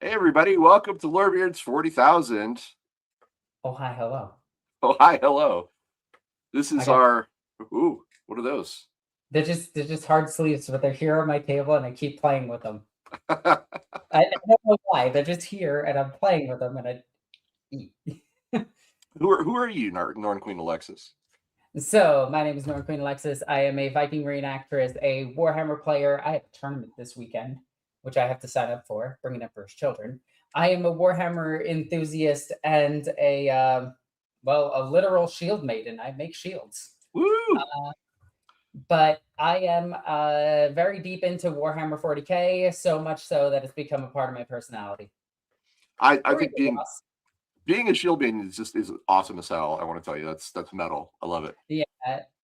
Hey everybody, welcome to Lorebeards 40,000. Oh, hi, hello. Oh, hi, hello. This I is got our, ooh, what are those? they're just hard sleeves, but they're here on my table, and I keep playing with them. I don't know why. They're just here, and I'm playing with them, and I. who are you, Norn Queen Alexis? So, my name is Norn Queen Alexis. I am a Viking reenactress, a Warhammer player. I have a tournament this weekend, which I have to sign up for, bringing up first children. I am a Warhammer enthusiast and a literal shield maiden. I make shields. Woo! But I am very deep into Warhammer 40K, so much so that it's become a part of my personality. I How are you, think boss? being a shield maiden is awesome as hell. I want to tell you that's metal. I love it. Yeah.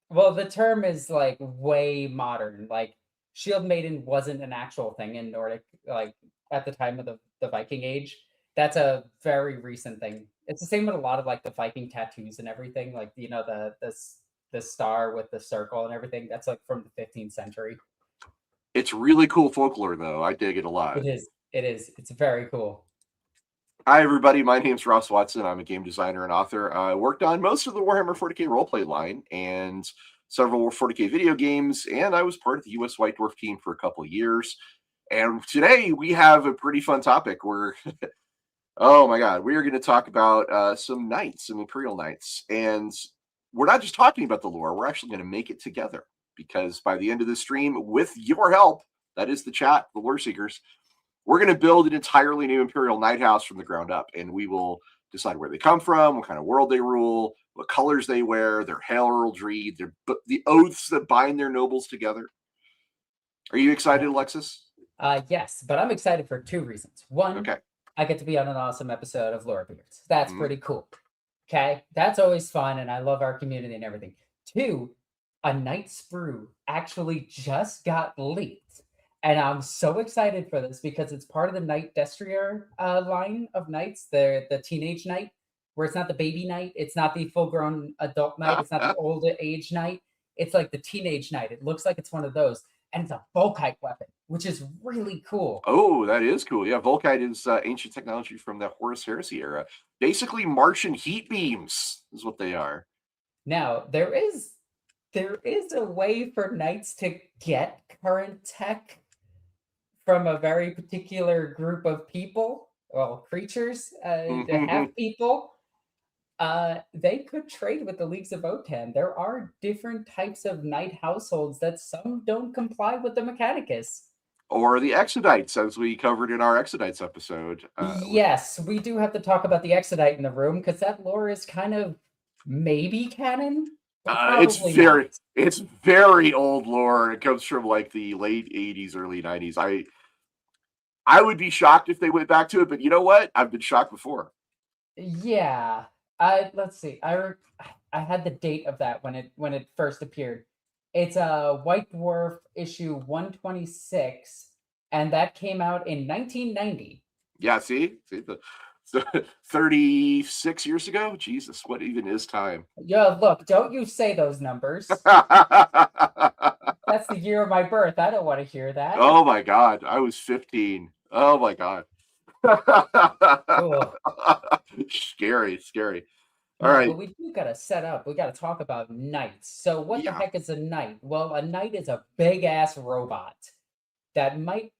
Well, the term is like way modern. Like Shield Maiden wasn't an actual thing in Nordic, like at the time of the Viking Age. That's a very recent thing. It's the same with a lot of like the Viking tattoos and everything. Like the star with the circle and everything. That's like from the 15th century. It's really cool folklore though. I dig it a lot. It is. It is. It's very cool. Hi everybody, my name's Ross Watson. I'm a game designer and author. I worked on most of the Warhammer 40K roleplay line and several 40K video games, and I was part of the US White Dwarf team for a couple of years. And today we have a pretty fun topic. Oh my God, we are going to talk about some knights, some Imperial knights. And we're not just talking about the lore, we're actually going to make it together because by the end of the stream, with your help, that is the chat, the lore seekers, we're going to build an entirely new Imperial Knight house from the ground up. And we will decide where they come from, what kind of world they rule, what colors they wear, their heraldry, the oaths that bind their nobles together. Are you excited, Alexis? Yes, but I'm excited for two reasons. One, Okay. I get to be on an awesome episode of Lorebeards. That's Mhm. pretty cool. Okay, that's always fun, and I love our community and everything. Two, a night sprue actually just got leaked, and I'm so excited for this because it's part of the Knight Destrier line of knights. The teenage knight, where it's not the baby knight, it's not the full grown adult knight, it's not the old age knight. It's like the teenage knight. It looks like it's one of those, and it's a Volkite weapon, which is really cool. Oh, that is cool. Yeah, Volkite is ancient technology from the Horus Heresy era. Basically, Martian heat beams is what they are. Now, there is a way for knights to get current tech from a very particular group of people, well, creatures, to have people. They could trade with the Leagues of Otan. There are different types of knight households that some don't comply with the Mechanicus. Or the Exodites, as we covered in our Exodites episode. Yes, we do have to talk about the Exodite in the room because that lore is kind of maybe canon, but It's probably not. very old lore. It comes from like the late 80s, early 90s. I would be shocked if they went back to it, but you know what? I've been shocked before. Yeah. Let's see. I had the date of that when it first appeared. It's a White Dwarf issue 126, and that came out in 1990. Yeah, see the 36 years ago. Jesus, what even is time? Yeah, look, don't you say those numbers. That's the year of my birth. I don't want to hear that. Oh my God, I was 15. Oh my God. Cool. Scary, scary. All No, but right. we do gotta set up. We gotta talk about knights. So what the Yeah. heck is a knight? Well, a knight is a big ass robot that might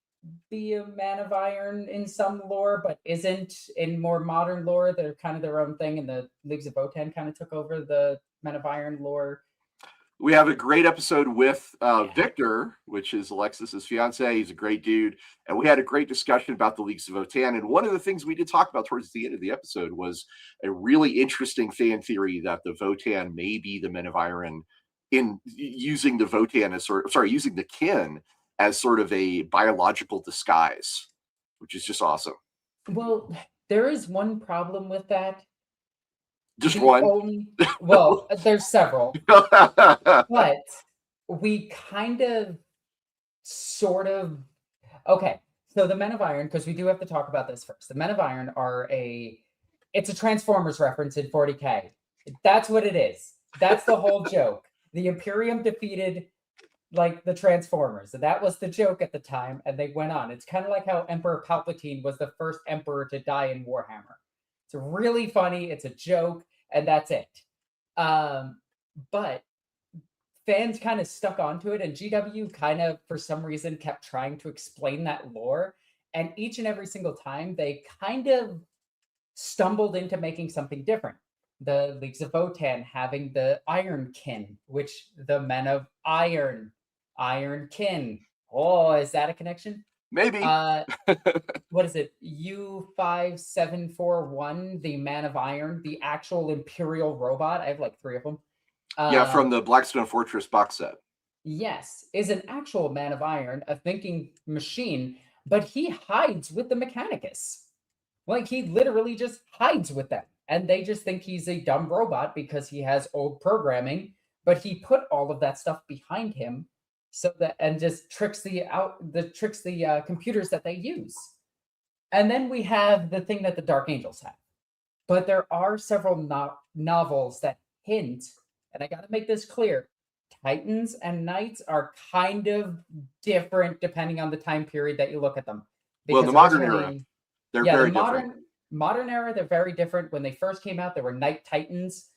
be a man of iron in some lore, but isn't in more modern lore. They're kind of their own thing, and the Leagues of Votan kind of took over the men of iron lore. We have a great episode with Yeah. Victor, which is Alexis's fiance. He's a great dude. And we had a great discussion about the Leagues of Otan. And one of the things we did talk about towards the end of the episode was a really interesting fan theory that the Votan may be the Men of Iron in using the Votan as using the kin as sort of a biological disguise, which is just awesome. Well, there is one problem with that. Just The one. only well, there's several, but we kind of sort of okay. So the Men of Iron, because we do have to talk about this first. The Men of Iron are it's a Transformers reference in 40K. That's what it is. That's the whole joke. The Imperium defeated like the Transformers. And that was the joke at the time, and they went on. It's kind of like how Emperor Palpatine was the first emperor to die in Warhammer. It's really funny, it's a joke, and that's it. But fans kind of stuck onto it, and GW kind of, for some reason, kept trying to explain that lore. And each and every single time, they kind of stumbled into making something different. The Leagues of Votan having the Iron Kin, which the Men of Iron, Iron Kin. Oh, is that a connection? Maybe. What is it? U5741, the Man of Iron, the actual Imperial robot. I have like 3 of them. Yeah, from the Blackstone Fortress box set. Yes, is an actual Man of Iron, a thinking machine, but he hides with the Mechanicus. Like, he literally just hides with them. And they just think he's a dumb robot because he has old programming, but he put all of that stuff behind him so that, and just tricks the computers that they use. And then we have the thing that the Dark Angels have. But there are several novels that hint, and I got to make this clear, Titans and Knights are kind of different depending on the time period that you look at them. Well, the modern era, they're very different. Modern era, they're very different. When they first came out, there were Knight Titans,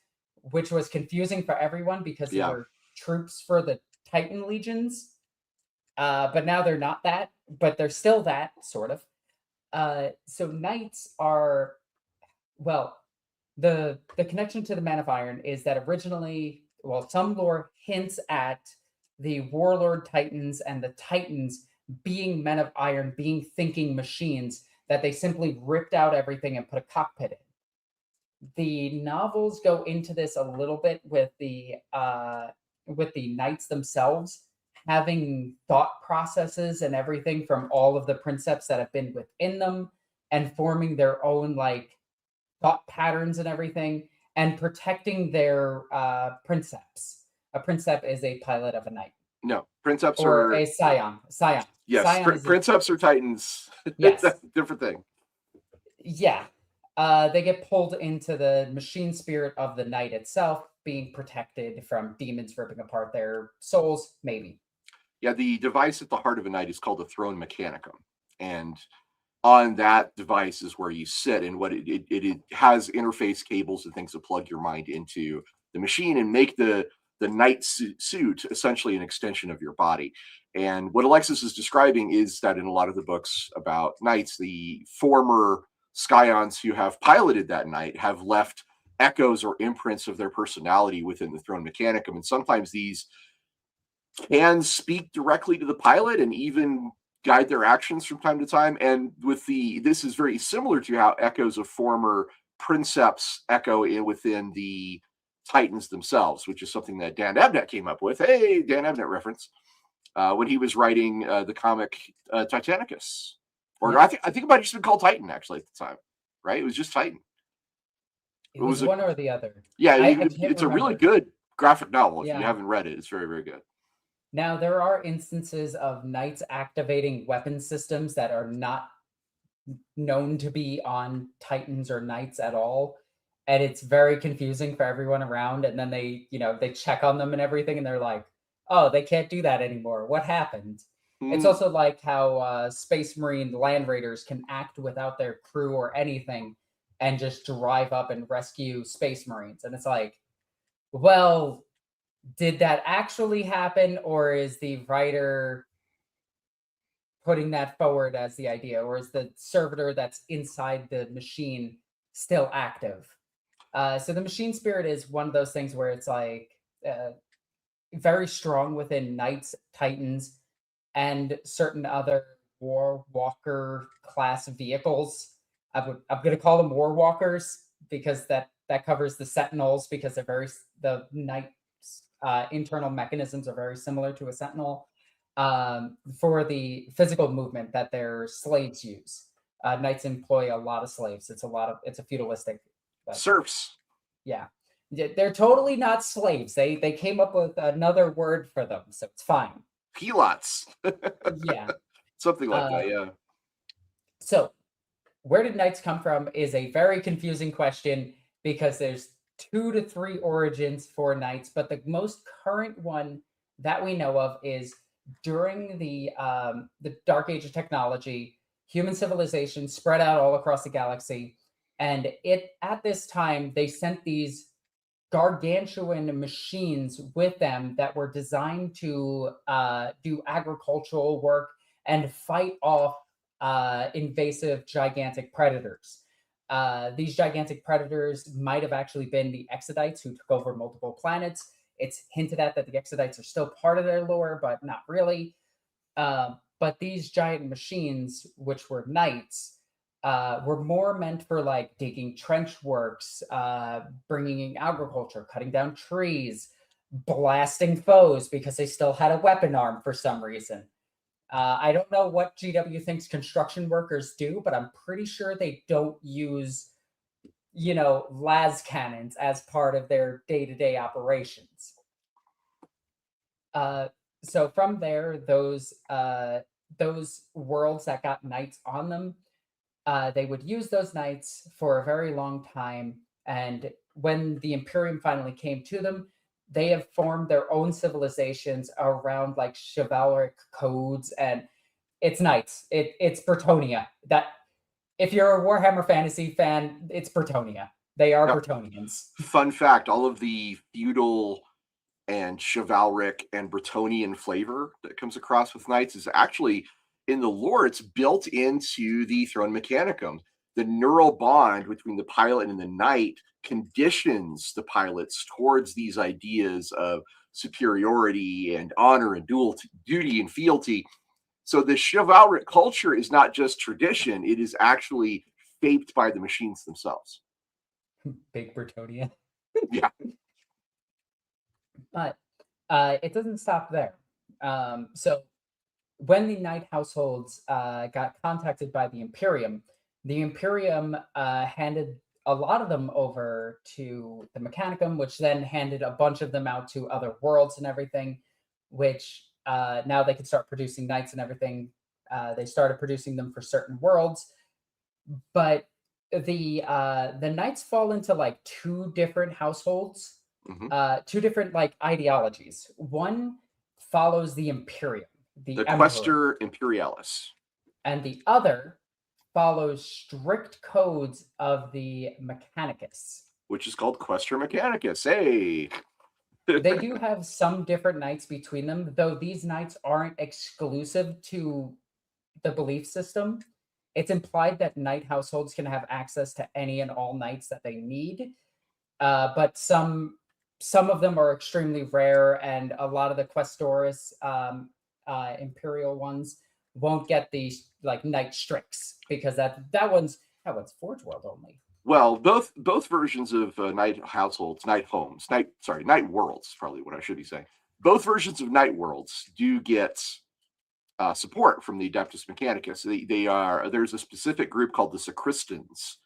which was confusing for everyone because they were troops for the Titan legions. But now they're not that, but they're still that, sort of. So Knights are, well, the connection to the Man of Iron is that originally, well, some lore hints at the Warlord Titans and the Titans being Men of Iron, being thinking machines, that they simply ripped out everything and put a cockpit in. The novels go into this a little bit with the Knights themselves having thought processes and everything from all of the princeps that have been within them and forming their own like thought patterns and everything and protecting their princeps. A princeps is a pilot of a knight. No, princeps or are a scion. Scion. Yes, Scion princeps are Titans. Yes. Different thing. Yeah. They get pulled into the machine spirit of the knight itself, being protected from demons ripping apart their souls, maybe. Yeah, the device at the heart of a knight is called the throne mechanicum. And on that device is where you sit, and what it has interface cables and things to plug your mind into the machine and make the knight suit essentially an extension of your body. And what Alexis is describing is that in a lot of the books about knights, the former scions who have piloted that knight have left echoes or imprints of their personality within the throne mechanicum. And sometimes these can speak directly to the pilot and even guide their actions from time to time. And this is very similar to how echoes of former princeps echo within the Titans themselves, which is something that Dan Abnett came up with. Hey, Dan Abnett reference. When he was writing the comic Titanicus. Or I think it might have just been called Titan, actually, at the time. Right? It was just Titan. It was one or the other. Yeah, it's a really good graphic novel. If you haven't read it, it's very, very good. Now, there are instances of knights activating weapon systems that are not known to be on Titans or knights at all. And it's very confusing for everyone around. And then they check on them and everything, and they're like, oh, they can't do that anymore. What happened? It's also like how Space Marine land raiders can act without their crew or anything and just drive up and rescue Space Marines. And it's like, well, did that actually happen, or is the writer putting that forward as the idea, or is the servitor that's inside the machine still active? So the machine spirit is one of those things where it's like very strong within Knights, Titans, and certain other War Walker class vehicles. I'm going to call them War Walkers because that covers the Sentinels, because the Knights' internal mechanisms are very similar to a Sentinel. For the physical movement that their slaves use, Knights employ a lot of slaves. It's a feudalistic serfs. Yeah, they're totally not slaves. They came up with another word for them, so it's fine. Helots. Yeah. Something like that, yeah. So, where did knights come from is a very confusing question, because there's 2 to 3 origins for knights, but the most current one that we know of is during the Dark Age of technology, human civilization spread out all across the galaxy, and it at this time they sent these gargantuan machines with them that were designed to do agricultural work and fight off invasive gigantic predators. These gigantic predators might have actually been the Exodites who took over multiple planets. It's hinted at that the Exodites are still part of their lore, but not really. But these giant machines, which were knights, were more meant for like digging trench works, bringing in agriculture, cutting down trees, blasting foes because they still had a weapon arm for some reason. I don't know what GW thinks construction workers do, but I'm pretty sure they don't use, las cannons as part of their day-to-day operations. So from there, those worlds that got knights on them, they would use those knights for a very long time. And when the Imperium finally came to them, they have formed their own civilizations around like chivalric codes, and it's knights. It's Bretonia. That if you're a Warhammer Fantasy fan, it's Bretonia. They are Bretonians. Fun fact: all of the feudal and chivalric and Bretonian flavor that comes across with knights is actually in the lore. It's built into the Throne Mechanicum. The neural bond between the pilot and the knight conditions the pilots towards these ideas of superiority and honor and duty and fealty. So the chivalric culture is not just tradition, it is actually shaped by the machines themselves. Big Bretonia. Yeah. But it doesn't stop there. So when the knight households got contacted by the Imperium handed a lot of them over to the Mechanicum, which then handed a bunch of them out to other worlds and everything, which now they could start producing knights and everything. They started producing them for certain worlds, but the knights fall into like two different households, two different like ideologies. One follows the Imperium, the Questor Imperialis, and the other follows strict codes of the Mechanicus, which is called Questor Mechanicus. Hey. They do have some different knights between them, though these knights aren't exclusive to the belief system. It's implied that knight households can have access to any and all knights that they need, but some of them are extremely rare, and a lot of the Questoris Imperial ones won't get these like knight strix because that one's Forge World only. Well, both versions of Night Households, Night Homes, Night Worlds, probably what I should be saying. Both versions of Night Worlds do get support from the Adeptus Mechanicus. There's a specific group called the Sacristans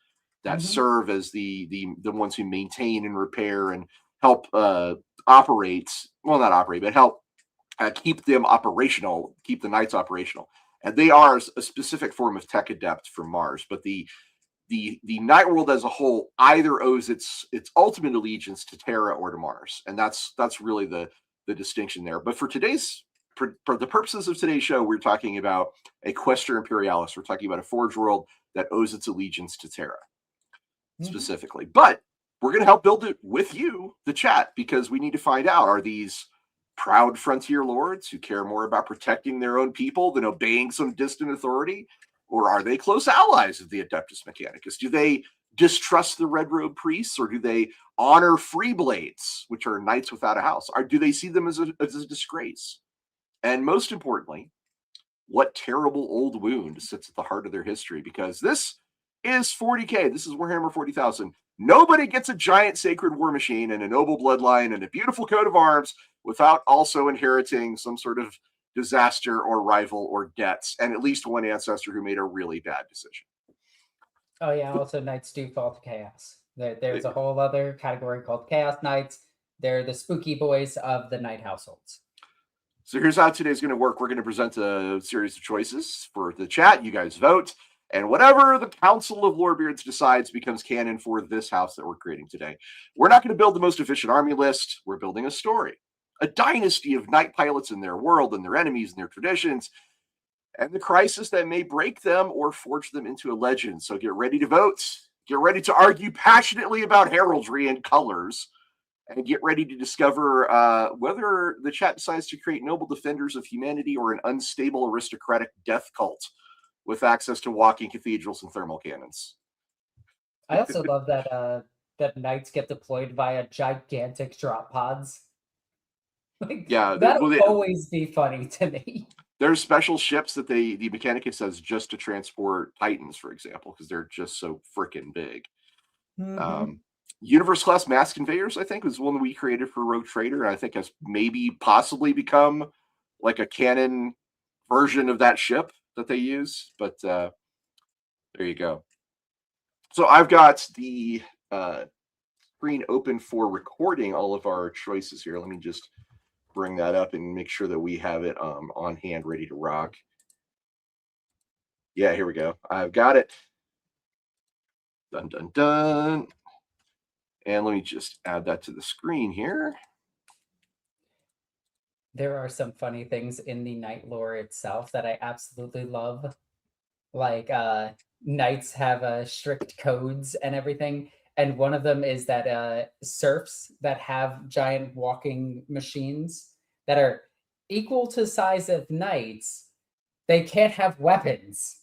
that serve as the ones who maintain and repair and help operate. Well, not operate, but help keep them operational, keep the Knights operational. And they are a specific form of tech adept from Mars, but the Night World as a whole either owes its ultimate allegiance to Terra or to Mars, and that's really the distinction there. But for the purposes of today's show, we're talking about a Questor Imperialis. We're talking about a Forge World that owes its allegiance to Terra specifically. But we're going to help build it with you, the chat, because we need to find out, are these proud frontier lords who care more about protecting their own people than obeying some distant authority? Or are they close allies of the Adeptus Mechanicus? Do they distrust the Red Robe priests, or do they honor free blades, which are knights without a house? Or do they see them as a disgrace? And most importantly, what terrible old wound sits at the heart of their history? Because this is 40K. This is Warhammer 40,000. Nobody gets a giant sacred war machine and a noble bloodline and a beautiful coat of arms without also inheriting some sort of disaster or rival or debts, and at least one ancestor who made a really bad decision. Oh yeah, also knights do fall to chaos. There's a whole other category called Chaos Knights. They're the spooky boys of the knight households. So here's how today's going to work. We're going to present a series of choices for the chat. You guys vote, and whatever the Council of Lorebeards decides becomes canon for this house that we're creating today. We're not going to build the most efficient army list. We're building a story. a dynasty of knight pilots in their world and their enemies and their traditions, and the crisis that may break them or forge them into a legend. So get ready to vote. Get ready to argue passionately about heraldry and colors, and get ready to discover whether the chat decides to create noble defenders of humanity or an unstable aristocratic death cult with access to walking cathedrals and thermal cannons. I also love that knights get deployed via gigantic drop pods. Like, Yeah, that'll always be funny to me. There's special ships that the Mechanicus says just to transport Titans, for example, because they're just so freaking big. Universe class mass conveyors, I think, was one that we created for Rogue Trader, and I think has maybe possibly become like a canon version of that ship that they use. But there you go. So I've got the screen open for recording all of our choices here. Let me just bring that up and make sure that we have it on hand, ready to rock. Yeah, here we go. I've got it. Dun, dun, dun. And let me just add that to the screen here. There are some funny things in the knight lore itself that I absolutely love. Like, knights have strict codes and everything. And one of them is that serfs that have giant walking machines that are equal to size of knights, they can't have weapons.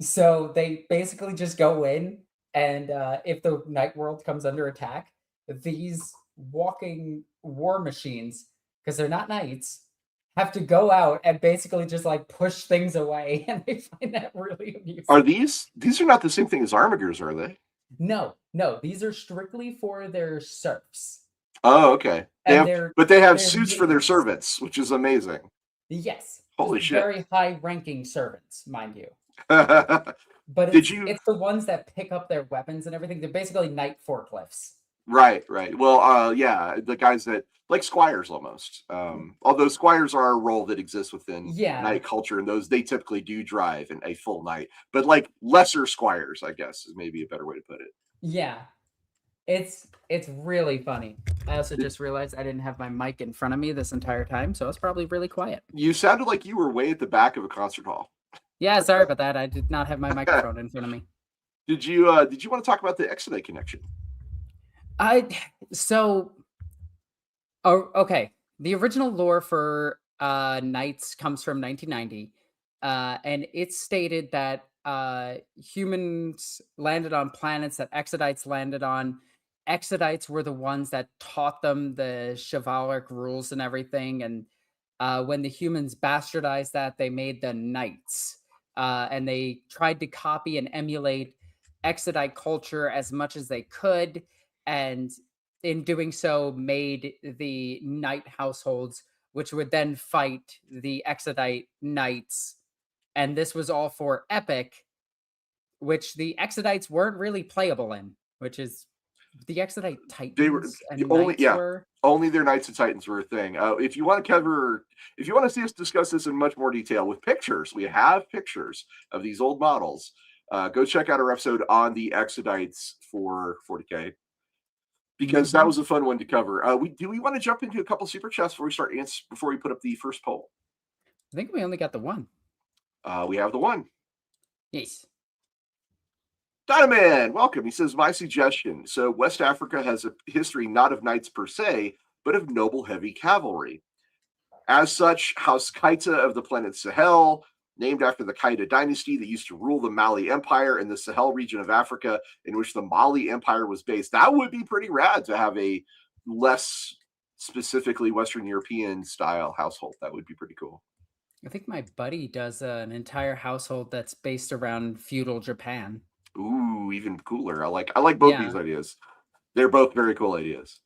So they basically just go in, and if the night world comes under attack, these walking war machines, because they're not knights, have to go out and basically just like push things away, and they find that really amusing. Are these are not the same thing as armigers, are they? No, these are strictly for their serfs. Oh, okay. But they have suits for their servants, which is amazing. Yes. Holy shit. Very high-ranking servants, mind you. But it's the ones that pick up their weapons and everything. They're basically knight forklifts. Right. Well, yeah, the guys that like squires almost. Although squires are a role that exists within knight culture, and those they typically do drive in a full knight. But like lesser squires, I guess, is maybe a better way to put it. Yeah. It's really funny. I also just realized I didn't have my mic in front of me this entire time, so I was probably really quiet. You sounded like you were way at the back of a concert hall. Yeah, sorry about that. I did not have my microphone in front of me. Did you want to talk about the Exodite connection? Okay. The original lore for Knights comes from 1990, and it stated that humans landed on planets that Exodites landed on. Exodites were the ones that taught them the chivalric rules and everything, and when the humans bastardized that, they made the Knights, and they tried to copy and emulate Exodite culture as much as they could, and in doing so made the knight households, which would then fight the Exodite knights. And this was all for Epic, which the Exodites weren't really playable in, which is the Exodite Titans. They were only their Knights and Titans were a thing. If you want to see us discuss this in much more detail with pictures, we have pictures of these old models. Go check out our episode on the Exodites for 40K. Because that was a fun one to cover. Do we want to jump into a couple super chats before we put up the first poll? I think we only got the one. We have the one. Yes. Dynaman, welcome. He says, my suggestion. So West Africa has a history not of knights per se, but of noble heavy cavalry. As such, House Kaita of the planet Sahel, named after the Kaita dynasty that used to rule the Mali Empire in the Sahel region of Africa, in which the Mali Empire was based. That would be pretty rad to have a less specifically Western European style household. That would be pretty cool. I think my buddy does an entire household that's based around feudal Japan. Ooh, even cooler. I like both these ideas. They're both very cool ideas.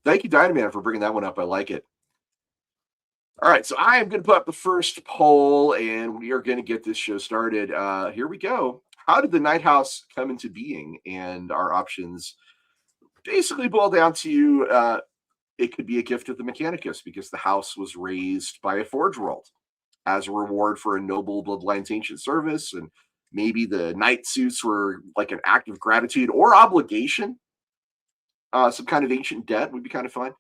Thank you, Dynaman, for bringing that one up. I like it. All right, so I am going to put up the first poll, and we are going to get this show started. Here we go. How did the Night House come into being? And our options basically boil down to it could be a gift of the Mechanicus because the house was raised by a Forge World as a reward for a noble bloodline's ancient service, and maybe the knight suits were like an act of gratitude or obligation. Some kind of ancient debt would be kind of fun.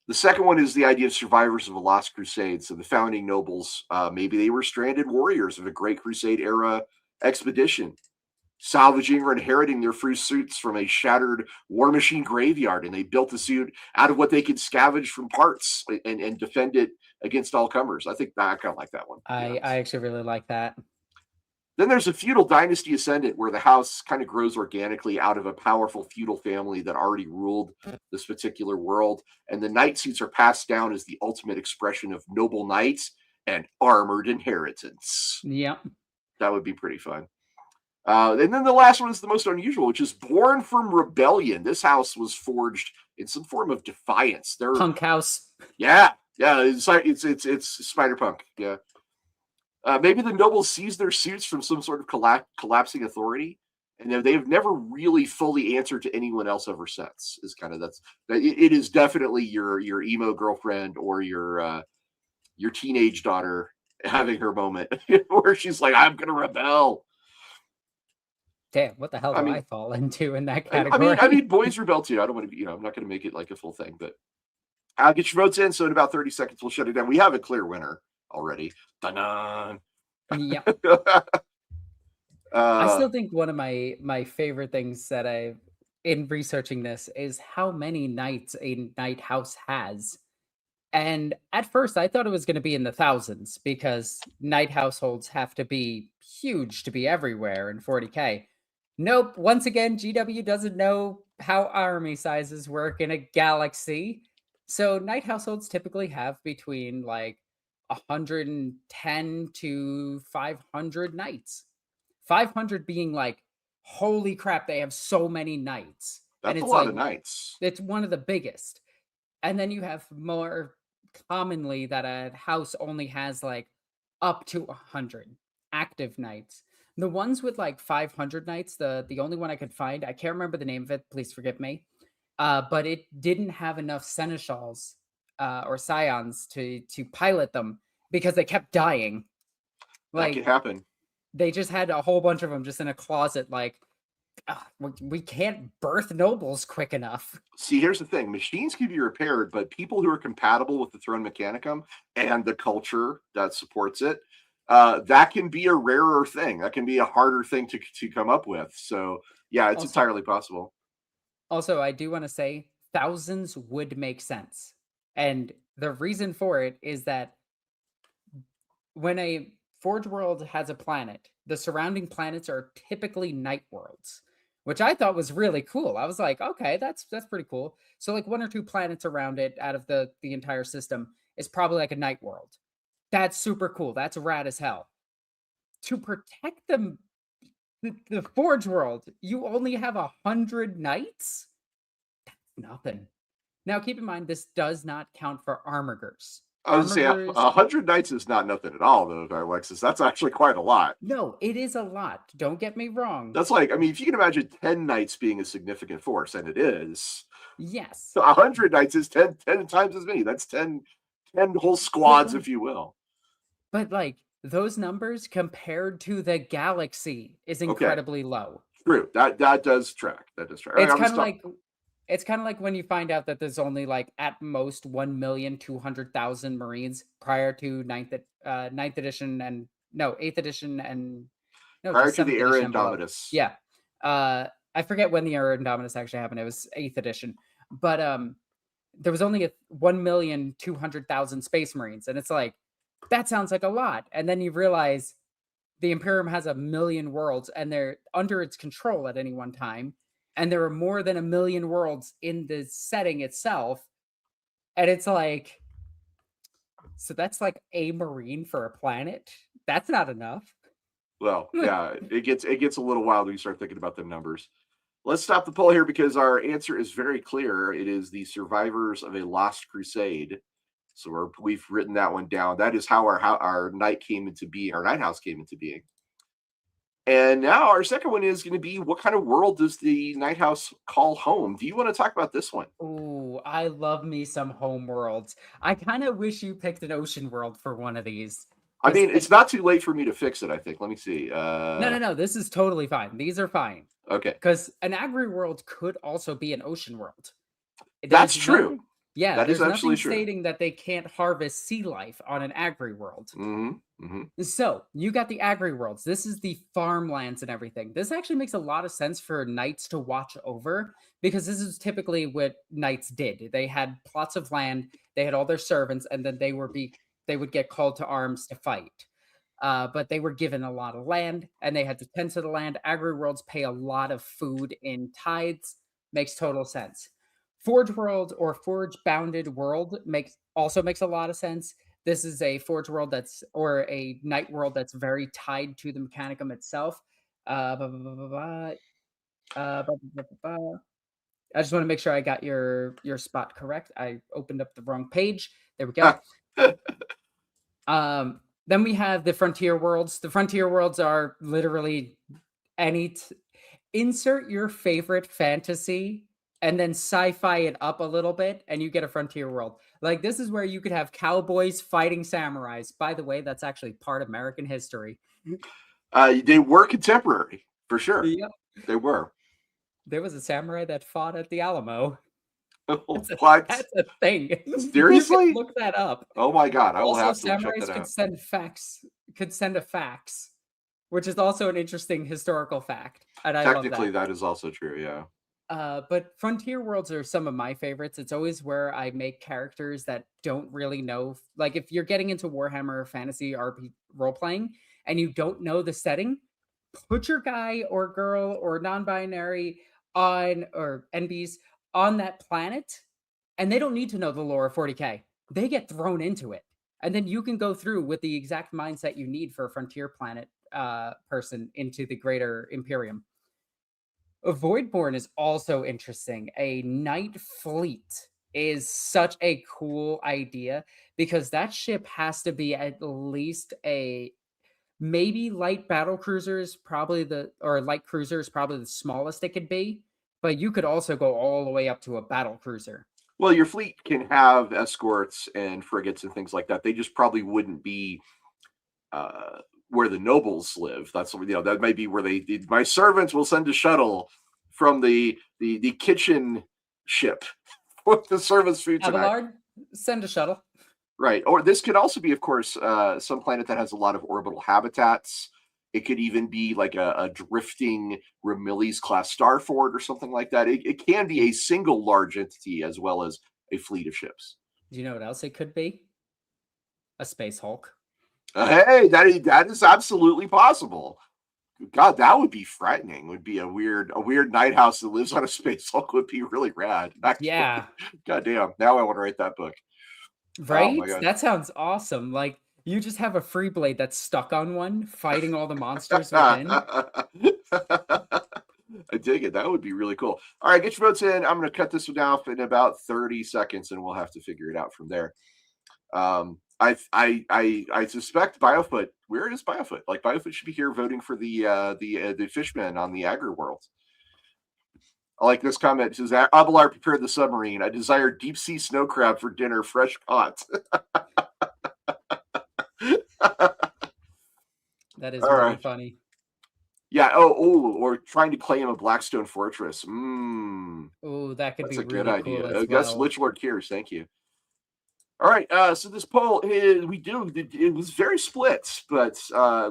The second one is the idea of survivors of a lost crusade. So the founding nobles, maybe they were stranded warriors of a great crusade era expedition, salvaging or inheriting their free suits from a shattered war machine graveyard, and they built a suit out of what they could scavenge from parts and defend it against all comers. I think I kind of like that one, to be I honest. actually really like that. Then there's a feudal dynasty ascendant where the house kind of grows organically out of a powerful feudal family that already ruled this particular world. And the knight suits are passed down as the ultimate expression of noble knights and armored inheritance. Yep. That would be pretty fun. And then the last one is the most unusual, which is born from rebellion. This house was forged in some form of defiance. They're Punk house. yeah, it's Spider Punk. Yeah. Maybe the nobles seized their suits from some sort of collapsing authority, and they've never really fully answered to anyone else ever since. Is kind of it is definitely your emo girlfriend or your teenage daughter having her moment where she's like, "I'm gonna rebel." Damn, what the hell I do mean, I fall into in that category? I mean, boys rebel too. I don't want to, I'm not going to make it like a full thing, but I'll get your votes in. So in about 30 seconds, we'll shut it down. We have a clear winner already. Dun-dun. Yeah. I Uh, still think one of my favorite things that I in researching this is how many knights a knight house has. And at first I thought it was going to be in the thousands because knight households have to be huge to be everywhere in 40K. Nope, once again GW doesn't know how army sizes work in a galaxy. So knight households typically have between like 110 to 500 knights. 500 being like, holy crap, they have so many knights. And that's a it's lot like, of knights. it's one of the biggest. And then you have more commonly that a house only has like up to 100 active knights. The ones with like 500 knights, the only one I could find, I can't remember the name of it, please forgive me. But it didn't have enough seneschals or scions to pilot them because they kept dying. That can Like happen. they just had a whole bunch of them just in a closet. Like we can't birth nobles quick enough. See, here's the thing: machines can be repaired, but people who are compatible with the Throne Mechanicum and the culture that supports it, that can be a rarer thing. That can be a harder thing to come up with. So, yeah, it's Also, entirely possible. Also, I do want to say thousands would make sense. And the reason for it is that when a Forge world has a planet, the surrounding planets are typically night worlds, which I thought was really cool. I was like, okay, that's pretty cool. So like one or two planets around it out of the entire system is probably like a night world. That's super cool. That's rad as hell. To protect them, the Forge world, you only have 100 knights? Nothing. Now, keep in mind, this does not count for armigers. I was gonna say Armigers, 100 knights is not nothing at all, though, Alexis. That's actually quite a lot. no, it is a lot. Don't get me wrong. That's like, I mean, if you can imagine 10 knights being a significant force, and it is, Yes. 100 knights is 10 times as many. That's 10 whole squads, if you will. But like those numbers compared to the galaxy is Okay, incredibly low. true. That does track. That does track. It's kind of like it's kind of like when you find out that there's only like at most 1,200,000 Marines prior to ninth edition and no 8th edition and no prior just to the 7th era edition and below. Indomitus. Yeah. I forget when the era Indominus actually happened. It was 8th edition. But there was only 1,200,000 Space Marines. And it's like, that sounds like a lot. And then you realize the Imperium has 1,000,000 worlds and they're under its control at any one time. And there are more than 1,000,000 worlds in the setting itself. And it's like, so that's like a Marine for a planet? That's not enough. Well, yeah, it gets a little wild when you start thinking about the numbers. Let's stop the poll here because our answer is very clear. It is the survivors of a lost crusade. So we've written that one down. That is how our night came into being. Our night house came into being. And now our second one is going to be: what kind of world does the night house call home? Do you want to talk about this one? Ooh, I love me some home worlds. I kind of wish you picked an ocean world for one of these. I mean, it's not too late for me to fix it, I think. Let me see. No. This is totally fine. These are fine. Okay. Because an agri world could also be an ocean world. That's true. Yeah, That is there's nothing absolutely true. stating that they can't harvest sea life on an agri world. Mhm, mhm. So you got the agri worlds. This is the farmlands and everything. This actually makes a lot of sense for knights to watch over because this is typically what knights did. They had plots of land, they had all their servants, and then they would get called to arms to fight. But they were given a lot of land and they had to tend to the land. Agri worlds pay a lot of food in tithes. Makes total sense. Forge world or forge bounded world makes a lot of sense. This is a forge world that's or a night world that's very tied to the mechanicum itself. Blah, blah, blah, blah, blah, blah, blah, blah, blah. I just want to make sure I got your spot correct. I opened up the wrong page. There we go. Then we have the frontier worlds. The frontier worlds are literally any insert your favorite fantasy and then sci-fi it up a little bit and you get a frontier world. Like this is where you could have cowboys fighting samurais. By the way, that's actually part of American history. They were contemporary, for sure. Yep. They were. There was a samurai that fought at the Alamo. What? That's a thing. You can Seriously? look that up. Oh my god, I will Also, have to check that samurais out. could send a fax, which is also an interesting historical fact. And I love Technically, that. that is also true, yeah. But frontier worlds are some of my favorites. It's always where I make characters that don't really know. Like if you're getting into Warhammer Fantasy RP role playing and you don't know the setting, put your guy or girl or non-binary on or NBs on that planet, and they don't need to know the lore of 40k. They get thrown into it, and then you can go through with the exact mindset you need for a frontier planet person into the greater Imperium. A Voidborn is also interesting. A night fleet is such a cool idea because that ship has to be at least a maybe light battle cruiser is probably the or light cruiser is probably the smallest it could be, but you could also go all the way up to a battle cruiser. Well, your fleet can have escorts and frigates and things like that. They just probably wouldn't be where the nobles live. That's that might be where my servants will send a shuttle from the kitchen ship with the service food tonight. Abelard, send a shuttle. Right. Or this could also be, of course, some planet that has a lot of orbital habitats. It could even be like a drifting Ramillies class starfort or something like that. It can be a single large entity as well as a fleet of ships. Do you know what else it could be? A space Hulk. Hey, that is absolutely possible. God, that would be frightening. Would be a weird night house that lives on a space Hulk would be really rad. Actually. Yeah. God damn. Now I want to write that book. Oh Right? my god. That sounds awesome. Like you just have a free blade that's stuck on one, fighting all the monsters within. I dig it. That would be really cool. All right, get your votes in. I'm going to cut this one off in about 30 seconds, and we'll have to figure it out from there. I suspect Biofoot. Where is Biofoot? Like Biofoot should be here voting for the fishmen on the Agri world. I like this comment. It says Abelard prepared the submarine. I desire deep sea snow crab for dinner, fresh caught. That is All really right. funny. Yeah. Oh, or trying to claim a Blackstone fortress. Oh, that could That's be a good really cool idea. as Gus well. Lichlord Kears, thank you. All right, so this poll it was very split, but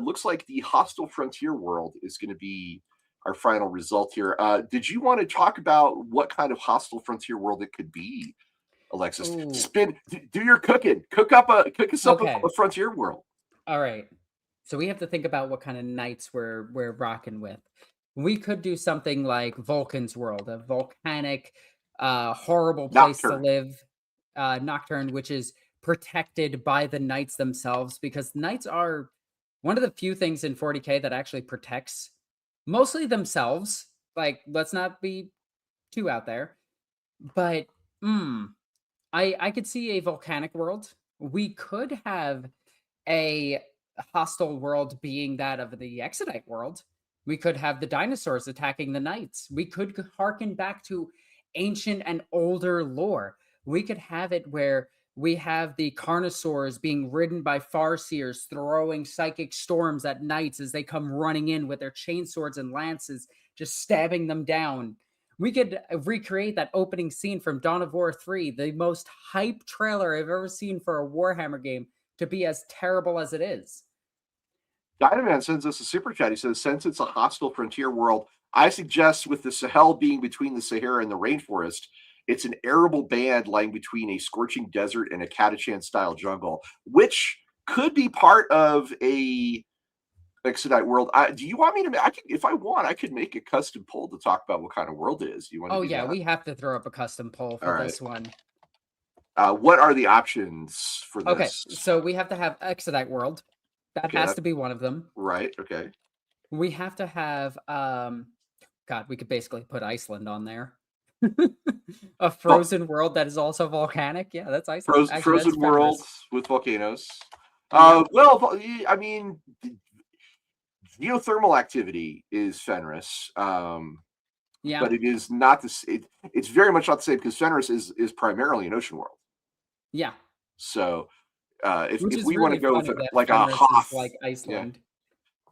looks like the hostile frontier world is going to be our final result here. Did you want to talk about what kind of hostile frontier world it could be, Alexis? Ooh. Do your cooking. Cook us up Okay. a frontier world. All right. So we have to think about what kind of knights we're rocking with. We could do something like Vulcan's World, a volcanic, horrible place to Nocturne. live. Nocturne, which is protected by the knights themselves, because knights are one of the few things in 40k that actually protects mostly themselves. Like, let's not be too out there, but I could see a volcanic world. We could have a hostile world being that of the Exodite world. We could have the dinosaurs attacking the knights. We could harken back to ancient and older lore. We could have it where we have the carnosaurs being ridden by farseers, throwing psychic storms at knights as they come running in with their chainswords and lances, just stabbing them down. We could recreate that opening scene from Dawn of War 3, the most hype trailer I've ever seen for a Warhammer game, to be as terrible as it is. Dynaman sends us a super chat. He says, since it's a hostile frontier world, I suggest with the Sahel being between the Sahara and the rainforest, it's an arable band lying between a scorching desert and a Catachan-style jungle, which could be part of a Exodite world. Do you want me to? If I want, I could make a custom poll to talk about what kind of world it is. Do you want to Oh do yeah, that? we have to throw up a custom poll for this one. What are the options for this? Okay, so we have to have Exodite world. That has to be one of them. Right. Okay. We have to have God, we could basically put Iceland on there. A frozen world that is also volcanic. Yeah, that's Iceland. Frozen world with volcanoes. Yep. Well, I mean, geothermal activity is Fenris. Yeah. But it is not this. It's very much not the same because Fenris is primarily an ocean world. Yeah. So if we really want to go with like Fenris a Hoth, like Iceland,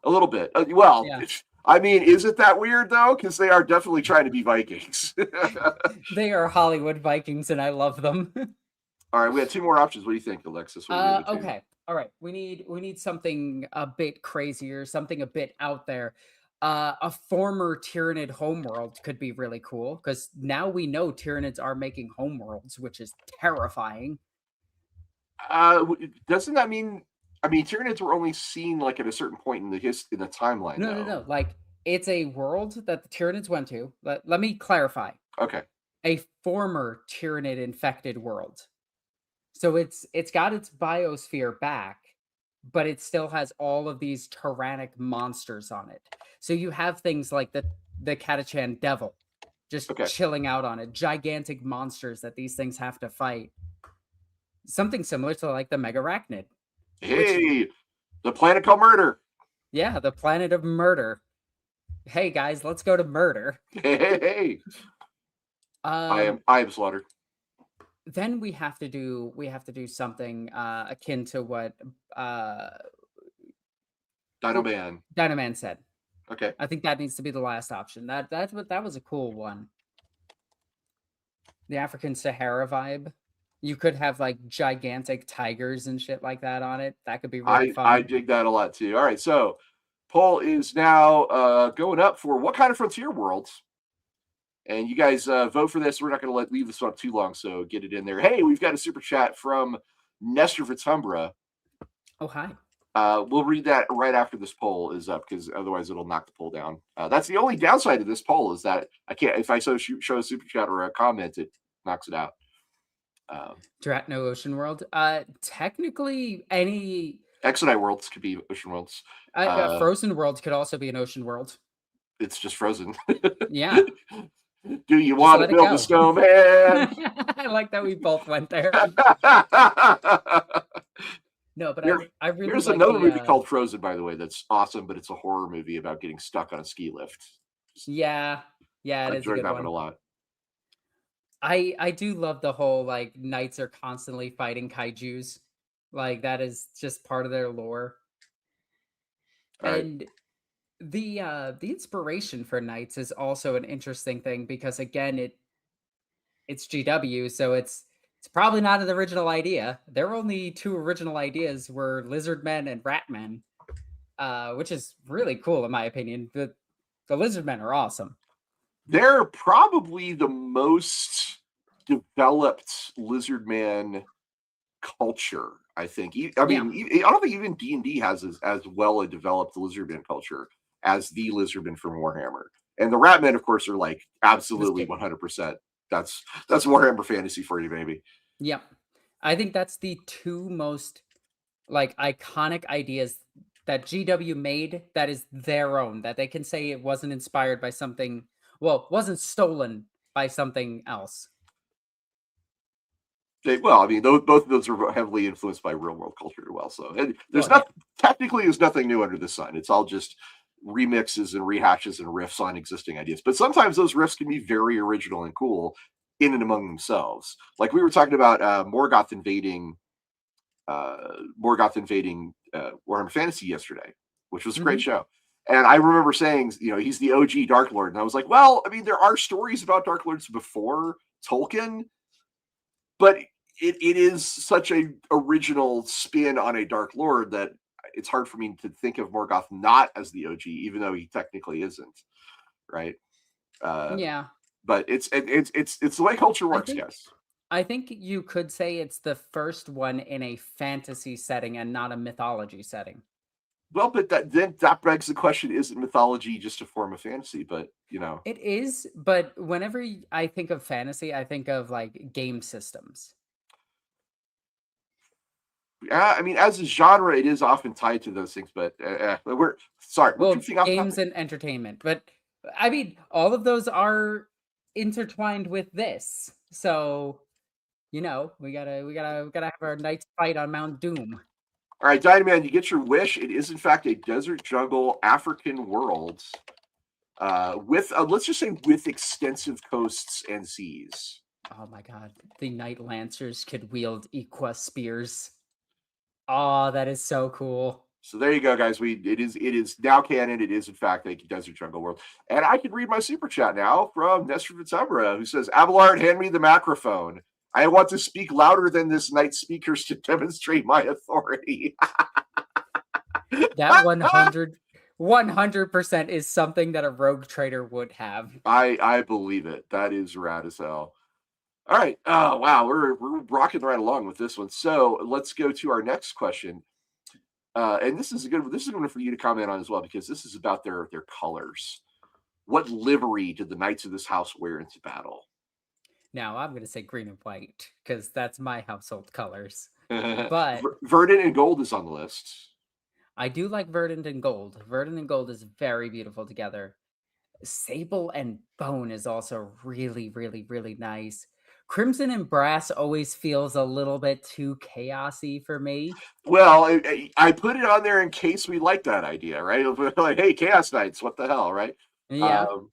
a little bit. Well, yeah. I mean, is it that weird though? Because they are definitely trying to be Vikings. They are Hollywood Vikings, and I love them. All right, we have two more options. What do you think, Alexis? Okay. All right. We need something a bit crazier, something a bit out there. A former Tyranid homeworld could be really cool because now we know Tyranids are making homeworlds, which is terrifying. Doesn't that mean? I mean, Tyranids were only seen like at a certain point in the timeline. No. Like it's a world that the Tyranids went to. Let me clarify. Okay. A former Tyranid infected world. So it's got its biosphere back, but it still has all of these tyrannic monsters on it. So you have things like the Catachan Devil just chilling out on it, gigantic monsters that these things have to fight. Something similar to like the Megarachnid. Hey, the planet called Murder. Yeah, the planet of murder. Hey guys, let's go to murder. Hey. I am slaughtered. Then we have to do something akin to what Dynaman said. Okay. I think that needs to be the last option. That was a cool one. The African Sahara vibe. You could have like gigantic tigers and shit like that on it. That could be really fun. I dig that a lot too. All right, so poll is now going up for what kind of frontier worlds? And you guys vote for this. We're not going to leave this up too long, so get it in there. Hey, we've got a super chat from Nestor Vitumbra. Oh, hi. We'll read that right after this poll is up because otherwise it'll knock the poll down. That's the only downside of this poll is that I can't, if I show a super chat or a comment, it knocks it out. Dratno Ocean World. Technically, any Exodite worlds could be ocean worlds. Frozen worlds could also be an ocean world. It's just frozen. Yeah. Do you want to build a snowman? I like that we both went there. No, but I really There's like another movie called Frozen, by the way, that's awesome, but it's a horror movie about getting stuck on a ski lift. Yeah, it is a good one. I enjoyed that one a lot. I do love the whole like knights are constantly fighting kaijus. Like that is just part of their lore. And the inspiration for knights is also an interesting thing because again it's GW, so it's probably not an original idea. Their only two original ideas were Lizardmen and Ratmen, which is really cool in my opinion. The Lizardmen are awesome. They're probably the most developed Lizardman culture, I think. I mean, I don't think even D&D has as well a developed Lizardman culture as the Lizardmen from Warhammer. And the Ratmen, of course, are like absolutely 100%. That's Warhammer Fantasy for you, baby. Yep. I think that's the two most like iconic ideas that GW made that is their own, that they can say it wasn't inspired by something, well, wasn't stolen by something else. Well, I mean, both of those are heavily influenced by real world culture as well. So there's technically there's nothing new under the sun. It's all just remixes and rehashes and riffs on existing ideas. But sometimes those riffs can be very original and cool in and among themselves. Like we were talking about Morgoth invading Warhammer Fantasy yesterday, which was a great show. And I remember saying, he's the OG Dark Lord, and I was like, well, I mean, there are stories about Dark Lords before Tolkien, but it is such a original spin on a Dark Lord that it's hard for me to think of Morgoth not as the OG, even though he technically isn't, right? Uh, Yeah. but it's the way culture I works, think guys. I think you could say it's the first one in a fantasy setting and not a mythology setting. Well, but that begs the question: isn't mythology just a form of fantasy? But It is, but whenever I think of fantasy, I think of like game systems. yeah, I mean, as a genre, it is often tied to those things. But we're sorry, we're Well, drifting off games topic. and entertainment, but I mean, all of those are intertwined with this. So, we gotta have our night's fight on Mount Doom. All right, Dynaman, you get your wish. It is in fact a desert jungle African world with let's just say with extensive coasts and seas. Oh my god, the Night Lancers could wield Equa spears. Oh, that is so cool. So there you go, guys. It is now canon. It is in fact a desert jungle world. And I can read my super chat now from Nestor Vitzabra, who says, Abelard, hand me the microphone. I want to speak louder than this night's speakers to demonstrate my authority. That 100% is something that a rogue trader would have. I believe it. That is rad as hell. All right. Oh wow, we're rocking right along with this one. So let's go to our next question. And this is one for you to comment on as well, because this is about their colors. What livery did the knights of this house wear into battle? Now, I'm going to say green and white because that's my household colors. But Verdant and gold is on the list. I do like verdant and gold. Verdant and gold is very beautiful together. Sable and bone is also really, really, really nice. Crimson and brass always feels a little bit too chaosy for me. Well, I put it on there in case we like that idea, right? Like, hey, Chaos Knights, what the hell, right? Yeah. Um,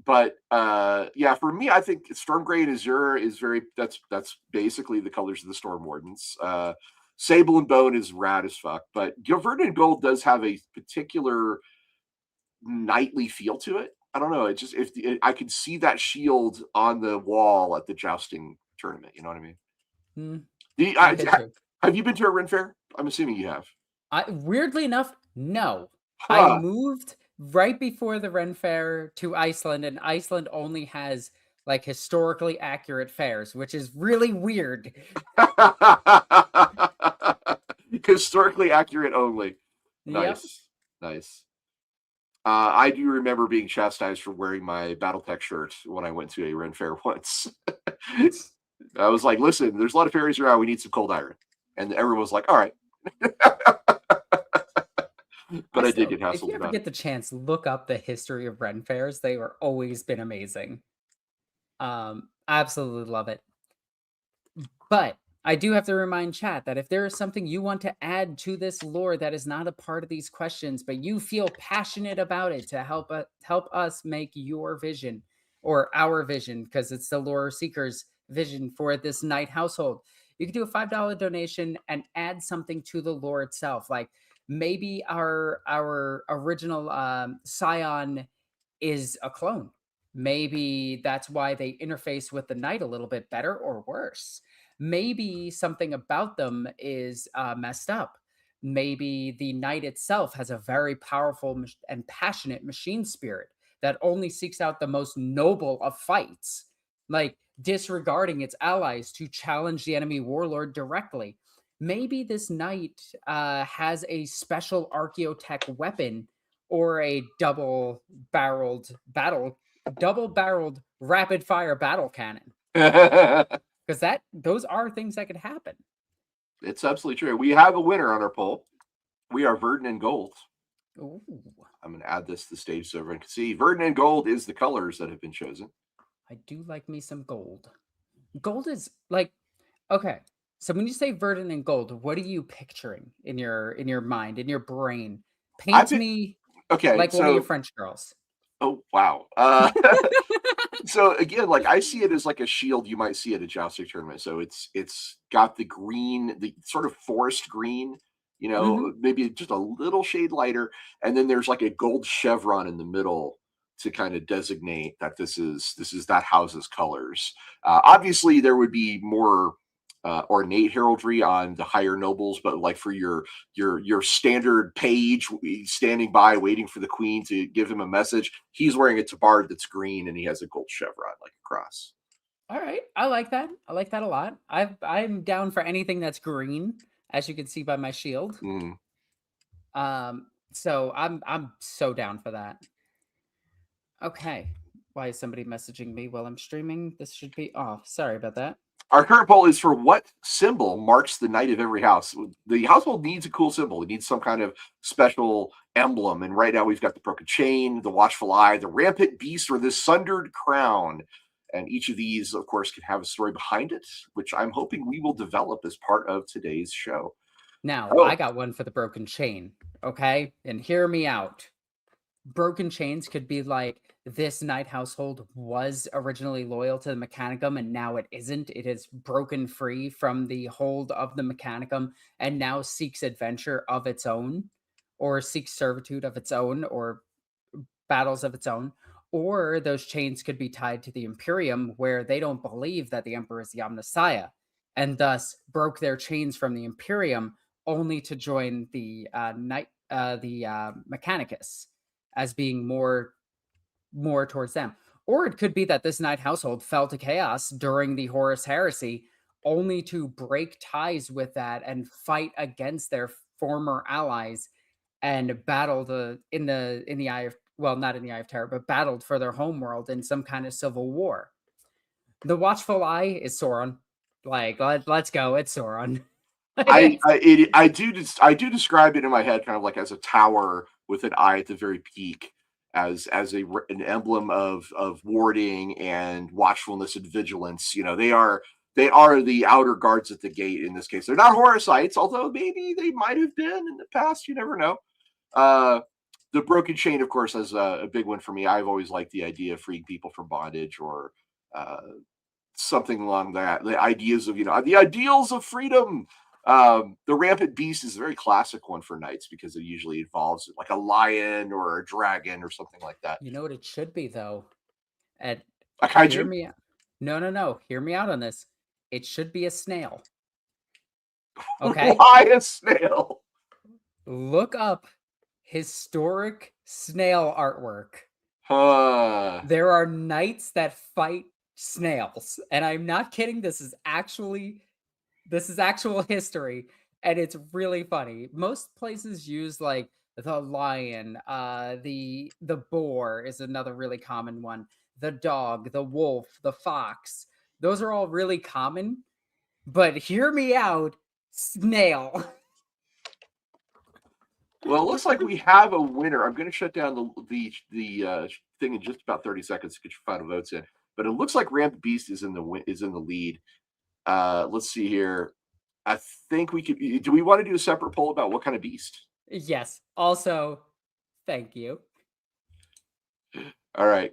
but yeah, for me, I think Storm Gray and Azure is that's basically the colors of the Storm Wardens. Sable and Bone is rad as fuck, but Verdant and Gold does have a particular knightly feel to it. I don't know. It just I could see that shield on the wall at the jousting tournament. You know what I mean? Okay, true. Have you been to a Ren Fair? I'm assuming you have. Weirdly enough, no. I Huh. moved right before the Ren Fair to Iceland, and Iceland only has like historically accurate fairs, which is really weird. Historically accurate only. Yep. Nice. Nice. I do remember being chastised for wearing my Battletech shirt when I went to a Ren Fair once. I was like, listen, there's a lot of fairies around. We need some cold iron. And everyone was like, all right. But I did get If hassled you ever about it. get the chance, look up the history of Ren Fairs. They were always been amazing. Absolutely love it. But I do have to remind chat that if there is something you want to add to this lore that is not a part of these questions, but you feel passionate about it to help us make your vision or our vision, because it's the lore seekers vision for this night household, you can do a $5 donation and add something to the lore itself. Like maybe our original scion is a clone. Maybe that's why they interface with the knight a little bit better or worse. Maybe something about them is messed up. Maybe the knight itself has a very powerful and passionate machine spirit that only seeks out the most noble of fights, like disregarding its allies to challenge the enemy warlord directly. Maybe this knight has a special archaeotech weapon or a double-barreled rapid fire battle cannon. Because those are things that could happen. It's absolutely true. We have a winner on our poll. We are Verdant and Gold. Ooh. I'm going to add this to the stage so everyone can see. Verdant and Gold is the colors that have been chosen. I do like me some gold. Gold is like, okay. So when you say verdant and gold, what are you picturing in your mind, in your brain? Paint me okay. like one of your French girls. Oh wow. So again, like I see it as like a shield you might see at a jousting tournament. So it's got the green, the sort of forest green Hmm. maybe just a little shade lighter, and then there's like a gold chevron in the middle to kind of designate that this is that house's colors. Obviously, there would be more ornate heraldry on the higher nobles, but like for your standard page standing by waiting for the queen to give him a message, he's wearing a tabard that's green and he has a gold chevron like a cross. All right, I like that. I like that a lot. I'm down for anything that's green, as you can see by my shield. Mm. So I'm so down for that. Okay. Why is somebody messaging me while I'm streaming? This should be off. Sorry about that. Our current poll is for what symbol marks the knight of every house. The household needs a cool symbol. It needs some kind of special emblem. And right now we've got the broken chain, the watchful eye, the rampant beast, or the sundered crown. And each of these, of course, can have a story behind it, which I'm hoping we will develop as part of today's show. Now, I Oh, got one for the broken chain, okay? And hear me out. Broken chains could be like this knight household was originally loyal to the Mechanicum and now it isn't. It is broken free from the hold of the Mechanicum and now seeks adventure of its own, or seeks servitude of its own, or battles of its own. Or those chains could be tied to the Imperium, where they don't believe that the Emperor is the Omnissiah, and thus broke their chains from the Imperium only to join the Mechanicus as being more towards them. Or it could be that this knight household fell to chaos during the Horus Heresy, only to break ties with that and fight against their former allies and battle in the eye of, well, not in the eye of terror, but battled for their homeworld in some kind of civil war. The watchful eye is Sauron. Like, let's go, it's Sauron. I do describe it in my head kind of like as a tower with an eye at the very peak, as an emblem of warding and watchfulness and vigilance. They are the outer guards at the gate in this case. They're not Horusites, although maybe they might have been in the past. You never know. Uh, the broken chain, of course, is a big one for me. I've always liked the idea of freeing people from bondage or uh, something along that. The ideas of the ideals of freedom. The rampant beast is a very classic one for knights because it usually involves like a lion or a dragon or something like that. You know what it should be, though? And A hear kaiju? me out. No, no, no. Hear me out on this. It should be a snail. Okay? Why a snail? Look up historic snail artwork. Huh. There are knights that fight snails. And I'm not kidding. This is actual history. And it's really funny. Most places use like the lion, the boar is another really common one. The dog, the wolf, the fox. Those are all really common. But hear me out, snail. Well, it looks like we have a winner. I'm going to shut down the thing in just about 30 seconds to get your final votes in. But it looks like Rampant Beast is in the lead. Let's see here. I think we could. Do we want to do a separate poll about what kind of beast? Yes. Also, thank you. All right.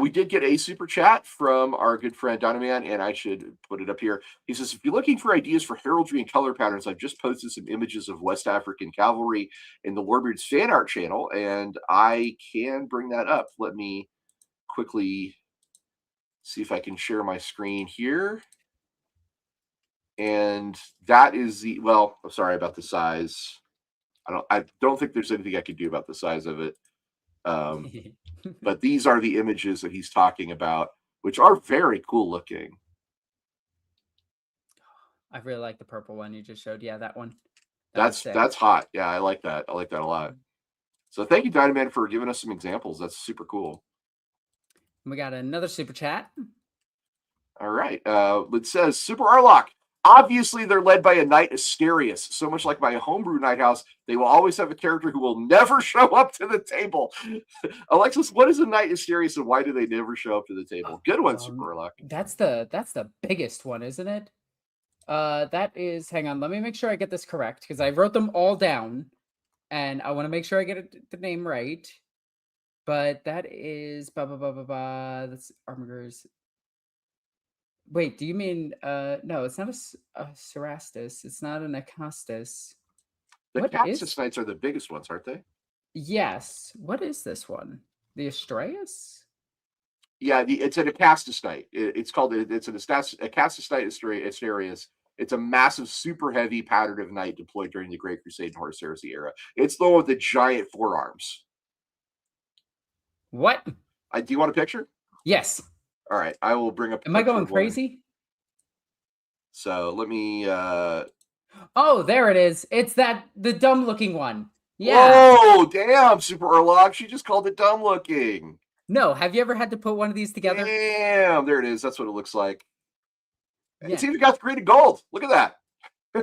We did get a super chat from our good friend Dynaman, and I should put it up here. He says, if you're looking for ideas for heraldry and color patterns, I've just posted some images of West African cavalry in the Lorebeards fan art channel, and I can bring that up. Let me quickly see if I can share my screen here. And that is I'm sorry about the size. I don't think there's anything I can do about the size of it. But these are the images that he's talking about, which are very cool looking. I really like the purple one you just showed. Yeah, that one. That's hot. Yeah, I like that. I like that a lot. So thank you, Dynaman, for giving us some examples. That's super cool. We got another super chat. All right. It says Super Arlock. Obviously, they're led by a knight Asterius. So much like my homebrew night house, they will always have a character who will never show up to the table. Alexis, what is a knight Asterius and why do they never show up to the table? Good one, Super Arlock. That's the biggest one, isn't it? That is. Hang on, let me make sure I get this correct because I wrote them all down, and I want to make sure I get the name right. But that is That's Armigers. Wait, do you mean no? It's not a Cerastus. It's not an Acostus. The What Cactus is? Knights are the biggest ones, aren't they? Yes. What is this one? The Astraeus? Yeah, it's an Acastus Knight. It's called it's an Acastus Knight Asterius. It's a massive, super heavy pattern of knight deployed during the Great Crusade and Horus Heresy era. It's the one with the giant forearms. What? Do you want a picture? Yes. All right, I will bring up a Am I picture going of one. crazy? So let me. Oh, there it is. It's the dumb looking one. Yeah. Oh, damn, Super Urlock. She just called it dumb looking. No, have you ever had to put one of these together? Damn, there it is. That's what it looks like. It's Yeah. even got the green and gold. Look at that.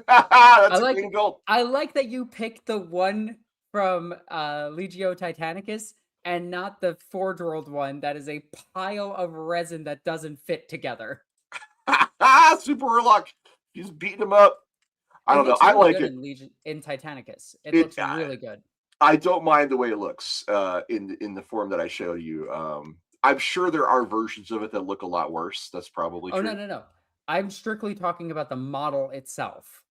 I That's a green like and gold. I like that you picked the one from Legio Titanicus and not the 4-year-old one that is a pile of resin that doesn't fit together. Super Urlock. She's beating him up. I It don't know. looks I really like good it. in Titanicus. It It. looks really good. I don't mind the way it looks in the form that I showed you. I'm sure there are versions of it that look a lot worse. That's probably Oh, no, true. no, no. I'm strictly talking about the model itself.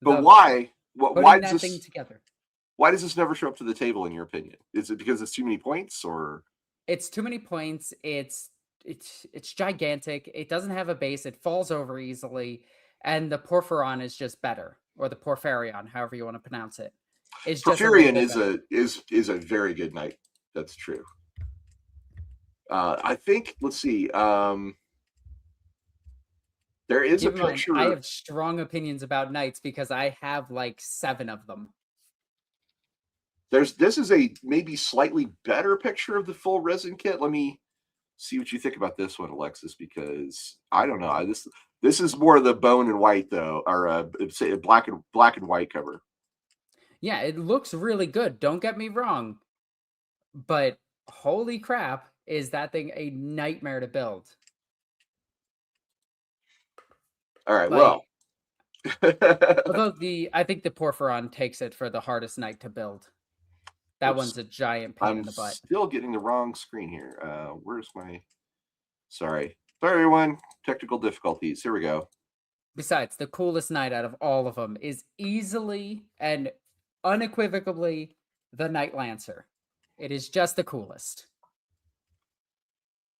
But The why? Why putting does that thing this? together. Why does this never show up to the table? In your opinion, is it because it's too many points, or It's too many points. It's gigantic. It doesn't have a base. It falls over easily, and the Porphyron is just better, or the Porphyrion, however you want to pronounce it, is just a little Porphyrion bit is better. a very good knight. That's true. I think. Let's see. There is a Keep in mind, I picture. have strong opinions about knights because I have like 7 of them. This is a maybe slightly better picture of the full resin kit. Let me see what you think about this one, Alexis, because I don't know. This is more of the bone and white though, or say black and white cover. Yeah, it looks really good. Don't get me wrong, but holy crap, is that thing a nightmare to build? All right, well. Like, although I think the Porphyron takes it for the hardest knight to build. That Oops, one's a giant pain I'm in the butt. still getting the wrong screen here. Where's my? Sorry, everyone. Technical difficulties. Here we go. Besides, the coolest knight out of all of them is easily and unequivocally the Knight Lancer. It is just the coolest.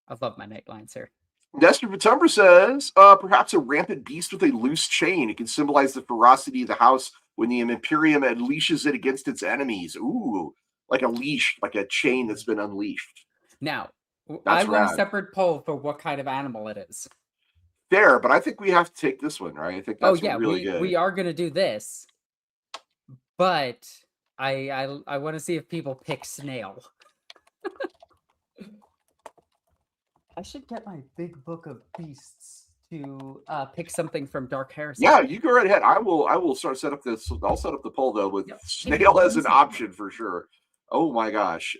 I love my Knight Lancer. Nestor Vitumbra says, perhaps a rampant beast with a loose chain. It can symbolize the ferocity of the house when the Imperium unleashes it against its enemies. Ooh, like a leash, like a chain that's been unleashed. Now, I That's want a rad. separate poll for what kind of animal it is. There, but I think we have to take this one, right? I think Oh that's yeah, really good. we are gonna do this, but I want to see if people pick snail. I should get my big book of beasts to pick something from Dark Heresy. Yeah, you go right ahead. I will start set up this. I'll set up the poll though with Yep. snail as an option for sure. Oh my gosh,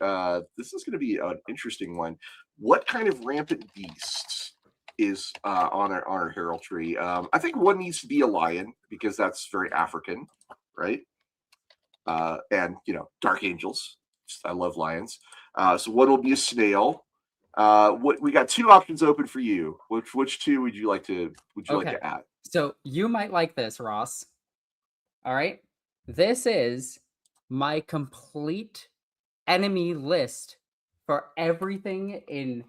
this is going to be an interesting one. What kind of rampant beast is on our heraldry? I think one needs to be a lion because that's very African, right? And dark angels. I love lions. So one will be a snail. What we got 2 options open for you. Which 2 would you like to add? So you might like this, Ross. All right. This is my complete enemy list for everything in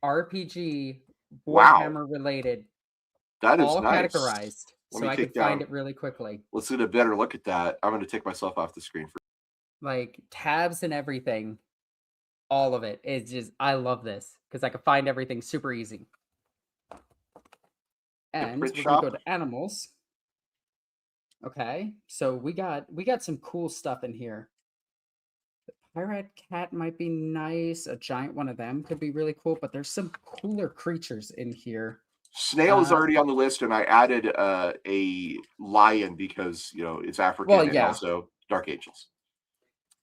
RPG Warhammer related. That is all nice. categorized. So I could find it really quickly. Let's get a better look at that. I'm going to take myself off the screen for like tabs and everything. All of it. It's just I love this because I can find everything super easy. And we're gonna go to animals. Okay, so we got some cool stuff in here. The pirate cat might be nice. A giant one of them could be really cool, but there's some cooler creatures in here. Snail is already on the list, and I added a lion because it's African and also Dark Angels.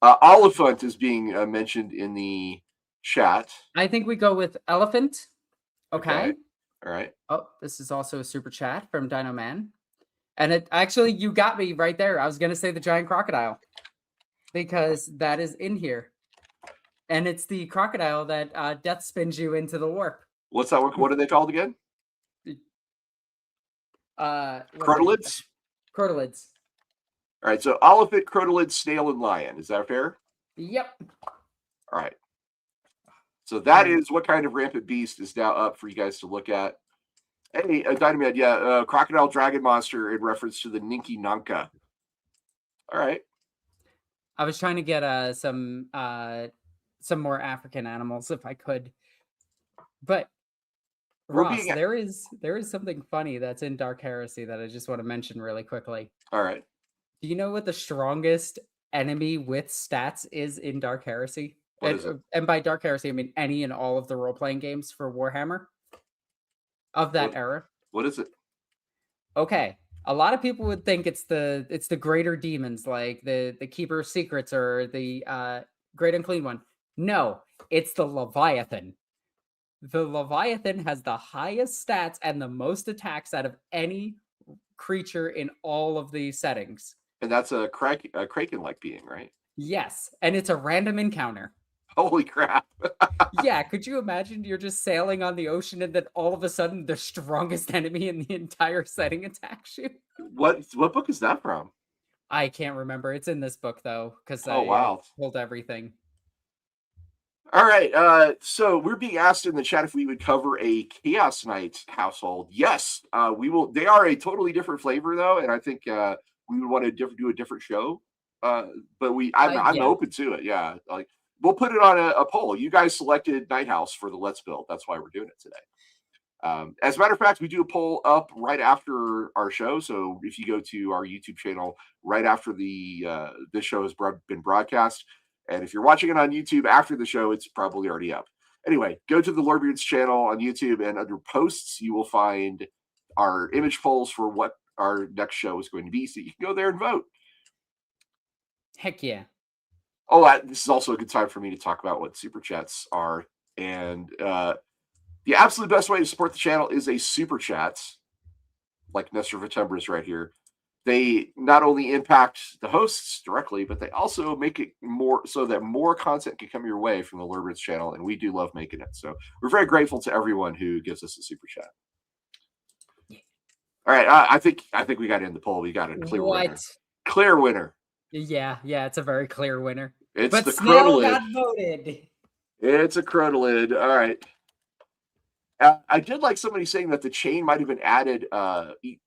Oliphant is being mentioned in the chat. I think we go with elephant. Okay. All right. Oh, this is also a super chat from Dino Man. And it actually, you got me right there. I was going to say the giant crocodile because that is in here. And it's the crocodile that death spins you into the warp. What's that? What are they called again? Crotalids? Crotalids. All right, so elephant, crotolid, snail, and lion. Is that fair? Yep. All right. So that And is what kind of rampant beast is now up for you guys to look at. Hey, Dynamite, yeah, crocodile dragon monster in reference to the Ninki Nanka. All right. I was trying to get some more African animals if I could. But We're Ross, being there is something funny that's in Dark Heresy that I just want to mention really quickly. all right. Do you know what the strongest enemy with stats is in Dark Heresy? What is it? And by Dark Heresy, I mean any and all of the role playing games for Warhammer of that What era. what is it? Okay, a lot of people would think it's the greater demons like the Keeper of Secrets or the Great Unclean One. No, it's the Leviathan. The Leviathan has the highest stats and the most attacks out of any creature in all of the settings. And that's a kraken-like being, right? Yes, and it's a random encounter. Holy crap! Yeah, could you imagine you're just sailing on the ocean and then all of a sudden the strongest enemy in the entire setting attacks you? What book is that from? I can't remember. It's in this book though, because Oh I wow! pulled everything. All right. So we're being asked in the chat if we would cover a Chaos Knight household. Yes, we will. They are a totally different flavor though, and I think we would want to do a different show. But I'm Yeah. open to it. Yeah, like we'll put it on a poll. You guys selected Night House for the Let's Build. That's why we're doing it today. As a matter of fact, we do a poll up right after our show. So if you go to our YouTube channel right after this show has been broadcast, and if you're watching it on YouTube after the show, it's probably already up. Anyway, go to the Lorebeards channel on YouTube, and under posts, you will find our image polls for what our next show is going to be. So you can go there and vote. Heck yeah. Oh, this is also a good time for me to talk about what super chats are. And the absolute best way to support the channel is a super chat, like Nestor Vitembra is right here. They not only impact the hosts directly, but they also make it more so that more content can come your way from the Lorebeards channel, and we do love making it. So we're very grateful to everyone who gives us a super chat. All right, I think we got in the poll. We got a clear winner. Clear winner. Yeah, it's a very clear winner. It's but the Snail crotolid. got voted. It's a crotolid. All right. I did like somebody saying that the chain might have been added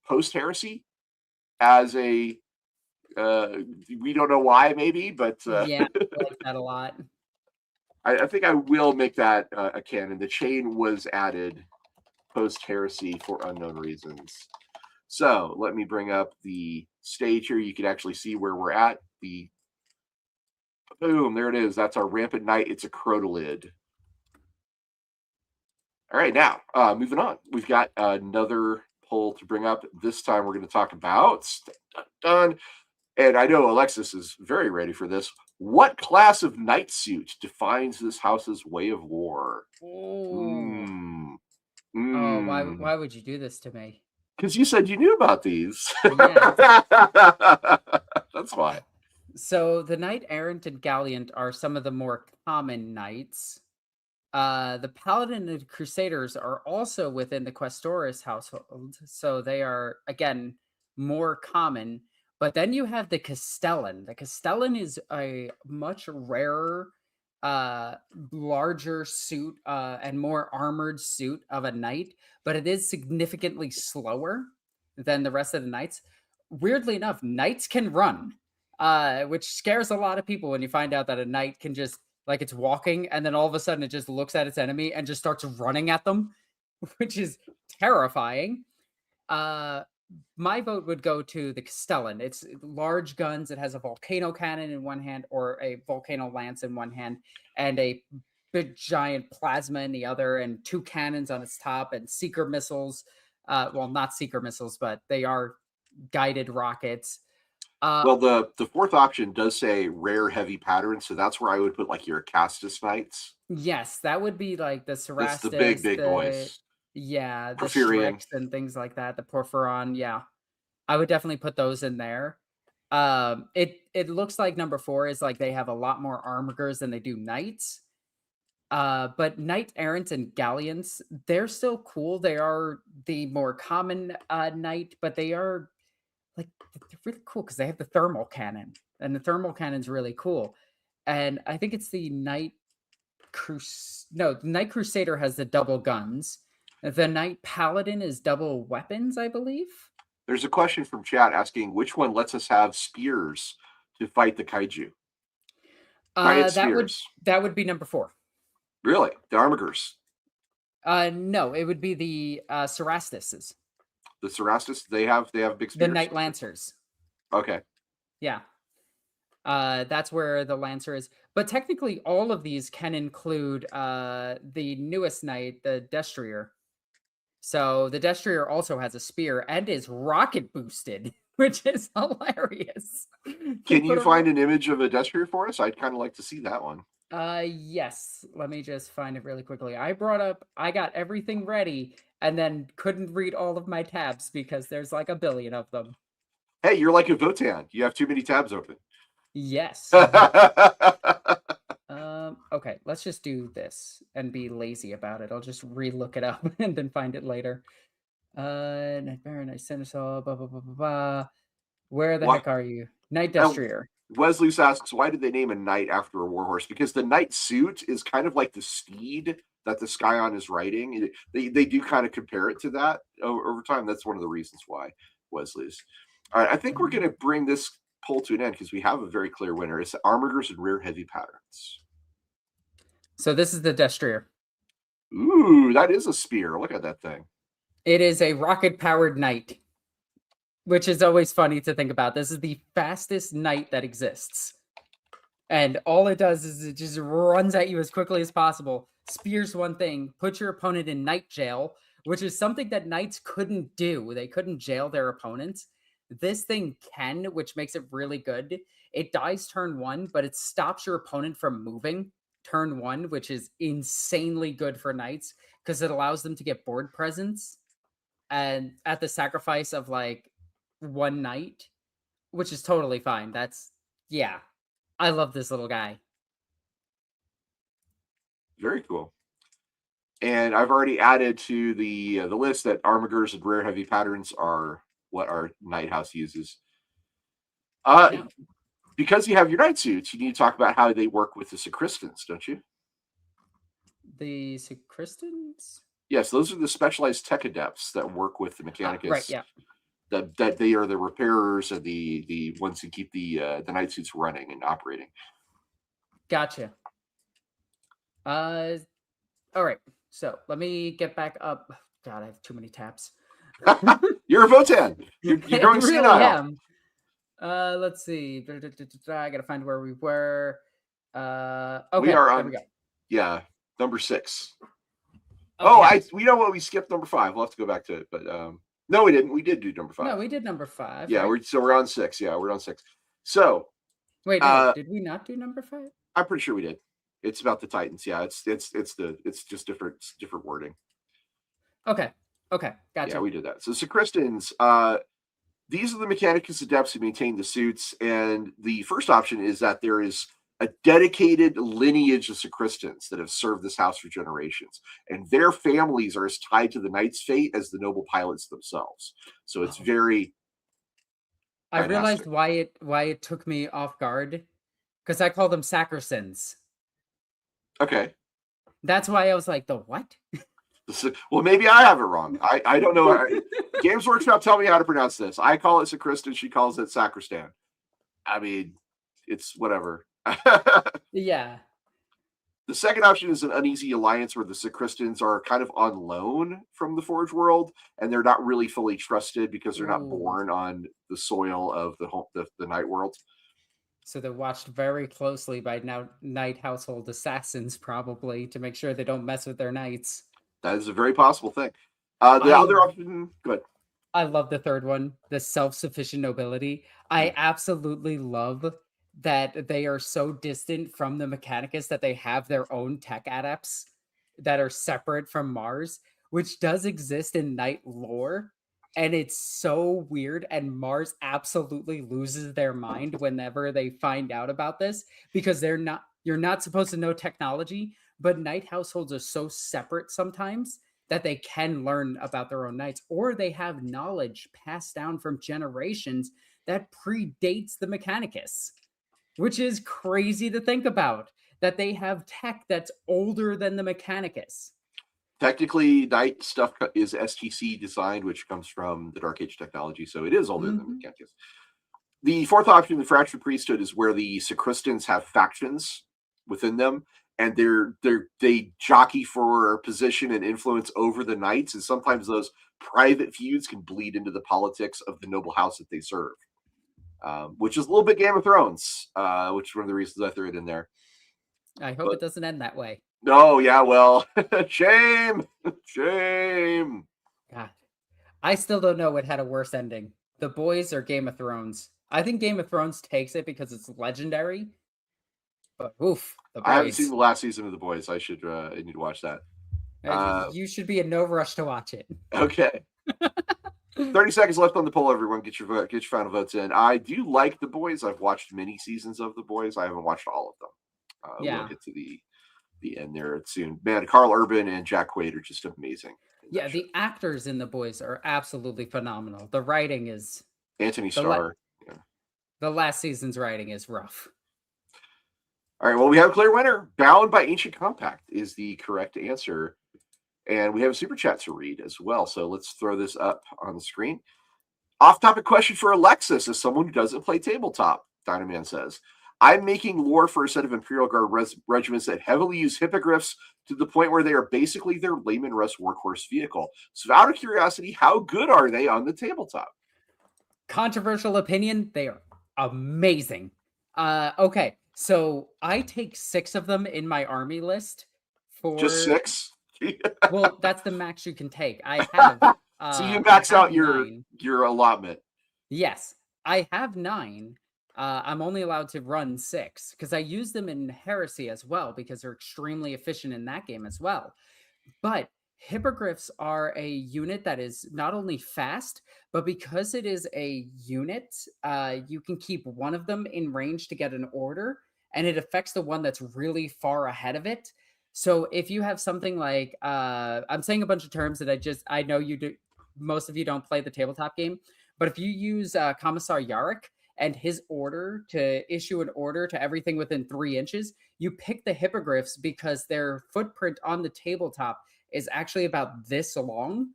post heresy as a we don't know why maybe, but Yeah, I like that a lot. I think I will make that a canon. The chain was added post heresy for unknown reasons. So let me bring up the stage here. You can actually see where we're at. Boom, there it is. That's our rampant knight. It's a crotolid. All right, now moving on. We've got another poll to bring up. This time we're going to talk about and I know Alexis is very ready for this. What class of knight suit defines this house's way of war? Oh, why would you do this to me? Because you said you knew about these. Yeah. That's why. So the knight errant and gallant are some of the more common knights. The paladin and crusaders are also within the Questoris household, so they are again more common. But then you have the Castellan. The Castellan is a much rarer, larger suit and more armored suit of a knight, but it is significantly slower than the rest of the knights. Weirdly enough, knights can run, which scares a lot of people when you find out that a knight can just like it's walking and then all of a sudden it just looks at its enemy and just starts running at them, which is terrifying. My vote would go to the Castellan. It's large guns. It has a volcano cannon in one hand or a volcano lance in one hand and a big giant plasma in the other and two cannons on its top and seeker missiles. Well, not seeker missiles, but they are guided rockets. Well, the fourth option does say rare heavy pattern, so that's where I would put like your Castus Knights. Yes, that would be like the Cerastus, That's the big boys. Yeah, the Porphyrion. Strix and things like that, the Porphyron, yeah. I would definitely put those in there. It looks like number 4 is like they have a lot more armigers than they do knights. But knight errants and galleons, they're still cool. They are the more common knight, but they are like they're really cool because they have the thermal cannon, and the thermal cannon's really cool. And I think it's the the Knight Crusader has the double guns. The Knight Paladin is double weapons, I believe. There's a question from chat asking which one lets us have spears to fight the kaiju. Giant spears. That would be number 4. Really? The Armigers. No, it would be the Cerastises. The Cerastus, they have big spears. The Knight Lancers. Okay. Yeah. That's where the Lancer is. But technically, all of these can include the newest Knight, the Destrier. So the Destrier also has a spear and is rocket boosted, which is hilarious. Can you find an image of a Destrier for us? I'd kind of like to see that one. Yes. Let me just find it really quickly. I got everything ready and then couldn't read all of my tabs because there's like a billion of them. Hey, you're like a Votan. You have too many tabs open. Yes. Okay, let's just do this and be lazy about it. I'll just re-look it up and then find it later. Night Baron, Night Seneschal, blah, blah, blah, blah, blah. Where the heck are you? Knight Destrier. Wesley asks, why did they name a knight after a warhorse? Because the knight suit is kind of like the steed that the Scion is riding. They do kind of compare it to that over time. That's one of the reasons why Wesley's. All right, I think we're going to bring this poll to an end because we have a very clear winner. It's the Armigers and rear heavy patterns. So this is the Destrier. Ooh, that is a spear. Look at that thing. It is a rocket-powered knight, which is always funny to think about. This is the fastest knight that exists. And all it does is it just runs at you as quickly as possible, spears one thing, puts your opponent in knight jail, which is something that knights couldn't do. They couldn't jail their opponents. This thing can, which makes it really good. It dies turn 1, but it stops your opponent from moving turn 1, which is insanely good for knights because it allows them to get board presence and at the sacrifice of like 1 knight, which is totally fine. Yeah. I love this little guy. Very cool. And I've already added to the list that Armigers and rare heavy patterns are what our Knight House uses. Yeah. Because you have your knight suits, you need to talk about how they work with the sacristans, don't you? The sacristans? Yes, those are the specialized tech adepts that work with the Mechanicus. Right, yeah. That they are the repairers and the ones who keep the knight suits running and operating. Gotcha. All right. So let me get back up. God, I have too many tabs. You're a Votan. You're going senile. Let's see. I gotta find where we were. Okay, we are on. There we go. Yeah, number 6. Okay. We know what we skipped number 5. We'll have to go back to it, but no, we didn't. We did do number 5. No, we did number 5. Yeah, right? we're on 6. Yeah, we're on 6. So wait, no, did we not do number 5? I'm pretty sure we did. It's about the Titans. Yeah, it's just different wording. Okay, gotcha. Yeah, we did that. So sacristans, these are the Mechanicus adepts who maintain the suits, and the first option is that there is a dedicated lineage of sacristans that have served this house for generations, and their families are as tied to the knight's fate as the noble pilots themselves. So it's very. I realized why it took me off guard, because I call them sacristans. Okay. That's why I was like, the what? Well, maybe I have it wrong. I don't know. Games Workshop, tell me how to pronounce this. I call it sacristan. She calls it sacristan. I mean, it's whatever. Yeah. The second option is an uneasy alliance where the sacristans are kind of on loan from the Forge world, and they're not really fully trusted because they're not born on the soil of the Night world. So they're watched very closely by Night household assassins, probably, to make sure they don't mess with their knights. That is a very possible thing. The other option, go ahead. I love the third one, the self-sufficient nobility. I absolutely love that they are so distant from the Mechanicus that they have their own tech adepts that are separate from Mars, which does exist in Knight lore. And it's so weird, and Mars absolutely loses their mind whenever they find out about this, because you're not supposed to know technology, but Knight households are so separate sometimes that they can learn about their own knights, or they have knowledge passed down from generations that predates the Mechanicus, which is crazy to think about. That they have tech that's older than the Mechanicus. Technically, Knight stuff is STC designed, which comes from the Dark Age technology, so it is older than Mechanicus. The fourth option, the Fractured Priesthood, is where the Sacristans have factions within them, and they jockey for position and influence over the knights, and sometimes those private feuds can bleed into the politics of the noble house that they serve, which is a little bit Game of Thrones, which is one of the reasons I threw it in there. I hope it doesn't end that way. No, yeah, well, shame. God, I still don't know what had a worse ending, The Boys or Game of Thrones. I think Game of Thrones takes it because it's legendary. But oof, The Boys. I haven't seen the last season of The Boys. I need to watch that. You should be in no rush to watch it. Okay. 30 seconds left on the poll, everyone. Get your final votes in. I do like The Boys. I've watched many seasons of The Boys. I haven't watched all of them. We'll get to the end there soon. Man, Carl Urban and Jack Quaid are just amazing. Yeah, the actors in The Boys are absolutely phenomenal. The writing is... Anthony Starr. The last season's writing is rough. All right, well, we have a clear winner. Bound by Ancient Compact is the correct answer. And we have a super chat to read as well. So let's throw this up on the screen. Off-topic question for Alexis, as someone who doesn't play tabletop, Dynaman says. I'm making lore for a set of Imperial Guard regiments that heavily use hippogriffs to the point where they are basically their Layman Russ workhorse vehicle. So out of curiosity, how good are they on the tabletop? Controversial opinion, they are amazing. Okay, so I take 6 of them in my army list for... Just 6? Well, that's the max you can take. I have... so you max out your allotment. Yes, I have 9. I'm only allowed to run 6 because I use them in Heresy as well because they're extremely efficient in that game as well. But hippogriffs are a unit that is not only fast, but because it is a unit, you can keep one of them in range to get an order, and it affects the one that's really far ahead of it. So if you have something like, I'm saying a bunch of terms that I know you do, most of you don't play the tabletop game, but if you use Commissar Yarrick and his order to issue an order to everything within 3 inches, you pick the hippogriffs because their footprint on the tabletop is actually about this long.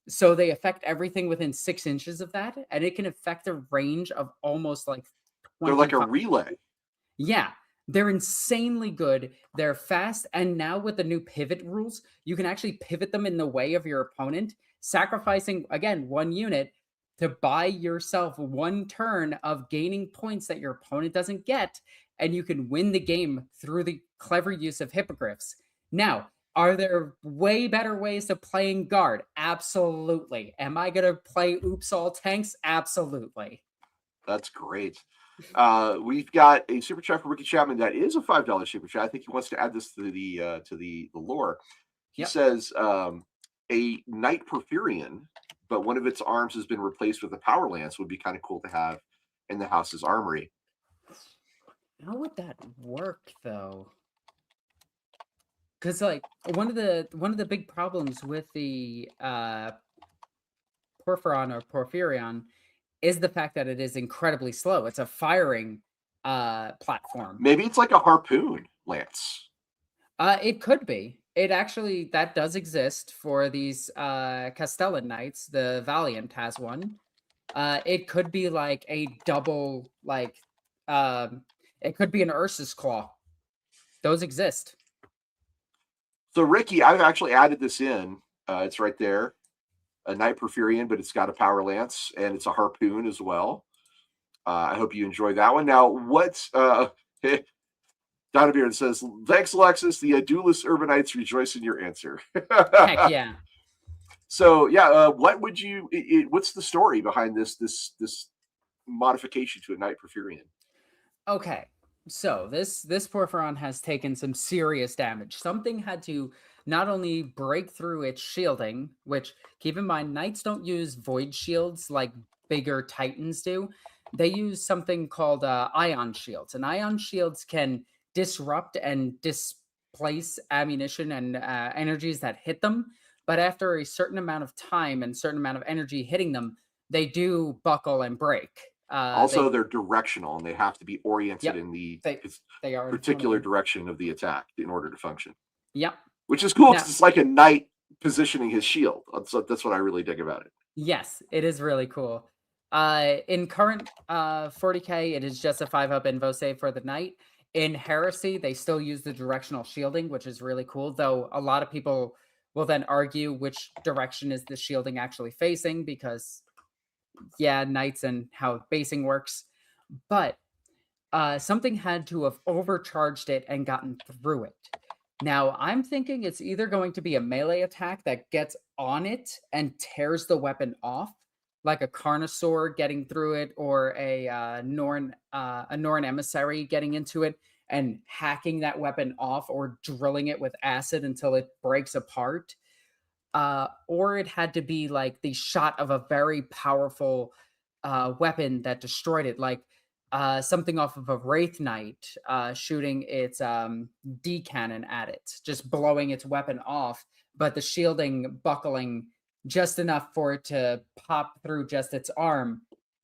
So they affect everything within 6 inches of that, and it can affect a range of almost like 25. They're like a relay. Yeah, they're insanely good. They're fast, and now with the new pivot rules, you can actually pivot them in the way of your opponent, sacrificing, again, 1 unit to buy yourself 1 turn of gaining points that your opponent doesn't get, and you can win the game through the clever use of hippogriffs. Now, are there way better ways of playing guard? Absolutely. Am I going to play Oops All Tanks? Absolutely. That's great. We've got a super chat from Ricky Chapman that is a $5 super chat. I think he wants to add this to the lore. He says a Knight Porphyrion, but one of its arms has been replaced with a power lance, would be kind of cool to have in the house's armory. How would that work though? Because like one of the big problems with the Porphyron or Porphyrion is the fact that it is incredibly slow. It's a firing platform. Maybe it's like a harpoon lance. It could be. It actually, that does exist for these Castellan Knights. The Valiant has one. It could be like a double, like, it could be an Ursus Claw. Those exist. So, Ricky, I've actually added this in. It's right there. A Knight Porphyrion, but it's got a power lance, and it's a harpoon as well. I hope you enjoy that one. Now, what's... Donovan says, thanks, Alexis. The duelist urbanites rejoice in your answer. Heck yeah. So, yeah, what would you... what's the story behind this modification to a Knight Porphyrion? Okay, so this Porphyron has taken some serious damage. Something had to not only break through its shielding, which, keep in mind, Knights don't use void shields like bigger Titans do. They use something called ion shields, and ion shields can disrupt and displace ammunition and energies that hit them. but after a certain amount of time and certain amount of energy hitting them, they do buckle and break. Also, They they're directional and they have to be oriented Yep, in the they they are in front of particular you. direction of the attack in order to function. Yep. Which is cool because Now, it's like a knight positioning his shield. That's what I really dig about it. yes, it is really cool. In current 40K, it is just a 5-up invo save for the knight. In Heresy, they still use the directional shielding, which is really cool. Though a lot of people will then argue which direction is the shielding actually facing, because yeah, knights and how basing works. But something had to have overcharged it and gotten through it. Now, I'm thinking it's either going to be a melee attack that gets on it and tears the weapon off, like a Carnosaur getting through it, or a Norn emissary getting into it and hacking that weapon off, or drilling it with acid until it breaks apart. Or it had to be like the shot of a very powerful weapon that destroyed it, like something off of a Wraith Knight shooting its D cannon at it, just blowing its weapon off, but the shielding buckling just enough for it to pop through just its arm.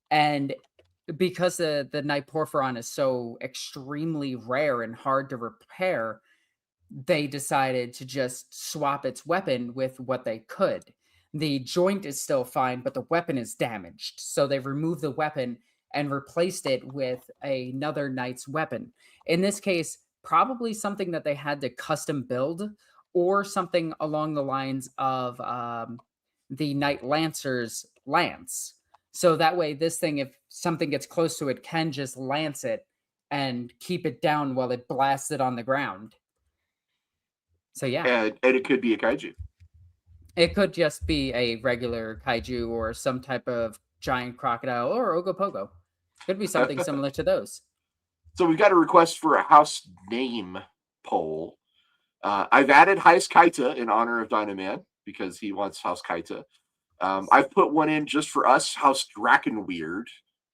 And because the Knight Porphyron is so extremely rare and hard to repair, they decided to just swap its weapon with what they could. The joint is still fine, but the weapon is damaged. So they removed the weapon and replaced it with another knight's weapon. In this case, probably something that they had to custom build, or something along the lines of the Knight Lancer's lance. So that way, this thing, if something gets close to it, can just lance it and keep it down while it blasts it on the ground. So yeah, And it could be a kaiju. it could just be a regular kaiju or some type of giant crocodile or ogopogo. Could be something similar to those. So we've got a request for a house name poll. I've added Heis Kaita in honor of Dynaman because he wants House Kaita. I've put one in just for us, House Drakenweird,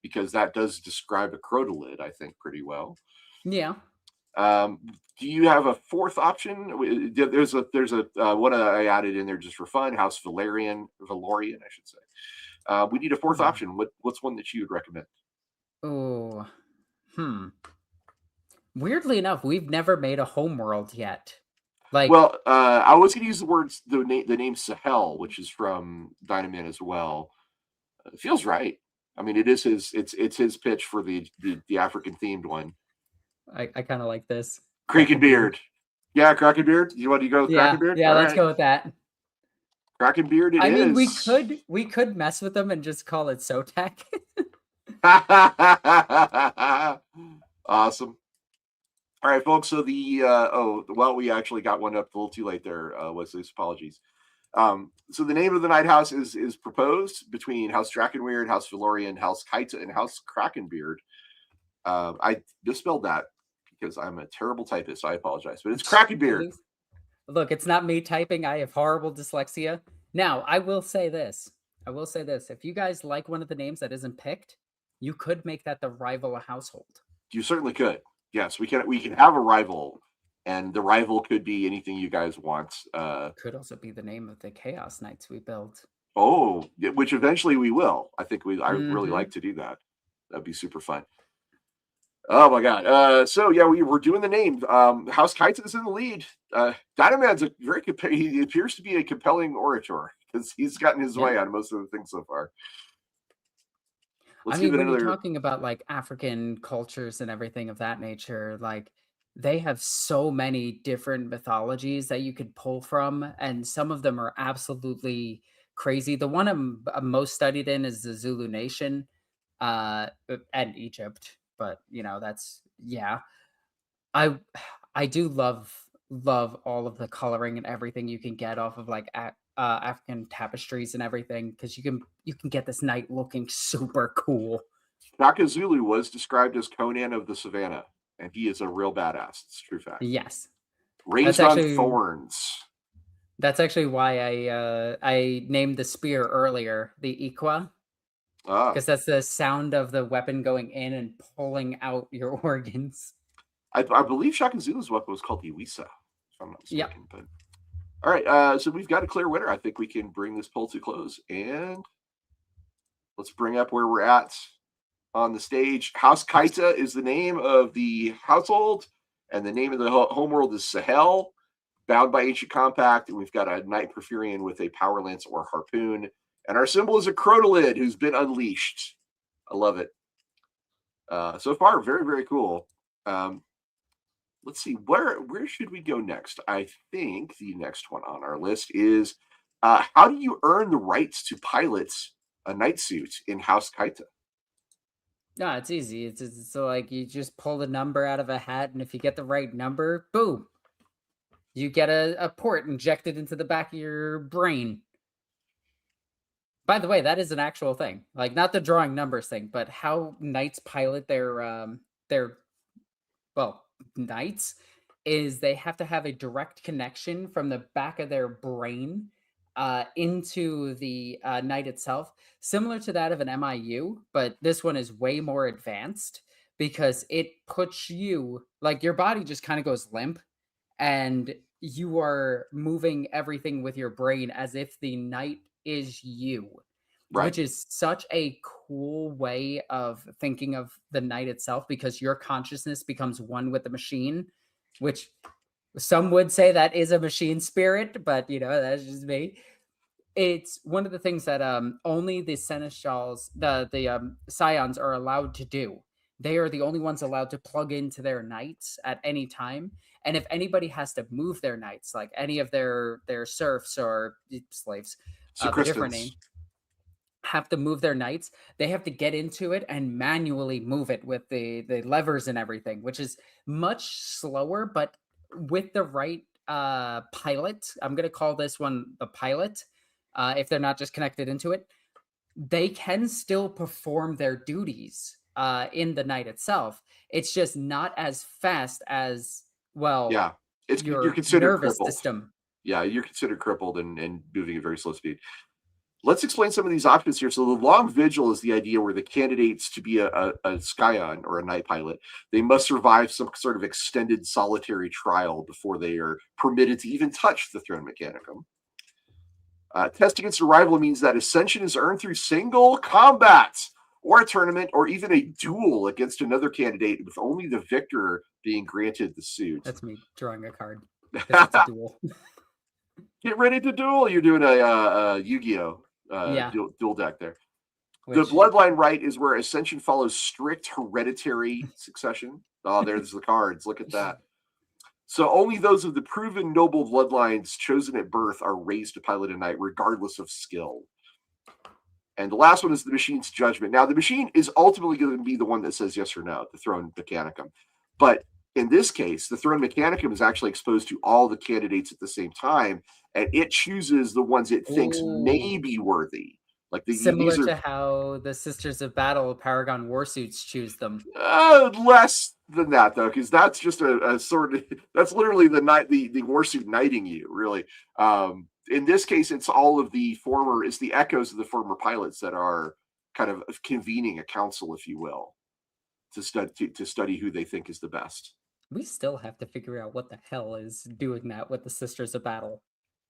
because that does describe a crotolid, I think, pretty well. Yeah. Do you have a fourth option? There's a one I added in there just for fun. House Valorian, I should say. We need a fourth option. What's one that you would recommend? Oh, weirdly enough, we've never made a homeworld yet. Like, well, I was going to use the name Sahel, which is from Dynaman as well. It feels right. I mean, it is it's his pitch for the African themed one. I kind of like this. Krakenbeard. Yeah, Krakenbeard. You want to go with Krakenbeard? Yeah, let's go with that. Krakenbeard it is. I mean, we could mess with them and just call it Sotek. Awesome. All right, folks. So we actually got one up a little too late there. Wesley's apologies. So the name of the Night House is proposed between House Drakenweird, House Valorian, House Kaita, and House Krakenbeard. I misspelled that because I'm a terrible typist, so I apologize. But it's Krakenbeard. Look, it's not me typing. I have horrible dyslexia. Now, I will say this. If you guys like one of the names that isn't picked, you could make that the rival a household. You certainly could. Yes, we can have a rival, and the rival could be anything you guys want. Could also be the name of the Chaos Knights we build. Oh, which eventually we will. I think I really like to do that. That'd be super fun. Oh my god. So yeah, we're doing the name. House Kaita is in the lead. Dynaman's he appears to be a compelling orator because he's gotten his way on most of the things so far. When you're talking about like African cultures and everything of that nature, like they have so many different mythologies that you could pull from, and some of them are absolutely crazy. The one I'm most studied in is the Zulu Nation, and Egypt. But that's I do love all of the coloring and everything you can get off of like African tapestries and everything, because you can get this knight looking super cool. Shaka Zulu was described as Conan of the Savannah, and he is a real badass. It's a true fact. Yes, raised on thorns. That's actually why I named the spear earlier the Ikwa. Because that's the sound of the weapon going in and pulling out your organs. I believe Shaka Zulu's weapon was called the Iwisa, if I'm not mistaken. But All right, so we've got a clear winner. I think we can bring this poll to close, and let's bring up where we're at on the stage. House Kaita is the name of the household, and the name of the homeworld is Sahel, bound by ancient compact, and we've got a knight Porphyrian with a power lance or harpoon, and our symbol is a crotolid who's been unleashed. I love it. So far, very, very cool. Let's see, where should we go next? I think the next one on our list is how do you earn the rights to pilot a knight suit in House Kaita? No, it's easy. It's so like you just pull the number out of a hat, and if you get the right number, boom, you get a port injected into the back of your brain. By the way, that is an actual thing. Like not the drawing numbers thing, but how knights pilot their well, knights is they have to have a direct connection from the back of their brain into the knight itself, similar to that of an MIU, but this one is way more advanced because it puts you like your body just kind of goes limp and you are moving everything with your brain as if the knight is you, Right. which is such a cool way of thinking of the knight itself because your consciousness becomes one with the machine, which some would say that is a machine spirit, but that's just me. It's one of the things that only the seneschals, the scions are allowed to do. They are the only ones allowed to plug into their knights at any time. And if anybody has to move their knights, like any of their serfs or slaves, So the different Kristen's name, have to move their knights, they have to get into it and manually move it with the levers and everything, which is much slower, but with the right pilot, I'm going to call this one the pilot, if they're not just connected into it, they can still perform their duties in the night itself. It's just not as fast as, well, yeah, you're your considered nervous crippled. system. Yeah, you're considered crippled and moving at very slow speed. Let's explain some of these options here. So the long vigil is the idea where the candidates to be a scion or a night pilot, they must survive some sort of extended solitary trial before they are permitted to even touch the throne mechanicum. Test against a rival means that ascension is earned through single combat or a tournament or even a duel against another candidate with only the victor being granted the suit. That's me drawing a card because it's a duel. Get ready to duel. You're doing a Yu-Gi-Oh! Yeah. Duel deck there. Which, The bloodline right is where ascension follows strict hereditary succession. Oh, there's the cards. Look at that. So only those of the proven noble bloodlines chosen at birth are raised to pilot a knight, regardless of skill. And the last one is the machine's judgment. Now, the machine is ultimately going to be the one that says yes or no, the throne mechanicum. But in this case, the throne mechanicum is actually exposed to all the candidates at the same time, and it chooses the ones it thinks may be worthy. Like similar to how the Sisters of Battle Paragon Warsuits choose them. Less than that, though, because that's just a sort of that's literally the warsuit knighting you, really. In this case, it's all of it's the echoes of the former pilots that are kind of convening a council, if you will, to study who they think is the best. We still have to figure out what the hell is doing that with the Sisters of Battle.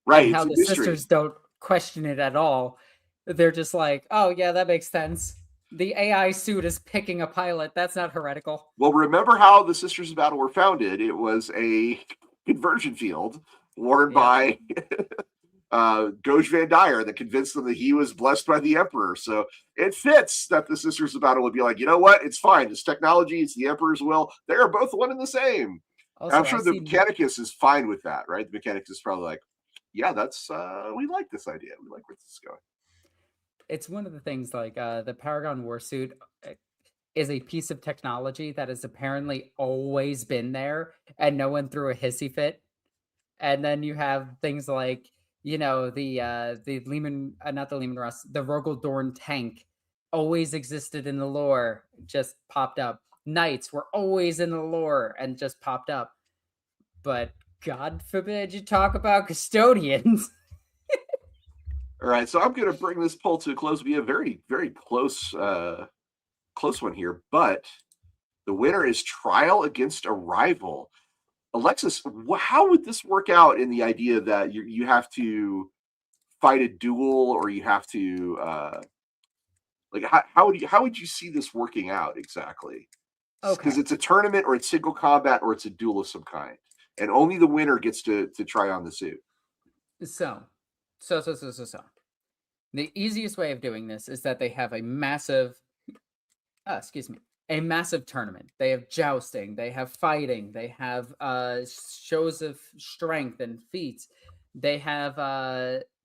Right, and how the sisters don't question it at all. They're just like, oh yeah, that makes sense. The AI suit is picking a pilot. That's not heretical. Well, remember how the Sisters of Battle were founded? It was a conversion field worn by Goj Van Dyer that convinced them that he was blessed by the Emperor. So it fits that the Sisters of Battle would be like, you know what? It's fine. It's technology. It's the Emperor's will. They are both one and the same. Also, I'm sure the Mechanicus is fine with that, right? The Mechanicus is probably like, yeah, that's we like this idea. We like where this is going. It's one of the things like the Paragon Warsuit is a piece of technology that has apparently always been there and no one threw a hissy fit. And then you have things like, the Lehman, not the Lehman Russ, the Rogel Dorn tank always existed in the lore, just popped up. Knights were always in the lore and just popped up. But God forbid you talk about custodians. All right, so I'm going to bring this poll to a close. We have very, very close one here, but the winner is Trial Against a Rival. Alexis, how would this work out in the idea that you have to fight a duel, or you have to like how would you see this working out exactly? Because Okay. it's a tournament, or it's single combat, or it's a duel of some kind, and only the winner gets to try on the suit. So. The easiest way of doing this is that they have a massive, excuse me, a massive tournament. They have jousting, they have fighting, they have shows of strength and feats. They have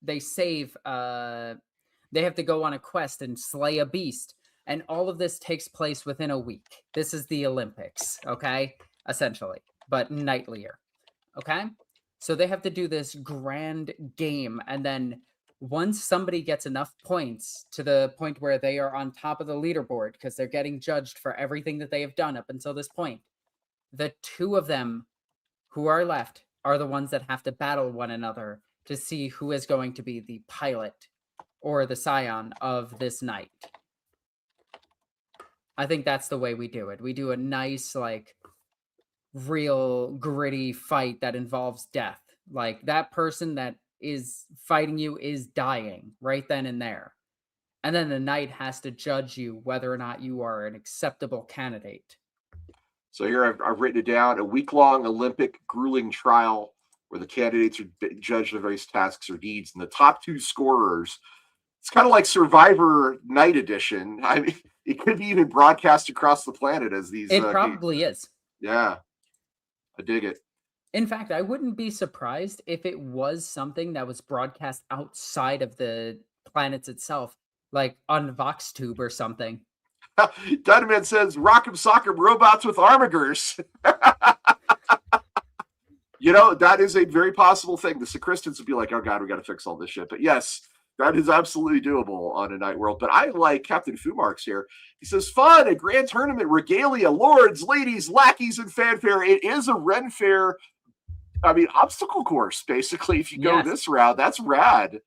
they save they have to go on a quest and slay a beast. And all of this takes place within a week. This is the Olympics, okay? Essentially, but nightlier. Okay? So they have to do this grand game, and then once somebody gets enough points to the point where they are on top of the leaderboard because they're getting judged for everything that they have done up until this point, the two of them who are left are the ones that have to battle one another to see who is going to be the pilot or the scion of this night. I think that's the way we do it. We do a nice, like, real gritty fight that involves death. Like, that person that is fighting you is dying right then and there. And then the knight has to judge you whether or not you are an acceptable candidate. So here I've written it down: a week-long Olympic grueling trial where the candidates are judged on various tasks or deeds, and the top two scorers. It's kind of like Survivor Night Edition. I mean, it could be even broadcast across the planet as these. It probably is. Yeah, I dig it. In fact, I wouldn't be surprised if it was something that was broadcast outside of the planets itself, like on VoxTube or something. Dunman says, "Rock'em Sock'em robots with armigers." That is a very possible thing. The sacristans would be like, "Oh God, we got to fix all this shit." But yes, that is absolutely doable on a night world. But I like Captain Fumarks here. He says, "Fun, a grand tournament, regalia, lords, ladies, lackeys, and fanfare." It is a Ren Fair. I mean, obstacle course, basically. If you go this route, that's rad.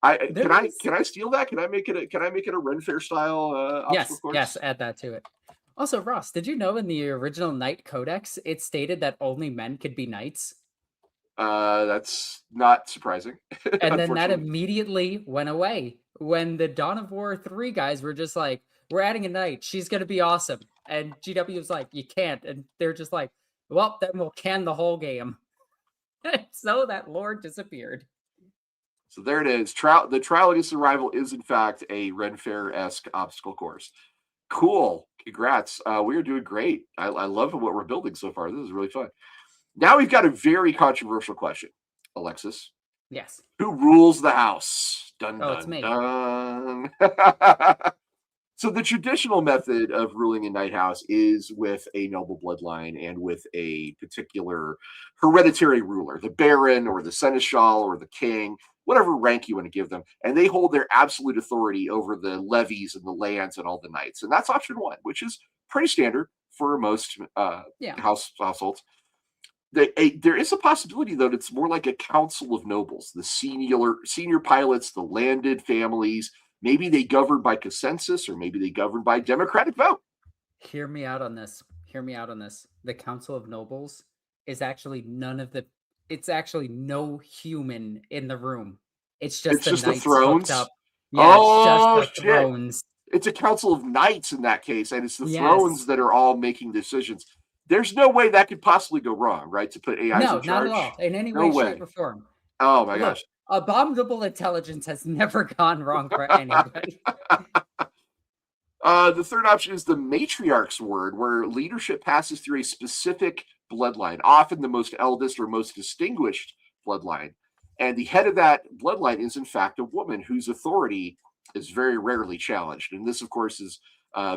Can I steal that? Can I make it a Ren Fair style obstacle course? Yes, add that to it. Also, Ross, did you know in the original Knight Codex it stated that only men could be knights? That's not surprising. And then that immediately went away when the Dawn of War 3 guys were just like, "We're adding a knight. She's gonna be awesome." And GW was like, "You can't." And they're just like, "Well, then we'll can the whole game." So that lore disappeared. So there it is. The Trial Against Survival is, in fact, a Ren Fair-esque obstacle course. Cool. Congrats. We are doing great. I love what we're building so far. This is really fun. Now we've got a very controversial question, Alexis. Yes. Who rules the house? Dun, dun, it's me. Dun. So the traditional method of ruling a Night House is with a noble bloodline and with a particular hereditary ruler, the Baron or the Seneschal or the King, whatever rank you want to give them. And they hold their absolute authority over the levies and the lands and all the knights. And that's option one, which is pretty standard for most households. There is a possibility, though, that it's more like a council of nobles, the senior pilots, the landed families. Maybe they govern by consensus, or maybe they govern by democratic vote. Hear me out on this. The Council of Nobles is actually it's actually no human in the room. It's just the knights thrones. Up. Yeah, it's just the thrones. It's a council of knights in that case, and it's the thrones that are all making decisions. There's no way that could possibly go wrong, right? To put AIs in charge. No, not at all. In any way, shape, or form. Oh my gosh. Abominable intelligence has never gone wrong for anybody. The third option is the matriarch's word, where leadership passes through a specific bloodline, often the most eldest or most distinguished bloodline. And the head of that bloodline is, in fact, a woman whose authority is very rarely challenged. And this, of course, is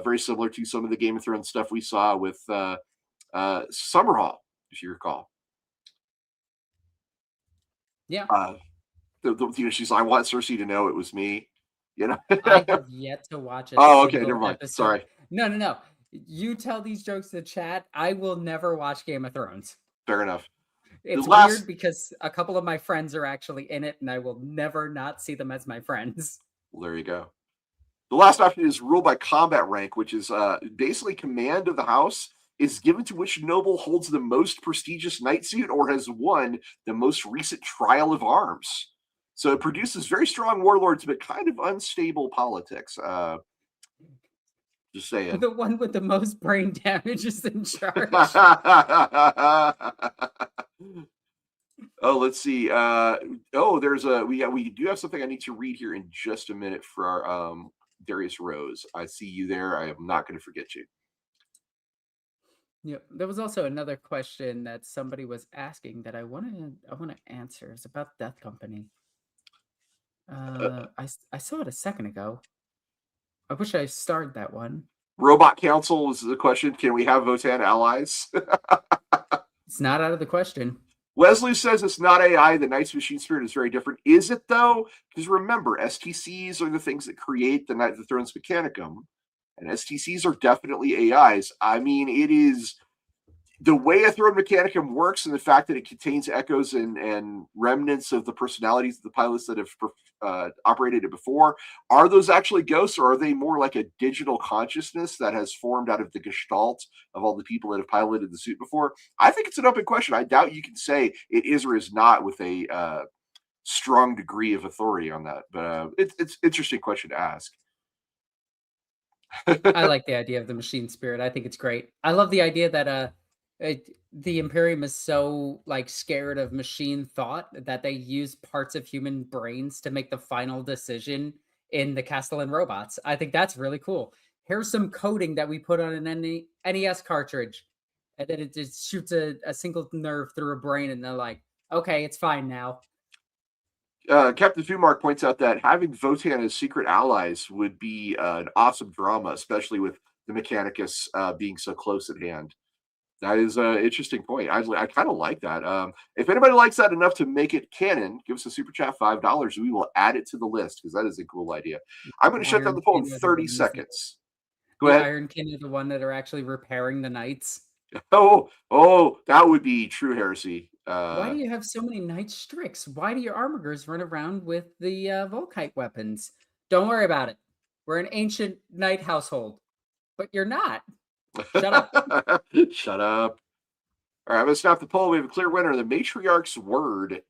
very similar to some of the Game of Thrones stuff we saw with Summerhall, if you recall. Yeah. She's like, "I want Cersei to know it was me." I have yet to watch it. Oh, okay, never mind. Episode. Sorry. No. You tell these jokes to chat. I will never watch Game of Thrones. Fair enough. It's weird because a couple of my friends are actually in it, and I will never not see them as my friends. Well, there you go. The last option is rule by combat rank, which is basically command of the house is given to which noble holds the most prestigious knight suit or has won the most recent trial of arms. So it produces very strong warlords, but kind of unstable politics. Just saying. The one with the most brain damage is in charge. Oh, let's see. We do have something I need to read here in just a minute for our Darius Rose. I see you there. I am not going to forget you. Yeah, there was also another question that somebody was asking that I want to answer. It's about Death Company. I saw it a second ago. I wish I started that one. Robot Council is the question. Can we have Votan allies? It's not out of the question. Wesley says it's not AI. The Knight's Machine Spirit is very different. Is it, though? Because remember, STCs are the things that create the Knight of the Thrones Mechanicum, and STCs are definitely AIs. I mean, it is the way a Throne Mechanicum works, and the fact that it contains echoes and remnants of the personalities of the pilots that have operated it before. Are those actually ghosts, or are they more like a digital consciousness that has formed out of the gestalt of all the people that have piloted the suit before? I think it's an open question. I doubt you can say it is or is not with a strong degree of authority on that. But it's an interesting question to ask. I like the idea of the machine spirit. I think it's great. I love the idea that the Imperium is so like scared of machine thought that they use parts of human brains to make the final decision in the Castellan robots. I think that's really cool. Here's some coding that we put on an NES cartridge, and then it just shoots a single nerve through a brain, and they're like, okay, it's fine now. Captain Fumark points out that having Votan as secret allies would be an awesome drama, especially with the Mechanicus being so close at hand. That is an interesting point. I kind of like that. If anybody likes that enough to make it canon, give us a super chat, $5. We will add it to the list because that is a cool idea. I'm going to shut down the poll in 30 seconds. Go ahead. Iron King are the one that are actually repairing the knights. Oh, that would be true heresy. Why do you have so many Knight Strix? Why do your armigers run around with the Volkite weapons? Don't worry about it. We're an ancient knight household. But you're not. Shut up. Shut up. All right, I'm going to stop the poll. We have a clear winner, the Matriarch's Word.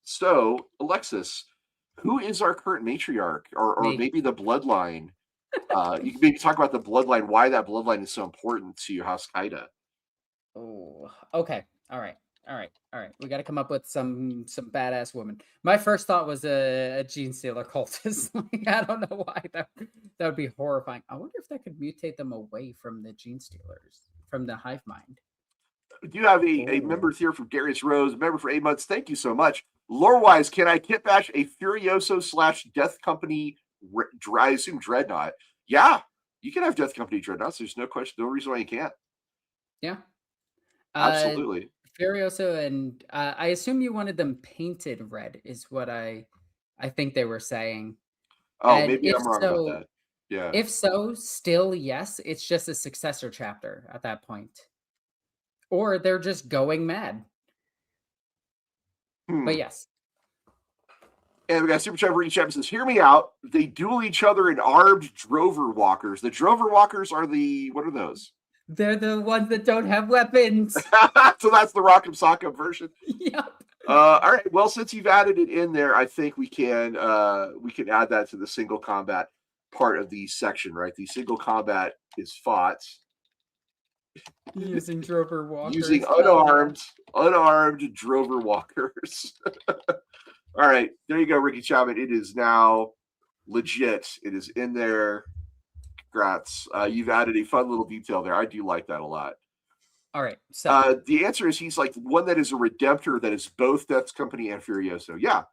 So, Alexis, who is our current matriarch? Or maybe the bloodline? You can maybe talk about the bloodline, why that bloodline is so important to House Kaida. Oh, okay. All right. We got to come up with some badass woman. My first thought was a gene stealer cultist. Like, I don't know why that would be horrifying. I wonder if that could mutate them away from the gene stealers, from the hive mind. Do you have a member here from Darius Rose, a member for 8 months? Thank you so much. Lore-wise, can I kit bash a Furioso / Death Company, I assume Dreadnought? Yeah, you can have Death Company Dreadnoughts. There's no question, no reason why you can't. Yeah. Absolutely. Furioso, and I assume you wanted them painted red, is what I think they were saying. Oh, And maybe if I'm wrong so, about that. Yeah. If so, still yes, it's just a successor chapter at that point. Or they're just going mad. But yes. And we got Super Chat for each episode says, hear me out. They duel each other in armed Drover Walkers. The Drover Walkers are what are those? They're the ones that don't have weapons. So that's the Rock'em Sock'em version. Yep. All right. Well, since you've added it in there, I think we can add that to the single combat part of the section, right? The single combat is fought using Drover Walkers. Using unarmed Drover Walkers. All right. There you go, Ricky Chapman. It is now legit. It is in there. Congrats. You've added a fun little detail there. I do like that a lot. All right. So the answer is he's like one that is a Redemptor that is both Death Company and Furioso. Yeah.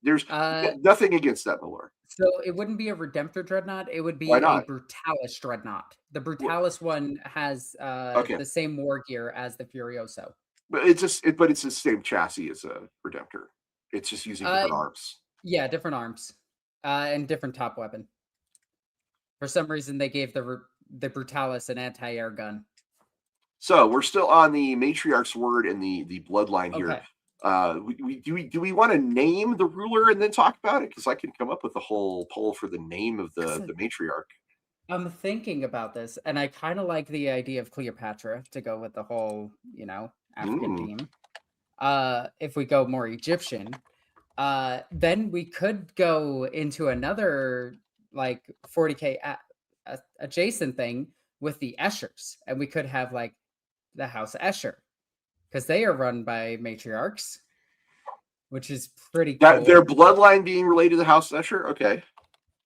There's nothing against that, Malor. So it wouldn't be a Redemptor Dreadnought. It would be a Brutalis Dreadnought. The Brutalis one has the same war gear as the Furioso. But it's the same chassis as a Redemptor. It's just using different arms. Yeah, different arms. And different top weapon. For some reason, they gave the Brutalis an anti-air gun. So we're still on the Matriarch's Word and the bloodline here. Do we want to name the ruler and then talk about it? Because I can come up with a whole poll for the name of the matriarch. I'm thinking about this, and I kind of like the idea of Cleopatra to go with the whole, African Mm. theme. If we go more Egyptian, then we could go into another like 40K adjacent thing with the Eschers, and we could have like the House Escher because they are run by matriarchs, which is pretty That their cool. bloodline being related to the House Escher? Okay.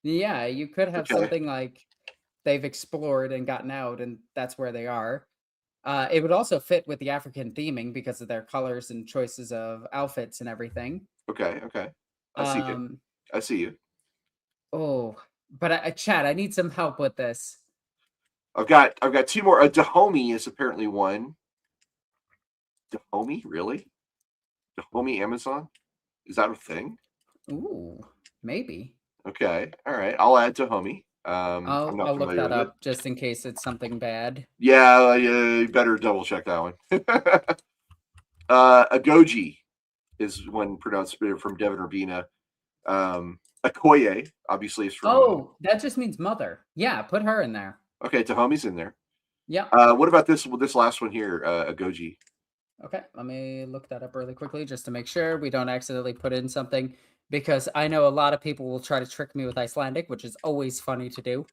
Yeah, you could have Okay. something like they've explored and gotten out, and that's where they are. It would also fit with the African theming because of their colors and choices of outfits and everything. Okay. I see you. Um, I see you. oh, but Chad, I need some help with this. I've got two more. Dahomey is apparently one. Dahomey? Really? Dahomey Amazon? Is that a thing? Ooh, maybe. Okay. All right. I'll add Dahomey. I'm I'll not look familiar that with it. up just in case it's something bad. Yeah, you better double check that one. Agoji is one pronounced from Devin Rabina. Okoye, obviously, is from. Oh, that just means mother. Yeah, put her in there. Okay, Dahomey's in there. Yeah. What about this last one here, Agoji? Okay, let me look that up really quickly just to make sure we don't accidentally put in something because I know a lot of people will try to trick me with Icelandic, which is always funny to do.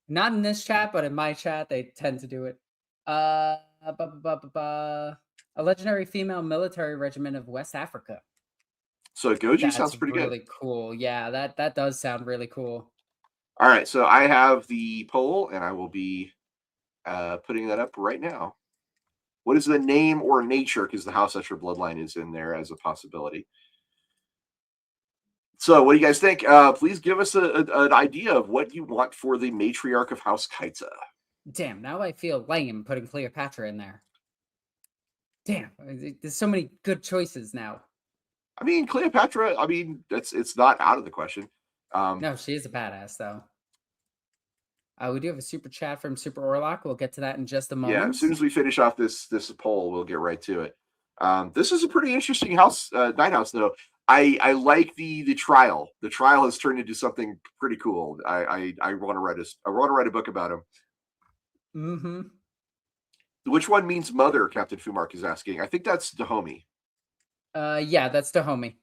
Not in this chat, but in my chat, they tend to do it. A legendary female military regiment of West Africa. So Agoji sounds pretty really good. Cool. Yeah, that does sound really cool. All right, so I have the poll, and I will be putting that up right now. What is the name or nature? Because the House Escher bloodline is in there as a possibility. So, what do you guys think? Please give us an idea of what you want for the matriarch of House Kaita. Damn, now I feel lame putting Cleopatra in there. Damn, there's so many good choices now. I mean, Cleopatra. I mean, it's not out of the question. No, she is a badass, though. We do have a super chat from Super Orlock. We'll get to that in just a moment. Yeah, as soon as we finish off this poll, we'll get right to it. This is a pretty interesting house, night house, though. I like the trial. The trial has turned into something pretty cool. I want to write a book about him. Mm-hmm. Which one means mother? Captain Fumark is asking. I think that's Dahomey. Yeah, that's Dahomey.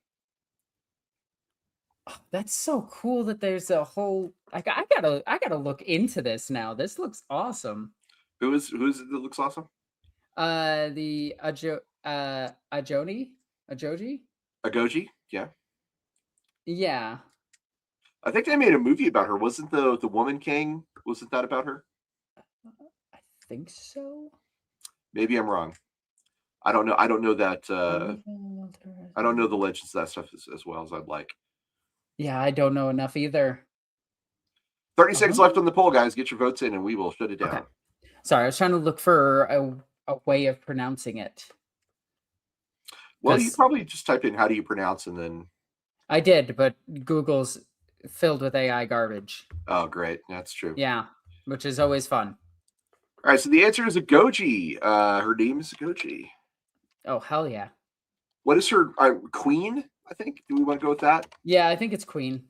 Oh, that's so cool that there's a whole. I gotta look into this now. This looks awesome. Who is it that looks awesome? The Ajoji. Agoji, yeah. Yeah. I think they made a movie about her. Wasn't the Woman King? Wasn't that about her? I think so. Maybe I'm wrong. I don't know. I don't know that. I don't know the legends of that stuff as well as I'd like. Yeah, I don't know enough either. 30 seconds left on the poll, guys. Get your votes in, and we will shut it down. Okay. Sorry, I was trying to look for a way of pronouncing it. Well, you probably just type in "how do you pronounce" and then. I did, but Google's filled with AI garbage. Oh, great! That's true. Yeah, which is always fun. All right, so the answer is Agoji. Her name is Agoji. Oh, hell yeah! What is her queen? I think. Do we want to go with that? Yeah, I think it's queen.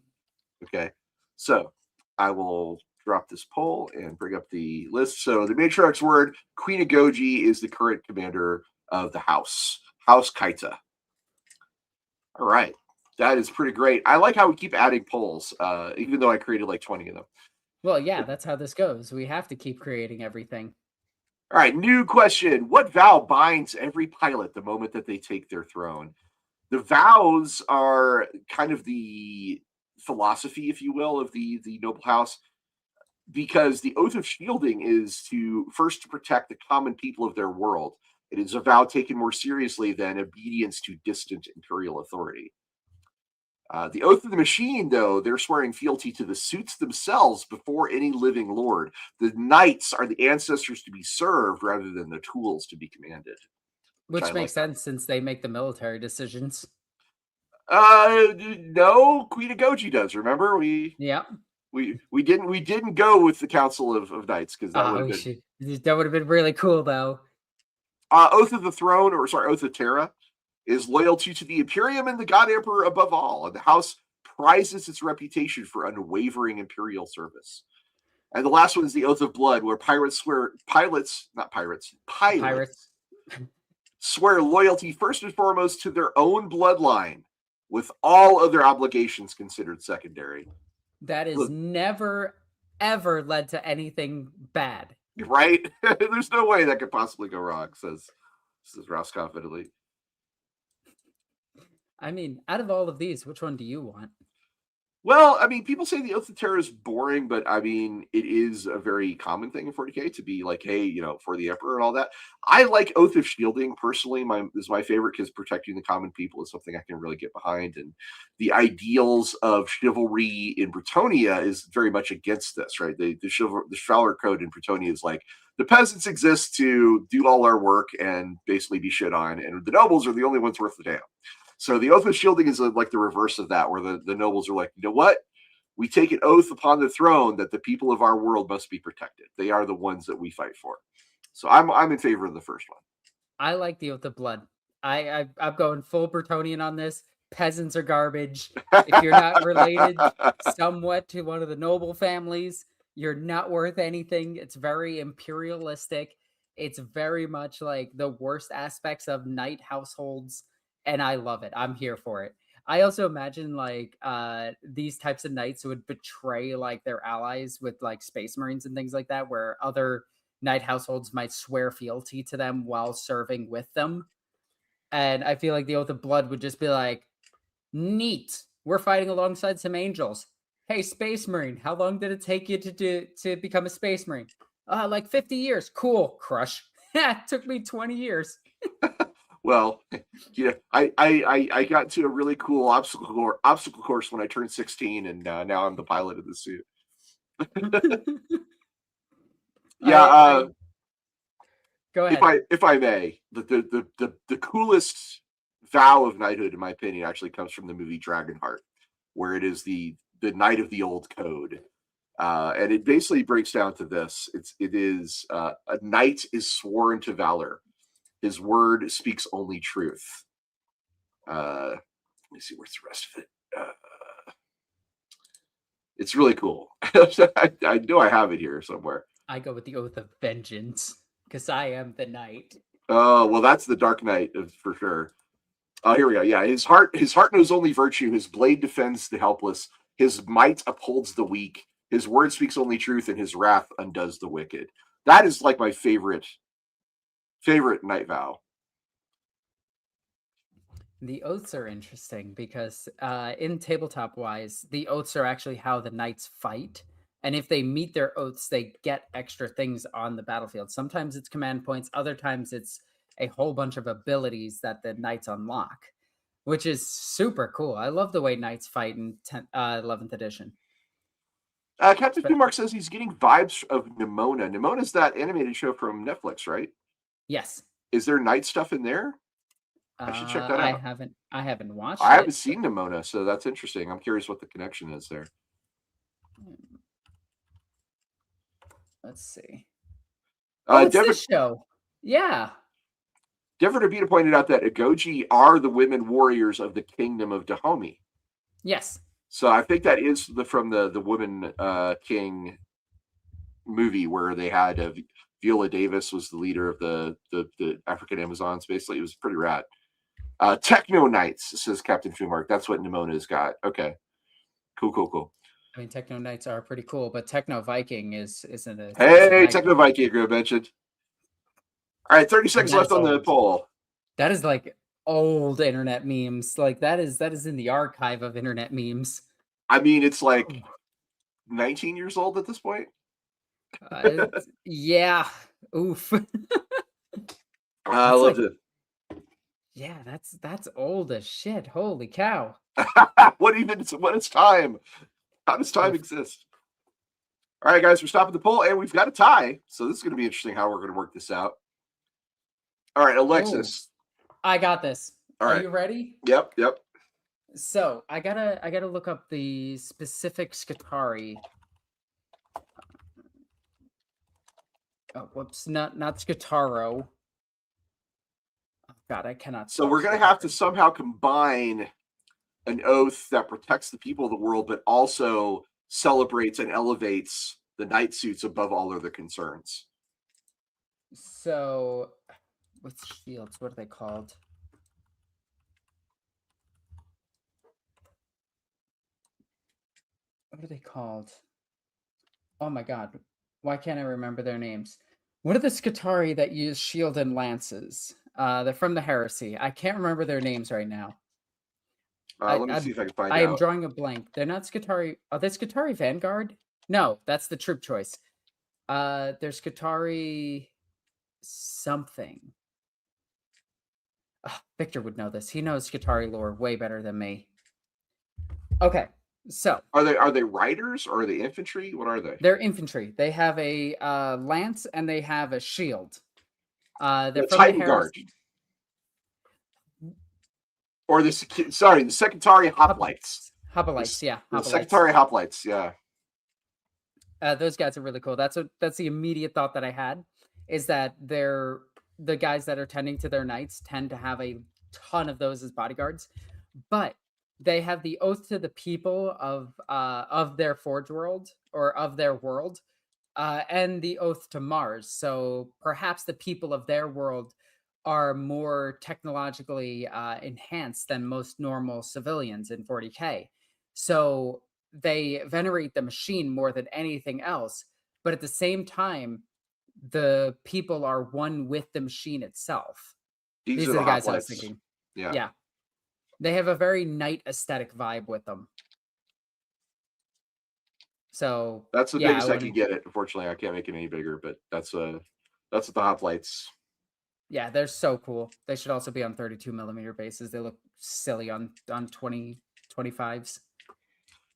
Okay, so I will drop this poll and bring up the list. So the matriarch's word, Queen Agoji, is the current commander of the House Kaita. All right. That is pretty great. I like how we keep adding polls, even though I created like 20 of them. Well, yeah, that's how this goes. We have to keep creating everything. All right, new question. What vow binds every pilot the moment that they take their throne? The vows are kind of the philosophy, if you will, of the noble house, because the oath of shielding is to protect the common people of their world. It is a vow taken more seriously than obedience to distant imperial authority. The oath of the machine, though, they're swearing fealty to the suits themselves before any living lord. The knights are the ancestors to be served rather than the tools to be commanded. Which makes sense since they make the military decisions. No, Queen Agoji does. Remember, we didn't go with the Council of Knights because that would have been really cool, though. Oath of the Throne, Oath of Terra, is loyalty to the Imperium and the God Emperor above all, and the House prizes its reputation for unwavering imperial service. And the last one is the Oath of Blood, where pilots swear loyalty first and foremost to their own bloodline, with all other obligations considered secondary. That is never, ever led to anything bad. Right? There's no way that could possibly go wrong, says Rouse confidently. I mean, out of all of these, which one do you want? Well, I mean, people say the Oath of Terror is boring, but I mean, it is a very common thing in 40K to be like, hey, for the Emperor and all that. I like Oath of Shielding personally. Is my favorite because protecting the common people is something I can really get behind, and the ideals of chivalry in Bretonnia is very much against this, right? The chivalry code in Bretonnia is like the peasants exist to do all our work and basically be shit on, and the nobles are the only ones worth the damn. So the Oath of Shielding is like the reverse of that, where the nobles are like, you know what? We take an oath upon the throne that the people of our world must be protected. They are the ones that we fight for. So I'm in favor of the first one. I like the Oath of Blood. I'm going full Bretonian on this. Peasants are garbage. If you're not related somewhat to one of the noble families, you're not worth anything. It's very imperialistic. It's very much like the worst aspects of knight households. And I love it. I'm here for it. I also imagine like these types of knights would betray like their allies with like Space Marines and things like that, where other knight households might swear fealty to them while serving with them. And I feel like the Oath of Blood would just be like, neat. We're fighting alongside some angels. Hey, Space Marine, how long did it take you to become a Space Marine? Like 50 years. Cool. Crush. It took me 20 years. Well, I got to a really cool obstacle course when I turned 16, and now I'm the pilot of the suit. Yeah. Go ahead. If I may, the coolest vow of knighthood, in my opinion, actually comes from the movie Dragonheart, where it is the Knight of the Old Code. And it basically breaks down to this. It is a knight is sworn to valor. His word speaks only truth. Let me see where's the rest of it. It's really cool. I know I have it here somewhere. I go with the Oath of Vengeance because I am the knight. Oh, well, that's the Dark Knight for sure. Oh, here we go. Yeah, his heart knows only virtue. His blade defends the helpless. His might upholds the weak. His word speaks only truth, and his wrath undoes the wicked. That is like my favorite night vow. The oaths are interesting because in tabletop wise, the oaths are actually how the knights fight. And if they meet their oaths, they get extra things on the battlefield. Sometimes it's command points. Other times it's a whole bunch of abilities that the knights unlock, which is super cool. I love the way knights fight in 11th edition. Captain Mark says he's getting vibes of Nimona. Nimona's that animated show from Netflix, right? Yes. Is there knight stuff in there? I should check that out. I haven't watched. I haven't seen Nimona, so that's interesting. I'm curious what the connection is there. Let's see. It's Devin, this show. Yeah. Devin Abita pointed out that Agoji are the women warriors of the kingdom of Dahomey. Yes. So I think that is from the Woman King movie where they had Viola Davis was the leader of the African Amazons. Basically, it was pretty rad. Techno Knights, says Captain Fumark. That's what Nimona's got. Okay, cool. I mean, Techno Knights are pretty cool, but Techno Viking isn't a. Hey, Techno Viking, you mentioned. All right, 30 seconds left on the poll. That is like old internet memes. Like that is in the archive of internet memes. I mean, it's like 19 years old at this point. Yeah. Oof. I loved it. Yeah, that's old as shit. Holy cow. What is time? How does time exist? All right, guys, we're stopping the poll, and we've got a tie. So this is going to be interesting how we're going to work this out. All right, Alexis. I got this. All right. Are you ready? Yep. So I gotta look up the specific Skitarii. Oh, whoops! Not Skitaro. Oh God, I cannot. So we're gonna have to somehow combine an oath that protects the people of the world, but also celebrates and elevates the knight suits above all other concerns. So, with shields, what are they called? What are they called? Oh my god. Why can't I remember their names? What are the Skitarii that use shield and lances? They're from the Heresy. I can't remember their names right now. Let me see if I can find I am out. drawing a blank. They're not Skitarii. Are they Skitarii Vanguard? No, that's the troop choice. They're Skitarii something. Victor would know this. He knows Skitarii lore way better than me. Okay, so Are they riders or are they infantry? What are they? they're infantry. They have a lance and they have a shield. They're The from Titan the Guard. Heresy. Or the Secretary Hoplites. Hoplites, yeah. The Hoplites. Secretary Hoplites, yeah. Those guys are really cool. That's the immediate thought that I had, is that they're the guys that are tending to their knights tend to have a ton of those as bodyguards, but they have the oath to the people of their forge world or of their world, and the oath to Mars. So perhaps the people of their world are more technologically enhanced than most normal civilians in 40K. So they venerate the machine more than anything else. But at the same time, the people are one with the machine itself. These are the guys I was Hoplites. thinking. Yeah. Yeah. They have a very knight aesthetic vibe with them. So That's the yeah, biggest I can get it. Unfortunately, I can't make it any bigger, but that's what the Hoplites. Yeah, they're so cool. They should also be on 32mm bases. They look silly on 2025s.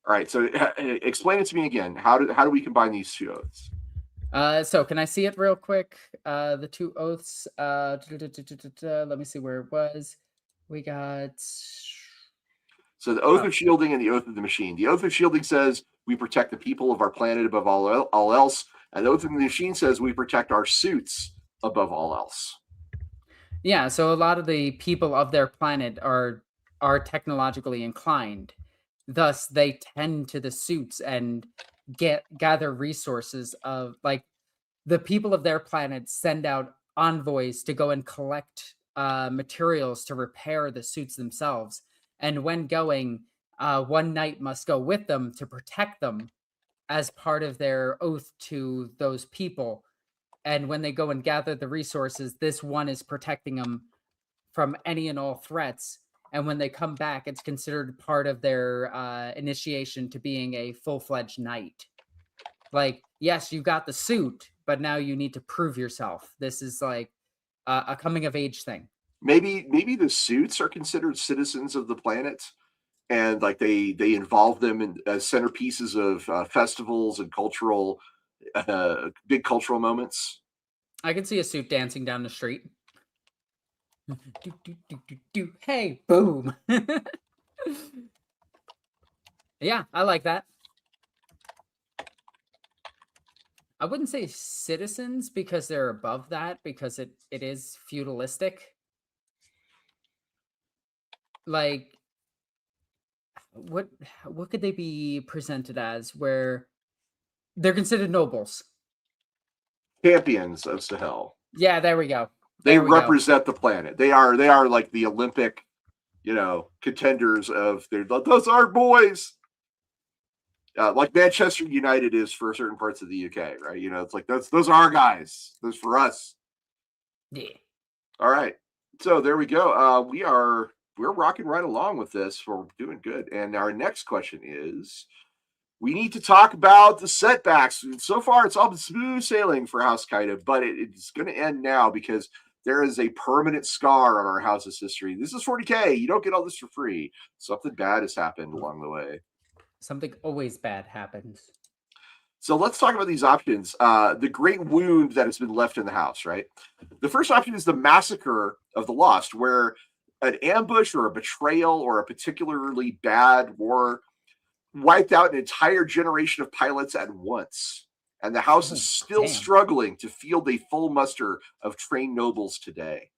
All right, so explain it to me again. How do we combine these two oaths? So can I see it real quick? The two oaths. Let me see where it was. We got. So the oath of shielding and the oath of the machine. The oath of shielding says we protect the people of our planet above all else, and the oath of the machine says we protect our suits above all else. Yeah, so a lot of the people of their planet are technologically inclined. Thus, they tend to the suits and gather resources of, like, the people of their planet send out envoys to go and collect materials to repair the suits themselves. And when going, one knight must go with them to protect them as part of their oath to those people. And when they go and gather the resources, this one is protecting them from any and all threats. And when they come back, it's considered part of their initiation to being a full-fledged knight. Like, yes, you got the suit, but now you need to prove yourself. This is like a coming-of-age thing. Maybe the suits are considered citizens of the planet, and like they involve them in centerpieces of festivals and big cultural moments. I can see a suit dancing down the street. Hey, boom. Yeah, I like that. I wouldn't say citizens because they're above that, because it is feudalistic. Like, what could they be presented as where they're considered nobles? Champions of Sahel. Yeah, there we go. They represent the planet. They are like the Olympic, contenders of those are boys. Like Manchester United is for certain parts of the UK, right? It's like those are our guys. Those for us. Yeah. All right. So there we go. We're rocking right along with this. We're doing good. And our next question is, we need to talk about the setbacks. So far, it's all been smooth sailing for House Kaida, but it's going to end now because there is a permanent scar on our house's history. This is 40K. You don't get all this for free. Something bad has happened along the way. Something always bad happens. So let's talk about these options. The great wound that has been left in the house, right? The first option is the Massacre of the Lost, where an ambush or a betrayal or a particularly bad war wiped out an entire generation of pilots at once. And the house is still struggling to field a full muster of trained nobles today.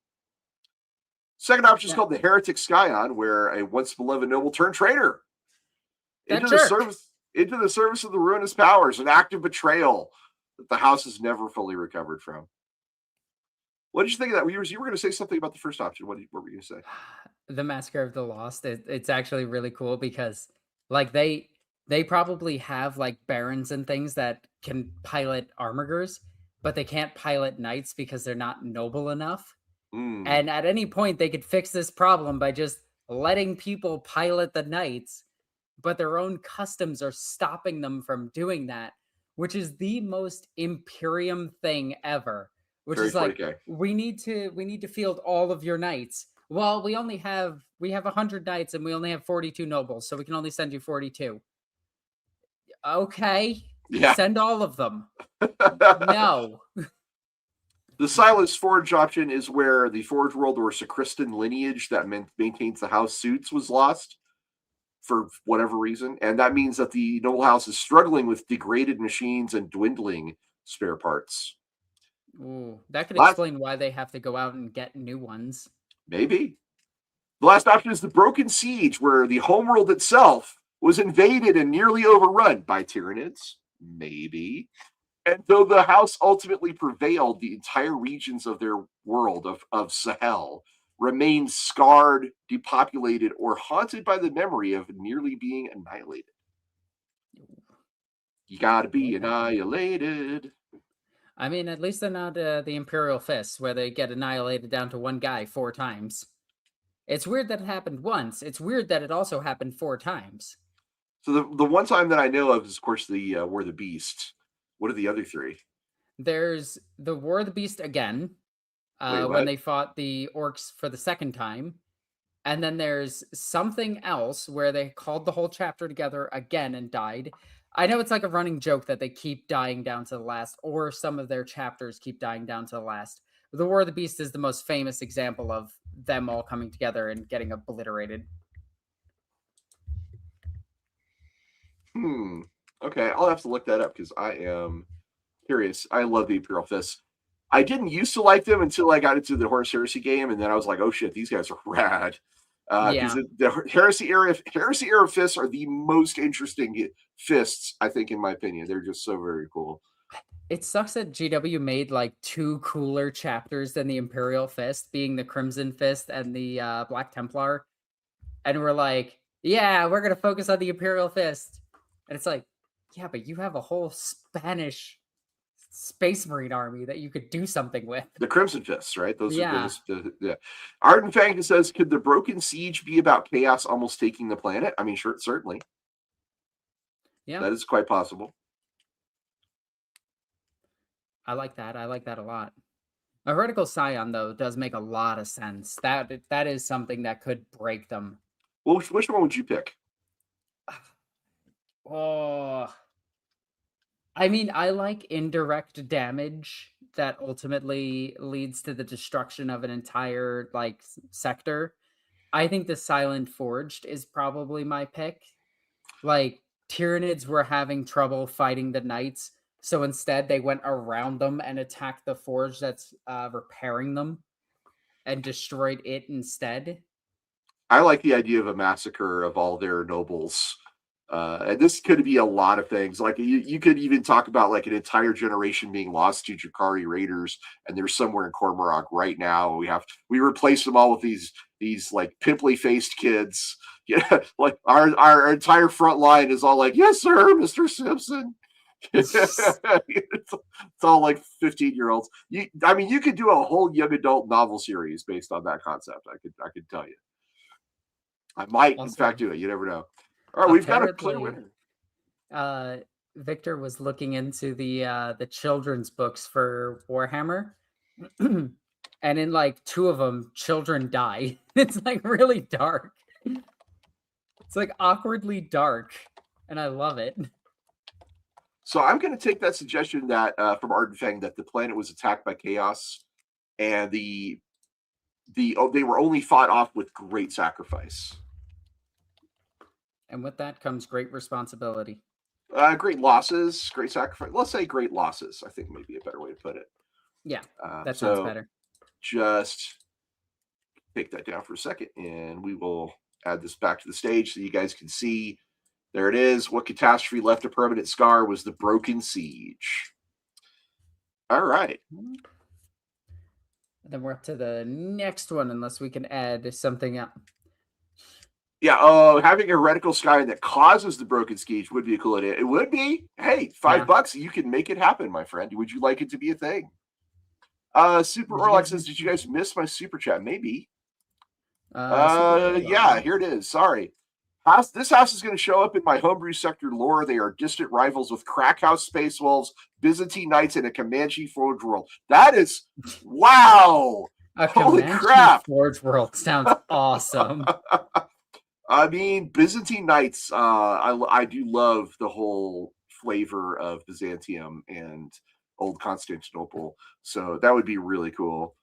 Second option is called the Heretic Scion, where a once beloved noble turned traitor. Into the service. into the service of the ruinous powers, an act of betrayal that the house has never fully recovered from. What did you think of that? You were going to say something about the first option. What were you going to say? The Massacre of the Lost. It's actually really cool because like they probably have like barons and things that can pilot armigers, but they can't pilot knights because they're not noble enough. And at any point they could fix this problem by just letting people pilot the knights, but their own customs are stopping them from doing that, which is the most Imperium thing ever. Which Very is like 40K. we need to field all of your knights. Well, we have 100 knights and we only have 42 nobles, so we can only send you 42. Okay. Yeah. Send all of them. No. The Silenced Forge option is where the Forge World or Sacristan lineage that maintains the house suits was lost for whatever reason. And that means that the noble house is struggling with degraded machines and dwindling spare parts. Ooh, that could explain why they have to go out and get new ones. Maybe. The last option is the Broken Siege, where the homeworld itself was invaded and nearly overrun by Tyranids. Maybe. And though the house ultimately prevailed, the entire regions of their world of Sahel remained scarred, depopulated, or haunted by the memory of nearly being annihilated. You gotta be annihilated. I mean, at least they're not the Imperial Fists, where they get annihilated down to one guy 4 times. It's weird that it happened once. It's weird that it also happened 4 times. So the one time that I know of is, of course, the War of the Beast. What are the other 3? There's the War of the Beast again, when they fought the orcs for the second time. And then there's something else where they called the whole chapter together again and died. I know it's like a running joke that they keep dying down to the last, or some of their chapters keep dying down to the last. The War of the Beast is the most famous example of them all coming together and getting obliterated. Okay, I'll have to look that up because I am curious. I love the Imperial Fists. I didn't used to like them until I got into the Horus Heresy game, and then I was like, oh shit, these guys are rad. Because the Heresy era fists are the most interesting fists, I think, in my opinion. They're just so very cool. It sucks that GW made like 2 cooler chapters than the Imperial Fist, being the Crimson Fist and the Black Templar. And we're like, yeah, we're going to focus on the Imperial Fist. And it's like, yeah, but you have a whole Spanish Space Marine army that you could do something with. The Crimson Fists, right? Those are yeah. Arden Fang says, could the Broken Siege be about chaos almost taking the planet? I mean, sure, certainly. Yeah. That is quite possible. I like that. I like that a lot. A Heretical Scion, though, does make a lot of sense. That is something that could break them. Well, which one would you pick? Oh, I mean, I like indirect damage that ultimately leads to the destruction of an entire like sector. I think the Silent Forged is probably my pick. Like, Tyranids were having trouble fighting the Knights, so instead they went around them and attacked the Forge that's repairing them and destroyed it instead. I like the idea of a massacre of all their nobles. And this could be a lot of things. Like you could even talk about like an entire generation being lost to Drakari raiders, and they're somewhere in Cormorant right now. We replace them all with these like pimply faced kids. Yeah, like our entire front line is all like, yes, sir, Mr. Simpson. It's all like 15-year-olds. I mean, you could do a whole young adult novel series based on that concept. I could tell you. I might, in fact, do it. You never know. All right, we've got a clear winner. Victor was looking into the children's books for Warhammer, and in like 2 of them, children die. It's like really dark. It's like awkwardly dark, and I love it. So I'm going to take that suggestion that from Arden Fang that the planet was attacked by chaos, and they were only fought off with great sacrifice. And with that comes great responsibility. Great losses, great sacrifice. Let's say great losses, I think maybe a better way to put it. Yeah, that sounds better. Just take that down for a second, and we will add this back to the stage so you guys can see There it is. What catastrophe left a permanent scar was the Broken Siege. All right. Then we're up to the next one, unless we can add something up. Yeah, having a reticle sky that causes the Broken Siege would be a cool idea. It would be. Hey, $5, you can make it happen, my friend. Would you like it to be a thing? Super Orlax says, did you guys miss my super chat? Maybe. Yeah, here it is. Sorry. This house is going to show up in my homebrew sector lore. They are distant rivals with Crack House Space Wolves, Byzantine Knights, and a Comanche Forge World. That is, wow. Holy crap. Forge World sounds awesome. I mean, Byzantine Knights, I do love the whole flavor of Byzantium and old Constantinople. So that would be really cool.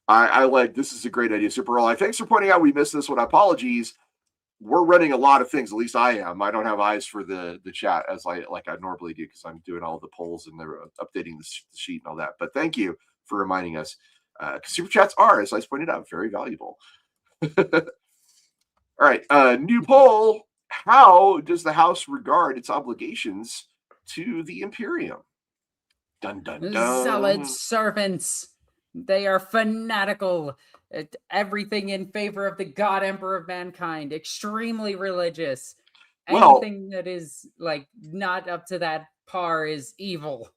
I like, this is a great idea, Super Roll. Thanks for pointing out we missed this one. Apologies. We're running a lot of things. At least I am. I don't have eyes for the chat as I normally do because I'm doing all the polls and they're updating the sheet and all that. But thank you for reminding us. Super chats are, as I pointed out, very valuable. All right. New poll. How does the House regard its obligations to the Imperium? Dun, dun, dun. Zealot servants. They are fanatical. Everything in favor of the God Emperor of mankind. Extremely religious. Anything that is like not up to that par is evil.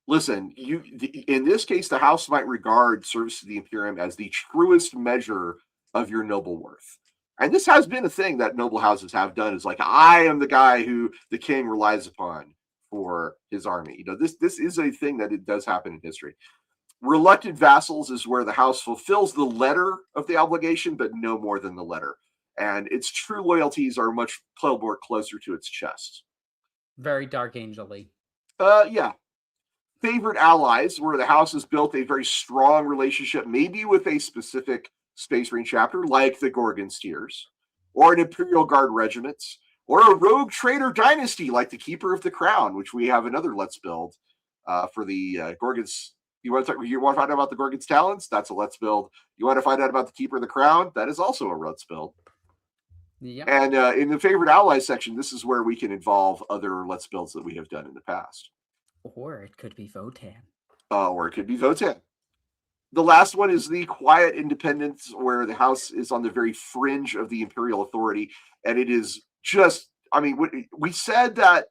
Listen, in this case, the House might regard service to the Imperium as the truest measure of your noble worth. And this has been a thing that noble houses have done, is like, I am the guy who the king relies upon for his army. You know, this is a thing that it does happen in history. Reluctant vassals is where the house fulfills the letter of the obligation, but no more than the letter. And its true loyalties are much more closer to its chest. Very Dark Angel-y. Yeah. Favored allies, where the house has built a very strong relationship, maybe with a specific Space Marine chapter, like the Gorgon Steers, or an Imperial Guard regiment, or a rogue trader dynasty, like the Keeper of the Crown, which we have another Let's Build for the Gorgons. You want to find out about the Gorgon's talents? That's a Let's Build. You want to find out about the Keeper of the Crown? That is also a Let's Build. Yep. And in the favorite allies section, this is where we can involve other Let's Builds that we have done in the past. Or it could be Votan. Or it could be Votan. The last one is the quiet independence, where the house is on the very fringe of the imperial authority. And it is just, I mean, we said that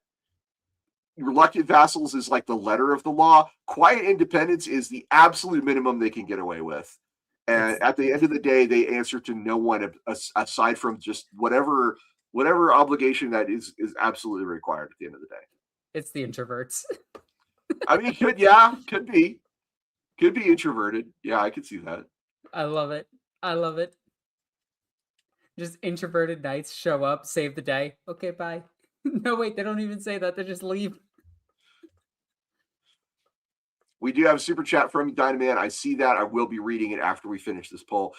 reluctant vassals is like the letter of the law. Quiet independence is the absolute minimum they can get away with. And at the end of the day, they answer to no one aside from just whatever obligation that is absolutely required at the end of the day. It's the introverts. I mean, could be introverted. Yeah, I could see that. I love it. Just introverted knights show up, save the day. Okay, bye. No, wait, they don't even say that. They just leave. We do have a super chat from Dynaman. I see that. I will be reading it after we finish this poll.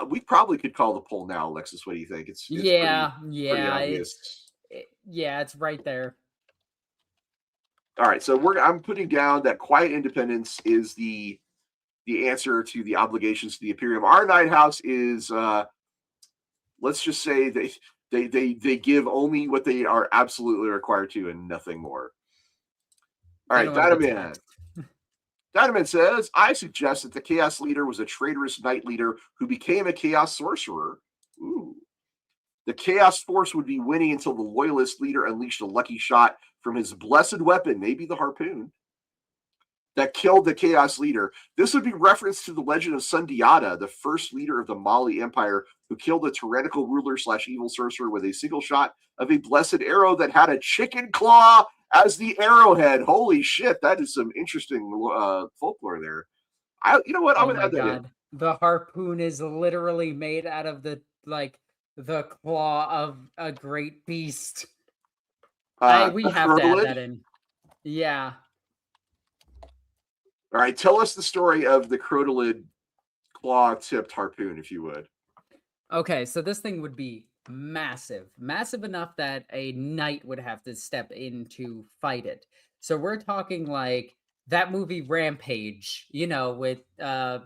We probably could call the poll now, Alexis. What do you think? It's pretty obvious. It's right there. All right, so I'm putting down that quiet independence is the answer to the obligations to the Imperium. Our Night House is, let's just say they give only what they are absolutely required to and nothing more. All right, Dynaman. Dynaman says, I suggest that the Chaos Leader was a traitorous Knight Leader who became a Chaos Sorcerer. Ooh. The Chaos Force would be winning until the Loyalist Leader unleashed a lucky shot from his blessed weapon, maybe the harpoon, that killed the Chaos Leader. This would be reference to the legend of Sundiata, the first leader of the Mali Empire, who killed a tyrannical ruler / evil sorcerer with a single shot of a blessed arrow that had a chicken claw as the arrowhead. Holy shit, that is some interesting folklore there. You know what? I'm gonna add that in. The harpoon is literally made out of the claw of a great beast. We have to add that in. Yeah. All right, tell us the story of the Crotalid claw-tipped harpoon, if you would. Okay, so this thing would be massive enough that a knight would have to step in to fight it. So we're talking like that movie Rampage, with The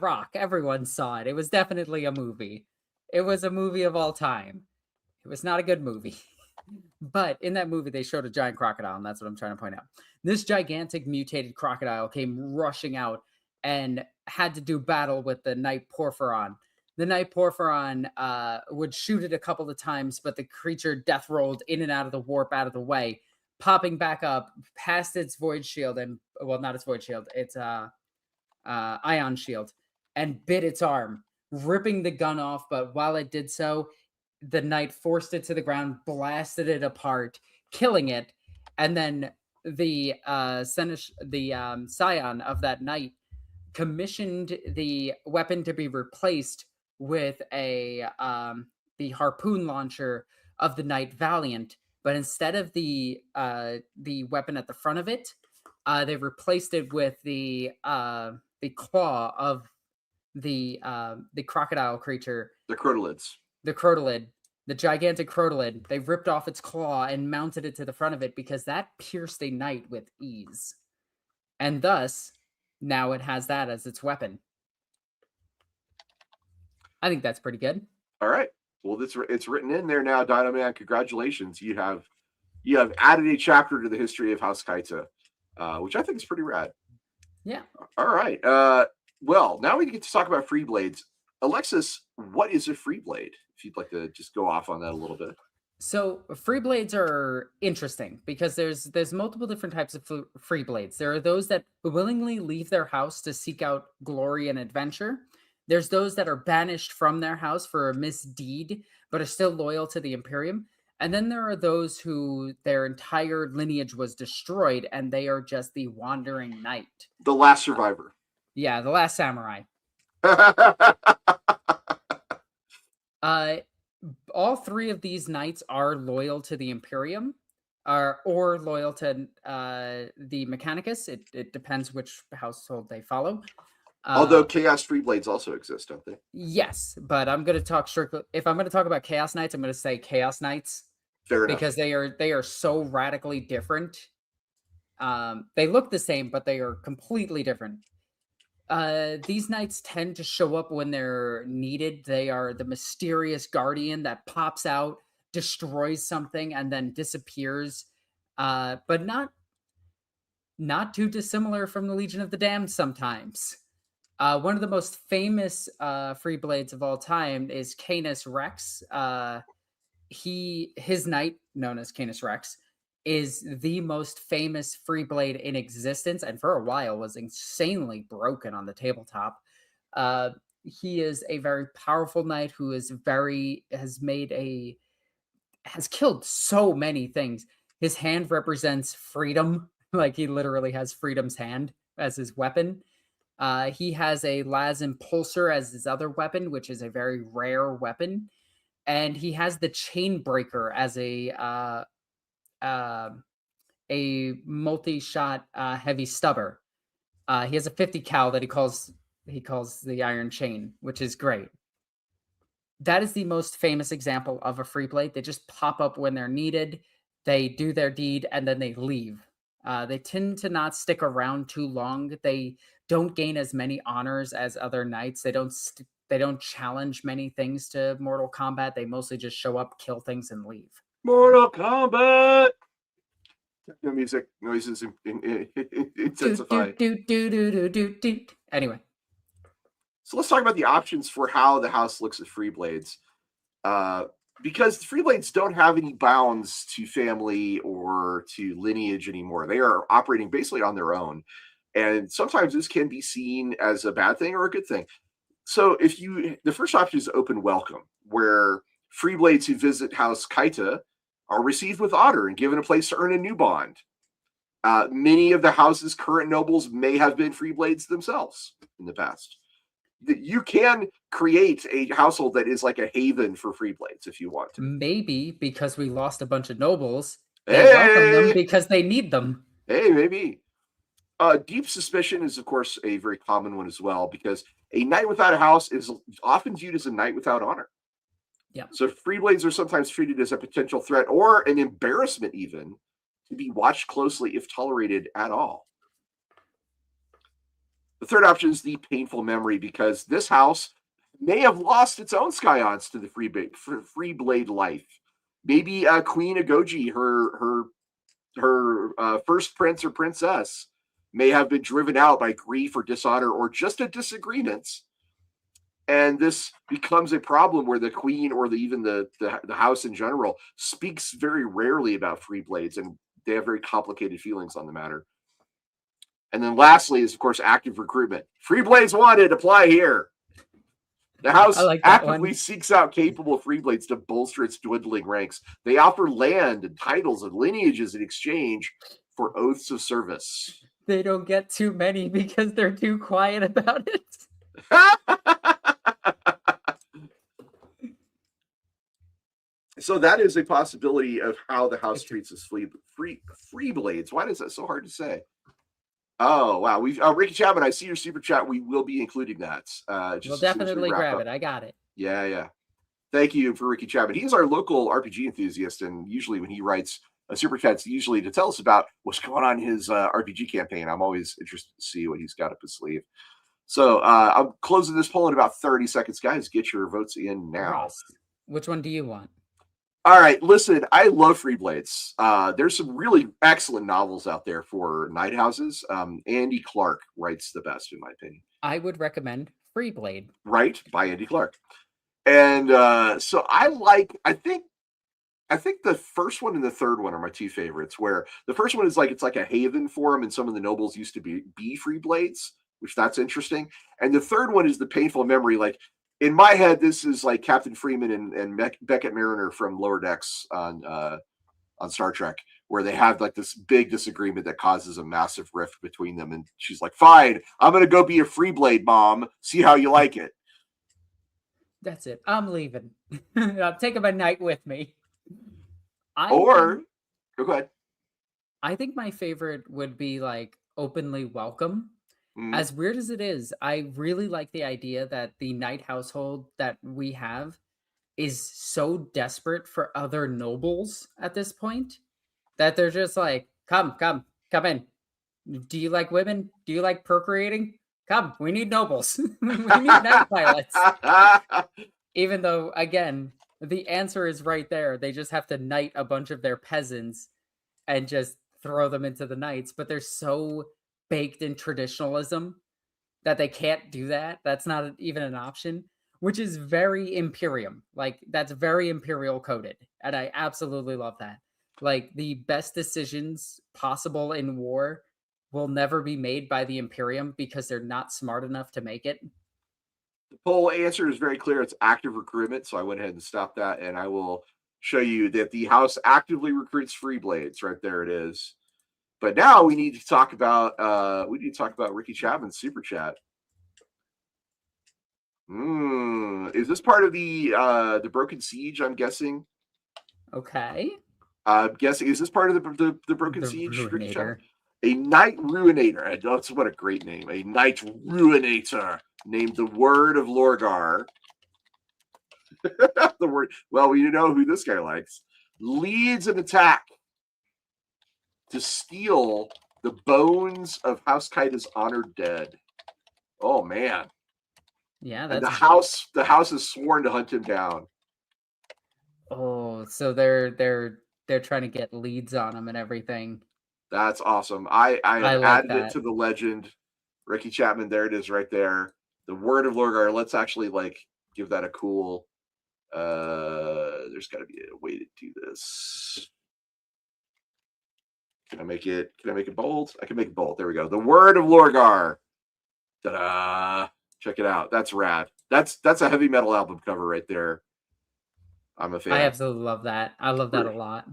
Rock. Everyone saw it. It was definitely a movie. It was a movie of all time. It was not a good movie. But in that movie, they showed a giant crocodile, and that's what I'm trying to point out. This gigantic mutated crocodile came rushing out and had to do battle with the Knight Porphyron. The Knight Porphyron would shoot it a couple of times, but the creature death rolled in and out of the warp, out of the way, popping back up past its void shield, and well, not its void shield, its ion shield, and bit its arm, ripping the gun off. But while it did so, the knight forced it to the ground, blasted it apart, killing it, and then the scion of that knight commissioned the weapon to be replaced with the harpoon launcher of the Knight Valiant, but instead of the weapon at the front of it, they replaced it with the claw of the crocodile creature, The crotalids. the crotolid, the gigantic crotolid. They ripped off its claw and mounted it to the front of it because that pierced a knight with ease, and thus now it has that as its weapon. I think that's pretty good. All right. Well, it's written in there now, Dino Man. Congratulations. You have added a chapter to the history of House Kaita, which I think is pretty rad. Yeah. All right. Well, now we get to talk about free blades. Alexis, what is a free blade? If you'd like to just go off on that a little bit. So free blades are interesting because there's multiple different types of free blades. There are those that willingly leave their house to seek out glory and adventure. There's those that are banished from their house for a misdeed, but are still loyal to the Imperium. And then there are those who their entire lineage was destroyed and they are just the wandering knight. The last survivor. Yeah, the last samurai. All three of these knights are loyal to the Imperium, or loyal to the Mechanicus. It depends which household they follow. Although Chaos Free Blades also exist, don't they? Yes, but I'm going to talk strictly. If I'm going to talk about Chaos Knights, I'm going to say Chaos Knights. Fair enough. Because they are so radically different. They look the same, but they are completely different. These knights tend to show up when they're needed. They are the mysterious guardian that pops out, destroys something, and then disappears. But not too dissimilar from the Legion of the Damned sometimes. One of the most famous free blades of all time is Canis Rex. His knight, known as Canis Rex, is the most famous free blade in existence, and for a while was insanely broken on the tabletop. He is a very powerful knight who has killed so many things. His hand represents freedom, like he literally has freedom's hand as his weapon. He has a Las Impulsor as his other weapon, which is a very rare weapon. And he has the Chainbreaker as a multi-shot heavy stubber. He has a 50 cal that he calls the Iron Chain, which is great. That is the most famous example of a free blade. They just pop up when they're needed. They do their deed and then they leave. They tend to not stick around too long. They don't gain as many honors as other knights. They don't challenge many things to Mortal Kombat. They mostly just show up, kill things, and leave. Mortal Kombat. No music noises intensify. Anyway, so let's talk about the options for how the house looks at free blades. Because the free blades don't have any bounds to family or to lineage anymore. They are operating basically on their own. And sometimes this can be seen as a bad thing or a good thing. So the first option is open welcome, where free blades who visit House Kaita are received with honor and given a place to earn a new bond. Many of the house's current nobles may have been free blades themselves in the past. You can create a household that is like a haven for free blades if you want to. Maybe because we lost a bunch of nobles, they welcome them because they need them. Hey, maybe. Deep suspicion is, of course, a very common one as well, because a knight without a house is often viewed as a knight without honor. Yeah. So free blades are sometimes treated as a potential threat or an embarrassment even to be watched closely if tolerated at all. The third option is the painful memory, because this house may have lost its own scions to the free blade life. Maybe Queen Agoji, her first prince or princess, may have been driven out by grief or dishonor or just a disagreement. And this becomes a problem where the queen or even the house in general speaks very rarely about free blades, and they have very complicated feelings on the matter. And then lastly is, of course, active recruitment. Free blades wanted, apply here. The house actively seeks out capable free blades to bolster its dwindling ranks. They offer land and titles and lineages in exchange for oaths of service. They don't get too many because they're too quiet about it. So that is a possibility of how the house treats its free blades. Why is that so hard to say? Oh, wow. We've Ricky Chapman, I see your super chat. We will be including that. We'll definitely grab it. I got it. Yeah. Thank you for Ricky Chapman. He's our local RPG enthusiast, and usually when he writes a super chat, it's usually to tell us about what's going on in his RPG campaign. I'm always interested to see what he's got up his sleeve. So I'm closing this poll in about 30 seconds. Guys, get your votes in now. Ross, which one do you want? All right, listen, I love free blades. There's some really excellent novels out there for night houses. Andy Clark writes the best, in my opinion. I would recommend Free Blade. Right, by Andy Clark. And so I think the first one and the third one are my two favorites, where the first one is it's like a haven for them, and some of the nobles used to be free blades, which that's interesting. And the third one is the painful memory, in my head, this is like Captain Freeman and Beckett Mariner from Lower Decks on Star Trek, where they have this big disagreement that causes a massive rift between them. And she's like, fine, I'm going to go be a free blade, Mom. See how you like it. That's it. I'm leaving. I'm taking my knight with me. Go ahead. I think my favorite would be Openly Welcome. As weird as it is, I really like the idea that the knight household that we have is so desperate for other nobles at this point that they're just like, come in. Do you like women? Do you like procreating? Come, we need nobles. We need knight pilots. Even though, again, the answer is right there. They just have to knight a bunch of their peasants and just throw them into the knights, but they're so baked in traditionalism that they can't do that. That's not even an option, which is very Imperium. That's very Imperial coded, and I absolutely love that. The best decisions possible in war will never be made by the Imperium because they're not smart enough to make it. The poll answer is very clear. It's active recruitment, so I went ahead and stopped that, and I will show you that the house actively recruits free blades. Right there it is. But now we need to talk about Ricky Chapman's super chat. Is this part of the Broken Siege? I'm guessing. Okay. I'm guessing, is this part of the Broken Siege? Ricky Chapman? A Knight Ruinator. That's what a great name. A Knight Ruinator named the Word of Lorgar. The word. Well, you know who this guy likes. Leads an attack to steal the bones of House Kaita's honored dead. Oh man. Yeah, that's the house is sworn to hunt him down. Oh, so they're trying to get leads on him and everything. That's awesome. I added it to the legend. Ricky Chapman, there it is right there. The Word of Lorgar. Let's actually give that a cool there's gotta be a way to do this. Can I make it bold? I can make it bold. There we go. The Word of Lorgar. Ta-da! Check it out. That's rad. That's a heavy metal album cover right there. I'm a fan. I absolutely love that. I love that a lot.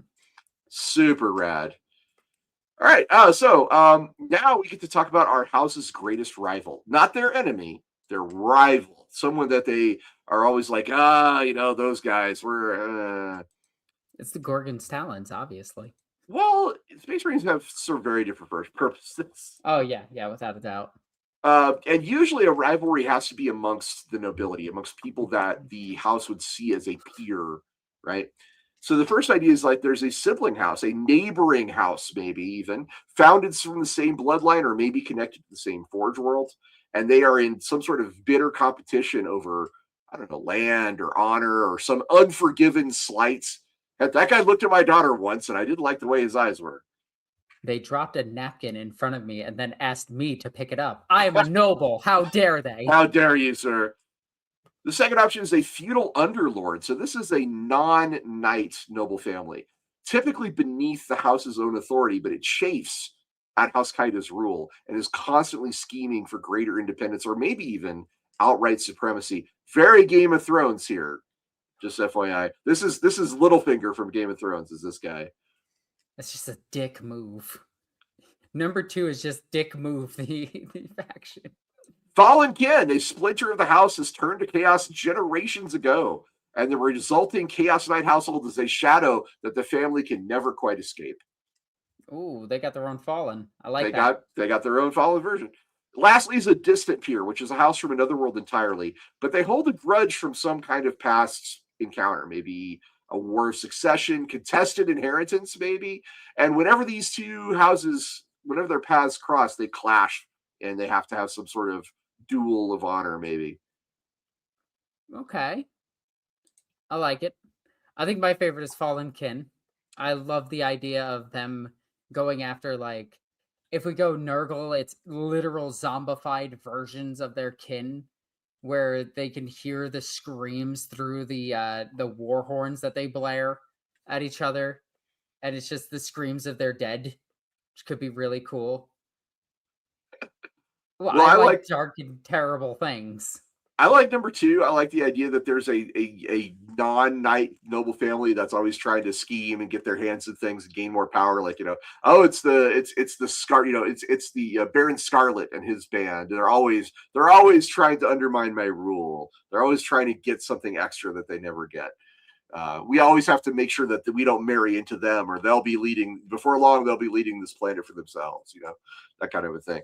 Super rad. All right. So now we get to talk about our house's greatest rival. Not their enemy, their rival. Someone that they are always like, those guys were. It's the Gorgon's talons, obviously. Well, Space Marines have sort of very different purposes. Oh, yeah, without a doubt. And usually a rivalry has to be amongst the nobility, amongst people that the house would see as a peer, right? So the first idea is there's a sibling house, a neighboring house, maybe even, founded from the same bloodline or maybe connected to the same Forge world. And they are in some sort of bitter competition over, I don't know, land or honor or some unforgiven slight. That guy looked at my daughter once, and I didn't like the way his eyes were. They dropped a napkin in front of me and then asked me to pick it up. I am a noble. How dare they? How dare you, sir? The second option is a feudal underlord. So this is a non-knight noble family, typically beneath the house's own authority, but it chafes at House Kaida's rule and is constantly scheming for greater independence or maybe even outright supremacy. Very Game of Thrones here. Just FYI. This is Littlefinger from Game of Thrones, is this guy. That's just a dick move. Number 2 is just dick move the faction. Fallen Kin, a splinter of the house, has turned to chaos generations ago, and the resulting Chaos Knight household is a shadow that the family can never quite escape. Ooh, they got their own Fallen. I like that. They got their own Fallen version. Lastly is a distant peer, which is a house from another world entirely, but they hold a grudge from some kind of past encounter, maybe a war of succession, contested inheritance, maybe. And whenever these two houses, whenever their paths cross, they clash, and they have to have some sort of duel of honor, maybe. Okay. I like it. I think my favorite is Fallen Kin. I love the idea of them going after, like, if we go Nurgle, it's literal zombified versions of their kin, where they can hear the screams through the war horns that they blare at each other, and it's just the screams of their dead, which could be really cool. Well, I like dark and terrible things. I like number 2. I like the idea that there's a non-knight noble family that's always trying to scheme and get their hands in things and gain more power. Like, it's the Scar, it's the Baron Scarlet and his band. They're always trying to undermine my rule. They're always trying to get something extra that they never get. We always have to make sure that we don't marry into them, or they'll be leading before long. They'll be leading this planet for themselves. That kind of a thing.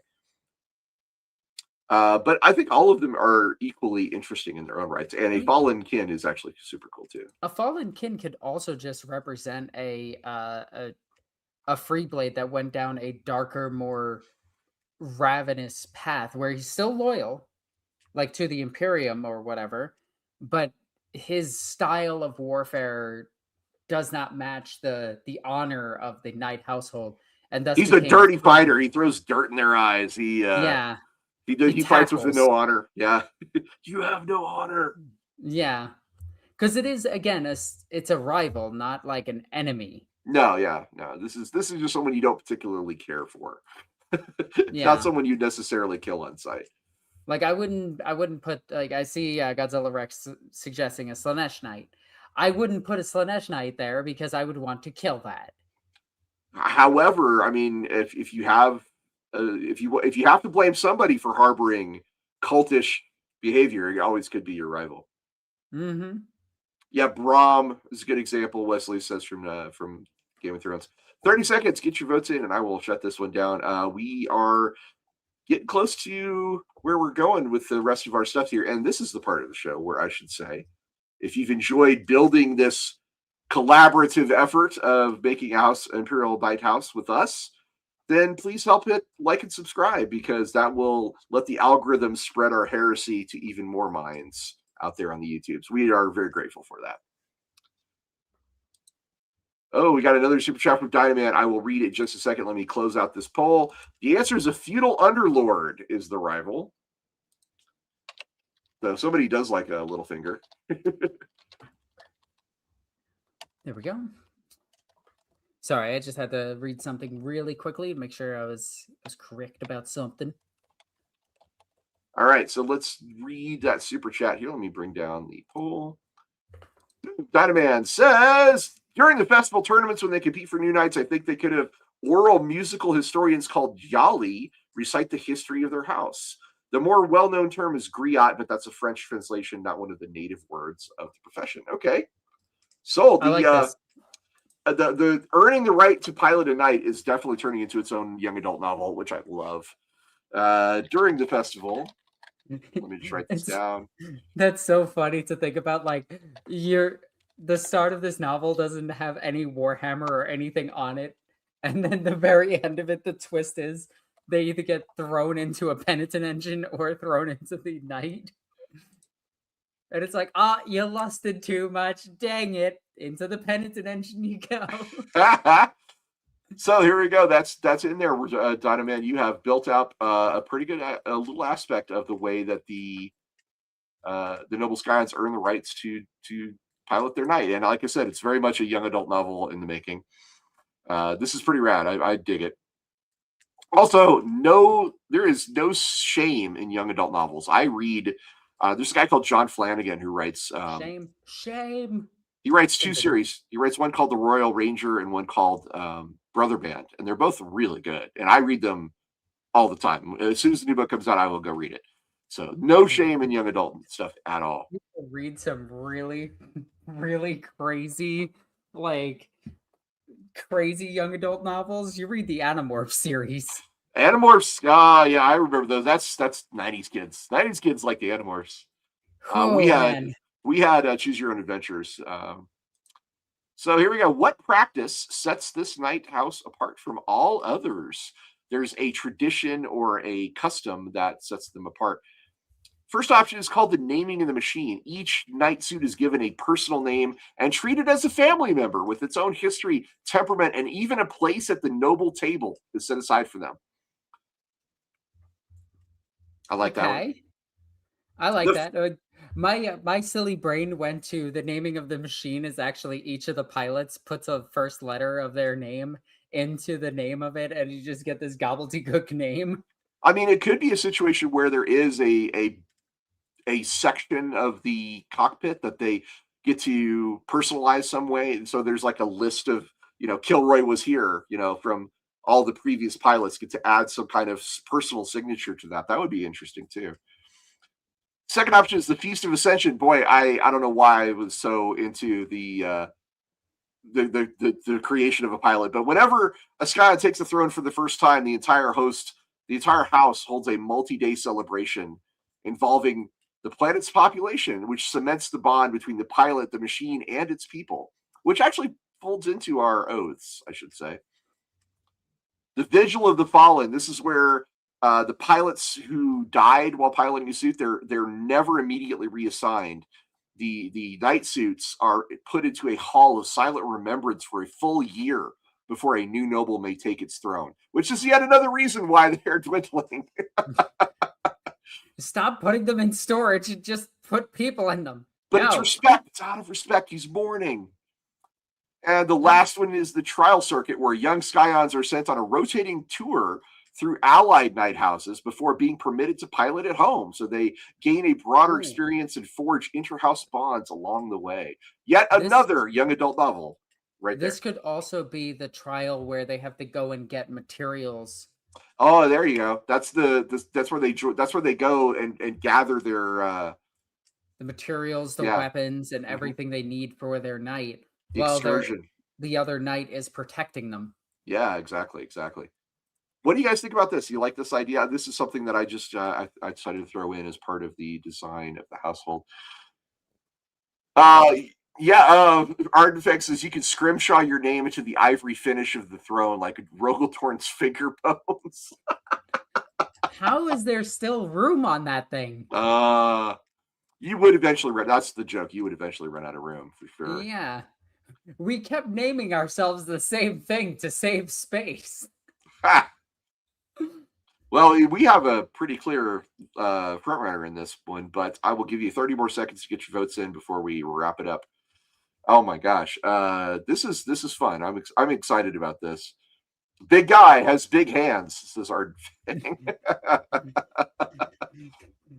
But I think all of them are equally interesting in their own rights, and a Fallen Kin is actually super cool too. A Fallen Kin could also just represent a Freeblade that went down a darker, more ravenous path, where he's still loyal, like to the Imperium or whatever, but his style of warfare does not match the honor of the Knight household, and thus he's a dirty fighter. He throws dirt in their eyes. He fights with no honor. Yeah. You have no honor. Yeah. Because it is, again, it's a rival, not like an enemy. No. This is just someone you don't particularly care for. Not someone you necessarily kill on sight. Like, I wouldn't put, like, I see Godzilla Rex suggesting a Slanesh Knight. I wouldn't put a Slanesh Knight there because I would want to kill that. However, I mean, if you have if you have to blame somebody for harboring cultish behavior, it always could be your rival. Mm-hmm. Yeah, Braum is a good example. Wesley says from Game of Thrones. 30 seconds, get your votes in, and I will shut this one down. We are getting close to where we're going with the rest of our stuff here, and this is the part of the show where I should say, if you've enjoyed building this collaborative effort of making a Imperial Bite House with us, then please help hit like and subscribe, because that will let the algorithm spread our heresy to even more minds out there on the YouTubes. We are very grateful for that. Oh, we got another super chat from Dynaman. I will read it in just a second. Let me close out this poll. The answer is a feudal underlord is the rival. So somebody does like a Littlefinger. There we go. Sorry, I just had to read something really quickly to make sure I was correct about something. All right, so let's read that super chat here. Let me bring down the poll. Dynaman says, during the festival tournaments when they compete for new knights, I think they could have oral musical historians called Yali recite the history of their house. The more well-known term is griot, but that's a French translation, not one of the native words of the profession. Okay. So the earning the right to pilot a knight is definitely turning into its own young adult novel, which I love. During the festival, let me just write this down. That's so funny to think about. Like, the start of this novel doesn't have any Warhammer or anything on it, and then the very end of it, the twist is they either get thrown into a penitent engine or thrown into the knight. And it's like, you lusted too much. Dang it. Into the penitent engine you go. So here we go. That's in there. Dynaman, you have built up a pretty good a little aspect of the way that the Noble Scions earn the rights to pilot their knight. And like I said, it's very much a young adult novel in the making. This is pretty rad. I dig it. Also, there is no shame in young adult novels. I read. There's a guy called John Flanagan who writes. Shame. He writes two series. He writes one called The Royal Ranger and one called Brother Band, and they're both really good. And I read them all the time. As soon as the new book comes out, I will go read it. So no shame in young adult stuff at all. You can read some really, really crazy, like crazy young adult novels. You read the Animorph series. Animorphs, yeah, I remember those. That's 90s kids. 90s kids like the Animorphs. We had Choose Your Own Adventures. So here we go. What practice sets this night house apart from all others? There's a tradition or a custom that sets them apart. First option is called the naming of the machine. Each night suit is given a personal name and treated as a family member with its own history, temperament, and even a place at the noble table is set aside for them. I like that one. I like that. My silly brain went to the naming of the machine is actually each of the pilots puts a first letter of their name into the name of it, and you just get this gobbledygook name. I mean, it could be a situation where there is a section of the cockpit that they get to personalize some way. So there's like a list of, Kilroy was here, from all the previous pilots, get to add some kind of personal signature to that. That would be interesting too. Second option is the Feast of Ascension. Boy, I don't know why I was so into the creation of a pilot, but whenever a Scion takes the throne for the first time, the entire house holds a multi-day celebration involving the planet's population, which cements the bond between the pilot, the machine, and its people, which actually folds into our oaths, I should say. The Vigil of the Fallen. This is where the pilots who died while piloting a suit, they're never immediately reassigned. The night suits are put into a hall of silent remembrance for a full year before a new noble may take its throne, which is yet another reason why they're dwindling. Stop putting them in storage and just put people in them. But it's respect. It's out of respect. He's mourning. And the last one is the trial circuit, where young Scions are sent on a rotating tour through allied night houses before being permitted to pilot at home. So they gain a broader experience and forge inter-house bonds along the way. Yet another young adult novel right there. This could also be the trial where they have to go and get materials. Oh, there you go. That's where they go and gather their the materials, the weapons, and everything they need for their knight. Excursion. The other knight is protecting them. Yeah, exactly. What do you guys think about this? You like this idea? This is something that I just I decided to throw in as part of the design of the household. Artifact says you can scrimshaw your name into the ivory finish of the throne like Rogeltorn's finger bones. How is there still room on that thing? You would eventually run. That's the joke. You would eventually run out of room for sure. Yeah. We kept naming ourselves the same thing to save space. Ha! Well, we have a pretty clear front runner in this one, but I will give you 30 more seconds to get your votes in before we wrap it up. Oh my gosh, this is fun. I'm excited about this. Big guy has big hands, says our thing.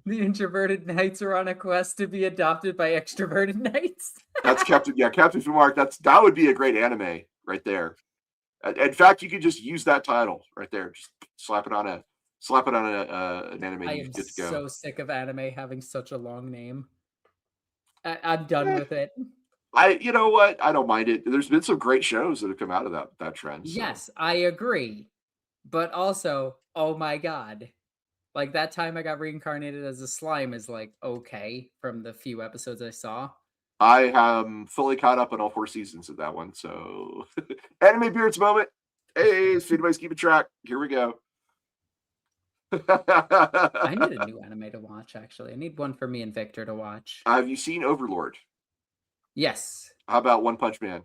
The introverted knights are on a quest to be adopted by extroverted knights. That's Captain Fumark. That would be a great anime right there. In fact, you could just use that title right there. Just slap it on an anime. I am so sick of anime having such a long name. I'm done with it. You know what? I don't mind it. There's been some great shows that have come out of that trend. So. Yes, I agree. But also, oh my god. Like that time I got reincarnated as a slime is like okay from the few episodes I saw. I am fully caught up on all 4 seasons of that one. So anime beards moment. Hey, if anybody's keeping track, here we go. I need a new anime to watch, actually. I need one for me and Victor to watch. Have you seen Overlord? Yes, How about One Punch Man?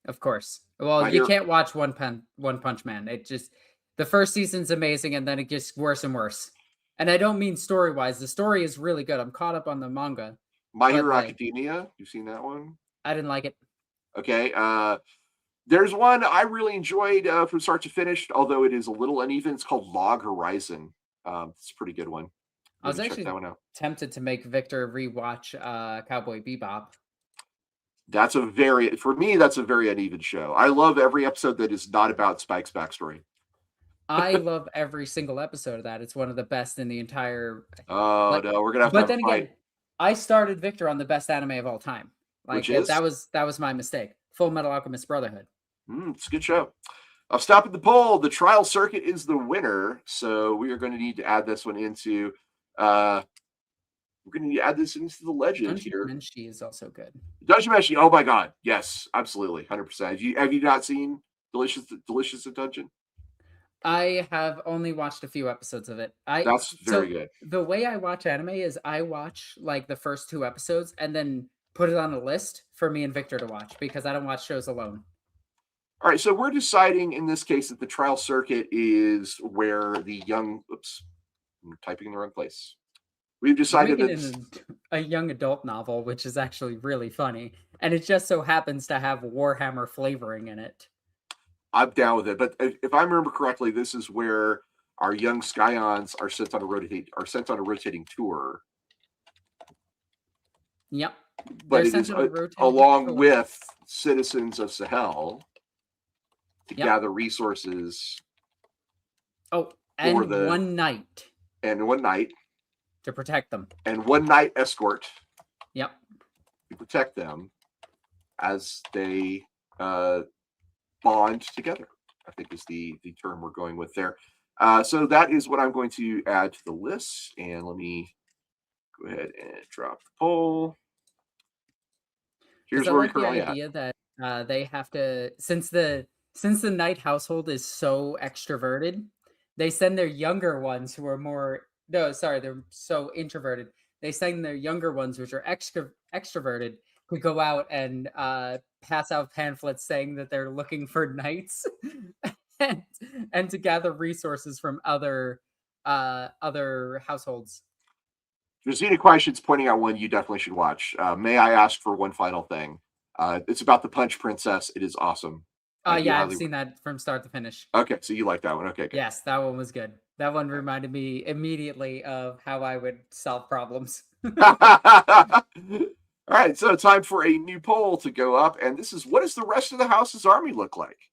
of course. Well, My you hero, can't watch One Punch Man. It just the first season's amazing, and then it gets worse and worse. And I don't mean story wise. The story is really good. I'm caught up on the manga, My but Hero Academia. You've seen that one? I didn't like it. Okay. There's one I really enjoyed from start to finish, although it is a little uneven. It's called Log Horizon. It's a pretty good one. I was Maybe check that actually one out. tempted to make Victor rewatch Cowboy Bebop. That's for me, that's a very uneven show. I love every episode that is not about Spike's backstory. I love every single episode of that. It's one of the best in the entire. Oh Like, no, we're gonna have to but have a then fight. again, I started Victor on the best anime of all time. Which Like is? that was my mistake. Full Metal Alchemist Brotherhood. It's a good show. I'll stop at the poll. The trial circuit is the winner, so we are going to need to add this one into. We're going to need to add this into the legend Dungeon here. Menchie is also good. Dungeon Meshi. Oh my god, yes, absolutely, 100%. Have you not seen Delicious in Dungeon? I have only watched a few episodes of it. That's very good. The way I watch anime is I watch like the first 2 episodes and then put it on a list for me and Victor to watch because I don't watch shows alone. All right, so we're deciding in this case that the trial circuit is where the young. Oops, I'm typing in the wrong place. We've decided Make it that in a young adult novel, which is actually really funny, and it just so happens to have Warhammer flavoring in it. I'm down with it. But if I remember correctly, this is where our young Scions are sent on a rotating tour. Yep. But it is along with citizens of Sahel to gather resources. Oh, and one night. And one night. To protect them. And one night escort. Yep. To protect them as they bond together, I think is the term we're going with there. So that is what I'm going to add to the list. And let me go ahead and drop the poll. Here's where we currently the idea that they have to, since the Knight household is so extroverted, they send their younger ones who are they're so introverted. They send their younger ones, which are extroverted, who go out and pass out pamphlets saying that they're looking for knights and to gather resources from other households. If there's any questions, pointing out one you definitely should watch. May I ask for one final thing? It's about the Punch Princess. It is awesome. Yeah, I've seen that from start to finish. Okay, so you like that one. Okay, good. Yes, that one was good. That one reminded me immediately of how I would solve problems. All right, so time for a new poll to go up. And this is, what does the rest of the house's army look like?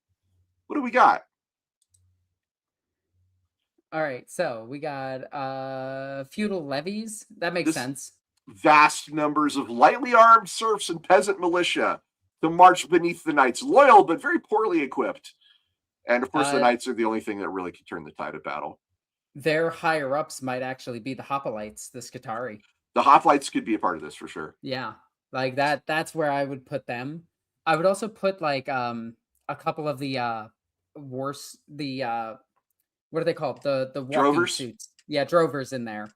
What do we got? All right, so we got feudal levies. That makes sense. Vast numbers of lightly armed serfs and peasant militia to march beneath the knights, loyal but very poorly equipped. And of course, the knights are the only thing that really can turn the tide of battle. Their higher ups might actually be the hoplites, the Skitarii. The hoplites could be a part of this for sure. Yeah, like that. That's where I would put them. I would also put like a couple of the what are they called? The walking drovers suits. Yeah, drovers in there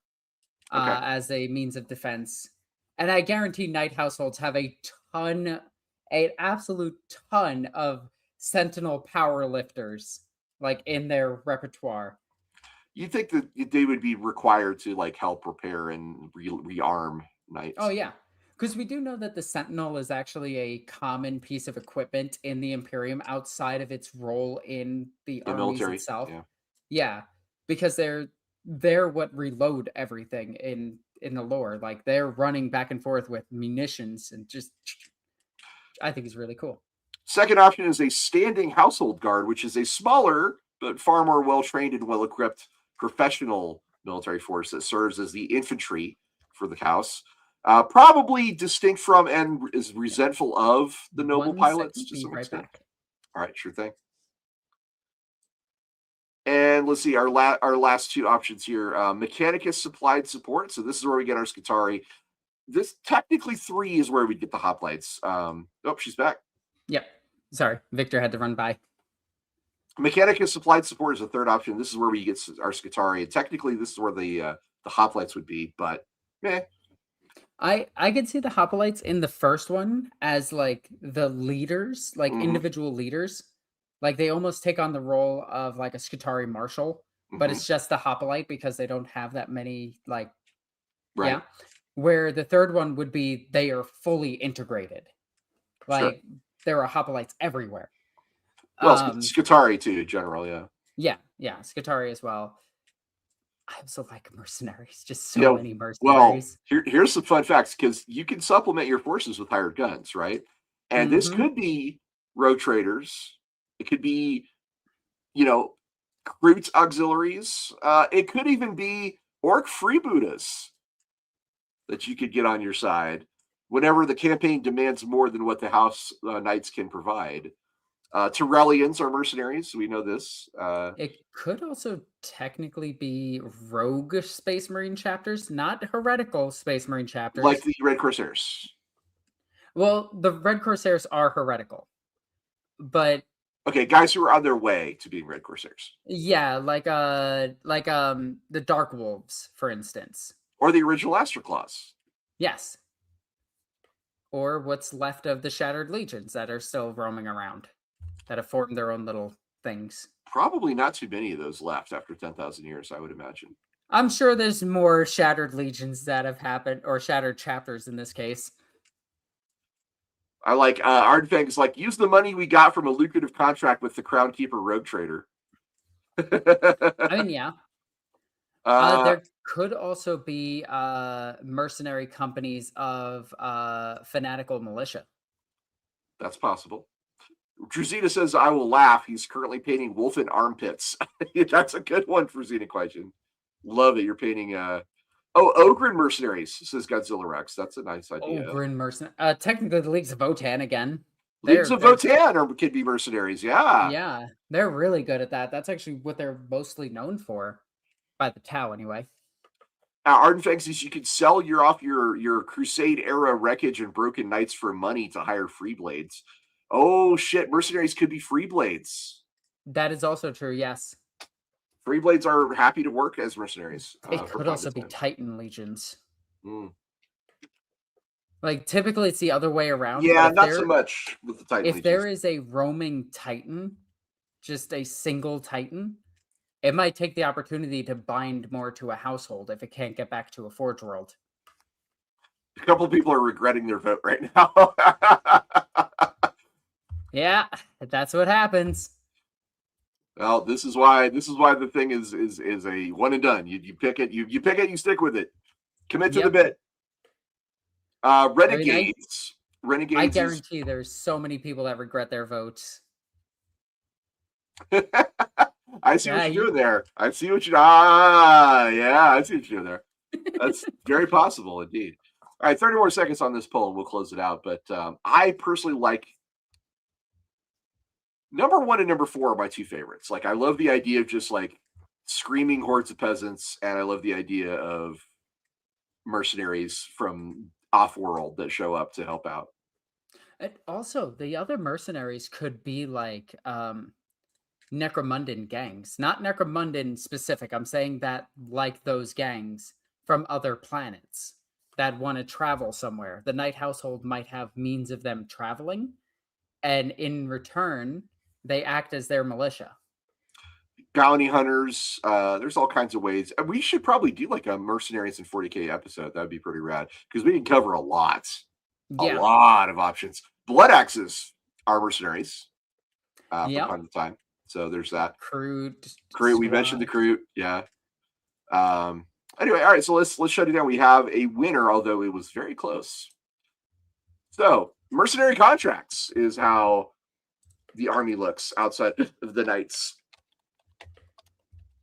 as a means of defense. And I guarantee knight households have an absolute ton of sentinel power lifters like in their repertoire. You think that they would be required to like help repair and rearm knights? Oh yeah, because we do know that the sentinel is actually a common piece of equipment in the Imperium outside of its role in the armies military itself. Yeah, because they're what reload everything in the lore. Like they're running back and forth with munitions and just, I think it's really cool. Second option is a standing household guard, which is a smaller but far more well-trained and well-equipped professional military force that serves as the infantry for the house. Probably distinct from and is resentful of the noble pilots to some extent. All right, sure thing. And let's see, our last two options here. Mechanicus supplied support. So this is where we get our Skitarii. This technically 3 is where we get the hoplites. Oh, she's back. Yep. Sorry, Victor had to run by. Mechanicus supplied support is a third option. This is where we get our Skitarii. Technically, this is where the hoplites would be, but meh. I could see the hoplites in the first one as like the leaders, like individual leaders. Like they almost take on the role of like a Skitarii marshal, but it's just the hoplite because they don't have that many like Right. yeah. Where the third one would be they are fully integrated. Like there are hoplites everywhere. Well, Skitarii too, generally, yeah. Yeah, Skitarii as well. I also like mercenaries, just so many mercenaries. Well, here's some fun facts, because you can supplement your forces with hired guns, right? And this could be road traders. It could be, Groot's auxiliaries. It could even be orc freebooters that you could get on your side whenever the campaign demands more than what the house knights can provide. Tyrellians are mercenaries. We know this. It could also technically be rogue Space Marine chapters, not heretical Space Marine chapters. Like the Red Corsairs. Well, the Red Corsairs are heretical. But okay, guys who are on their way to being Red Corsairs. Yeah, like the Dark Wolves, for instance. Or the original Astroclaws. Yes. Or what's left of the Shattered Legions that are still roaming around, that have formed their own little things. Probably not too many of those left after 10,000 years, I would imagine. I'm sure there's more Shattered Legions that have happened, or Shattered Chapters in this case. I like Ardfang's like, use the money we got from a lucrative contract with the Crown Keeper Rogue Trader. I mean, yeah. There could also be mercenary companies of fanatical militia. That's possible. Druzita says, I will laugh. He's currently painting wolf in armpits. That's a good one for Xenoquation. Love it. You're painting... Ogren mercenaries, says Godzilla Rex. That's a nice idea. Ogren mercenaries. Technically, the Leagues of Votann again. Leagues of Votann could be mercenaries, yeah. Yeah, they're really good at that. That's actually what they're mostly known for. By the Tau, anyway. Ardenfang says you could sell your Crusade era wreckage and broken knights for money to hire free blades. Oh shit, mercenaries could be free blades. That is also true, yes. Free blades are happy to work as mercenaries. They could also be Titan legions. Mm. Like typically it's the other way around. Yeah, not so much with the Titan legions. If there is a roaming Titan, just a single Titan, it might take the opportunity to bind more to a household if it can't get back to a Forge World. A couple of people are regretting their vote right now. Yeah, that's what happens. Well, this is why the thing is a one and done. You pick it, you pick it, you stick with it. Commit to the bit. Renegades. Renegades. I guarantee there's so many people that regret their votes. I see what you're doing there. I see what you I see what you're doing there. That's very possible indeed. All right, 30 more seconds on this poll and we'll close it out. But I personally like number 1 and number 4 are my two favorites. Like, I love the idea of just like screaming hordes of peasants, and I love the idea of mercenaries from off-world that show up to help out. And also, the other mercenaries could be like Necromundan gangs. Not Necromundan specific. I'm saying that like those gangs from other planets that want to travel somewhere. The Knight household might have means of them traveling, and in return, they act as their militia. Bounty hunters, there's all kinds of ways. We should probably do like a mercenaries in 40K episode. That'd be pretty rad because we can cover a lot of options. Blood axes are mercenaries from time to time. So there's that. Kroot. We mentioned the Kroot. Yeah. Anyway, all right. So let's shut it down. We have a winner, although it was very close. So mercenary contracts is how the army looks outside of the Knights.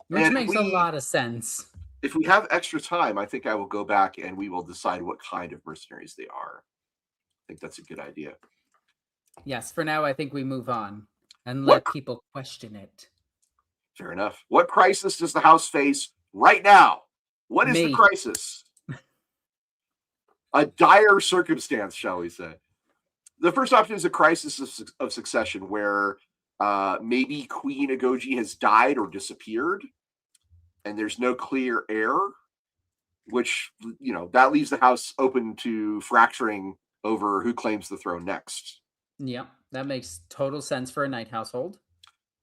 Which makes a lot of sense. If we have extra time, I think I will go back and we will decide what kind of mercenaries they are. I think that's a good idea. Yes, for now, I think we move on and let people question it. Fair enough. What crisis does the house face right now? What is the crisis? A dire circumstance, shall we say. The first option is a crisis of succession, where Maybe Queen Agoji has died or disappeared, and there's no clear heir, which, that leaves the house open to fracturing over who claims the throne next. Yeah, that makes total sense for a knight household.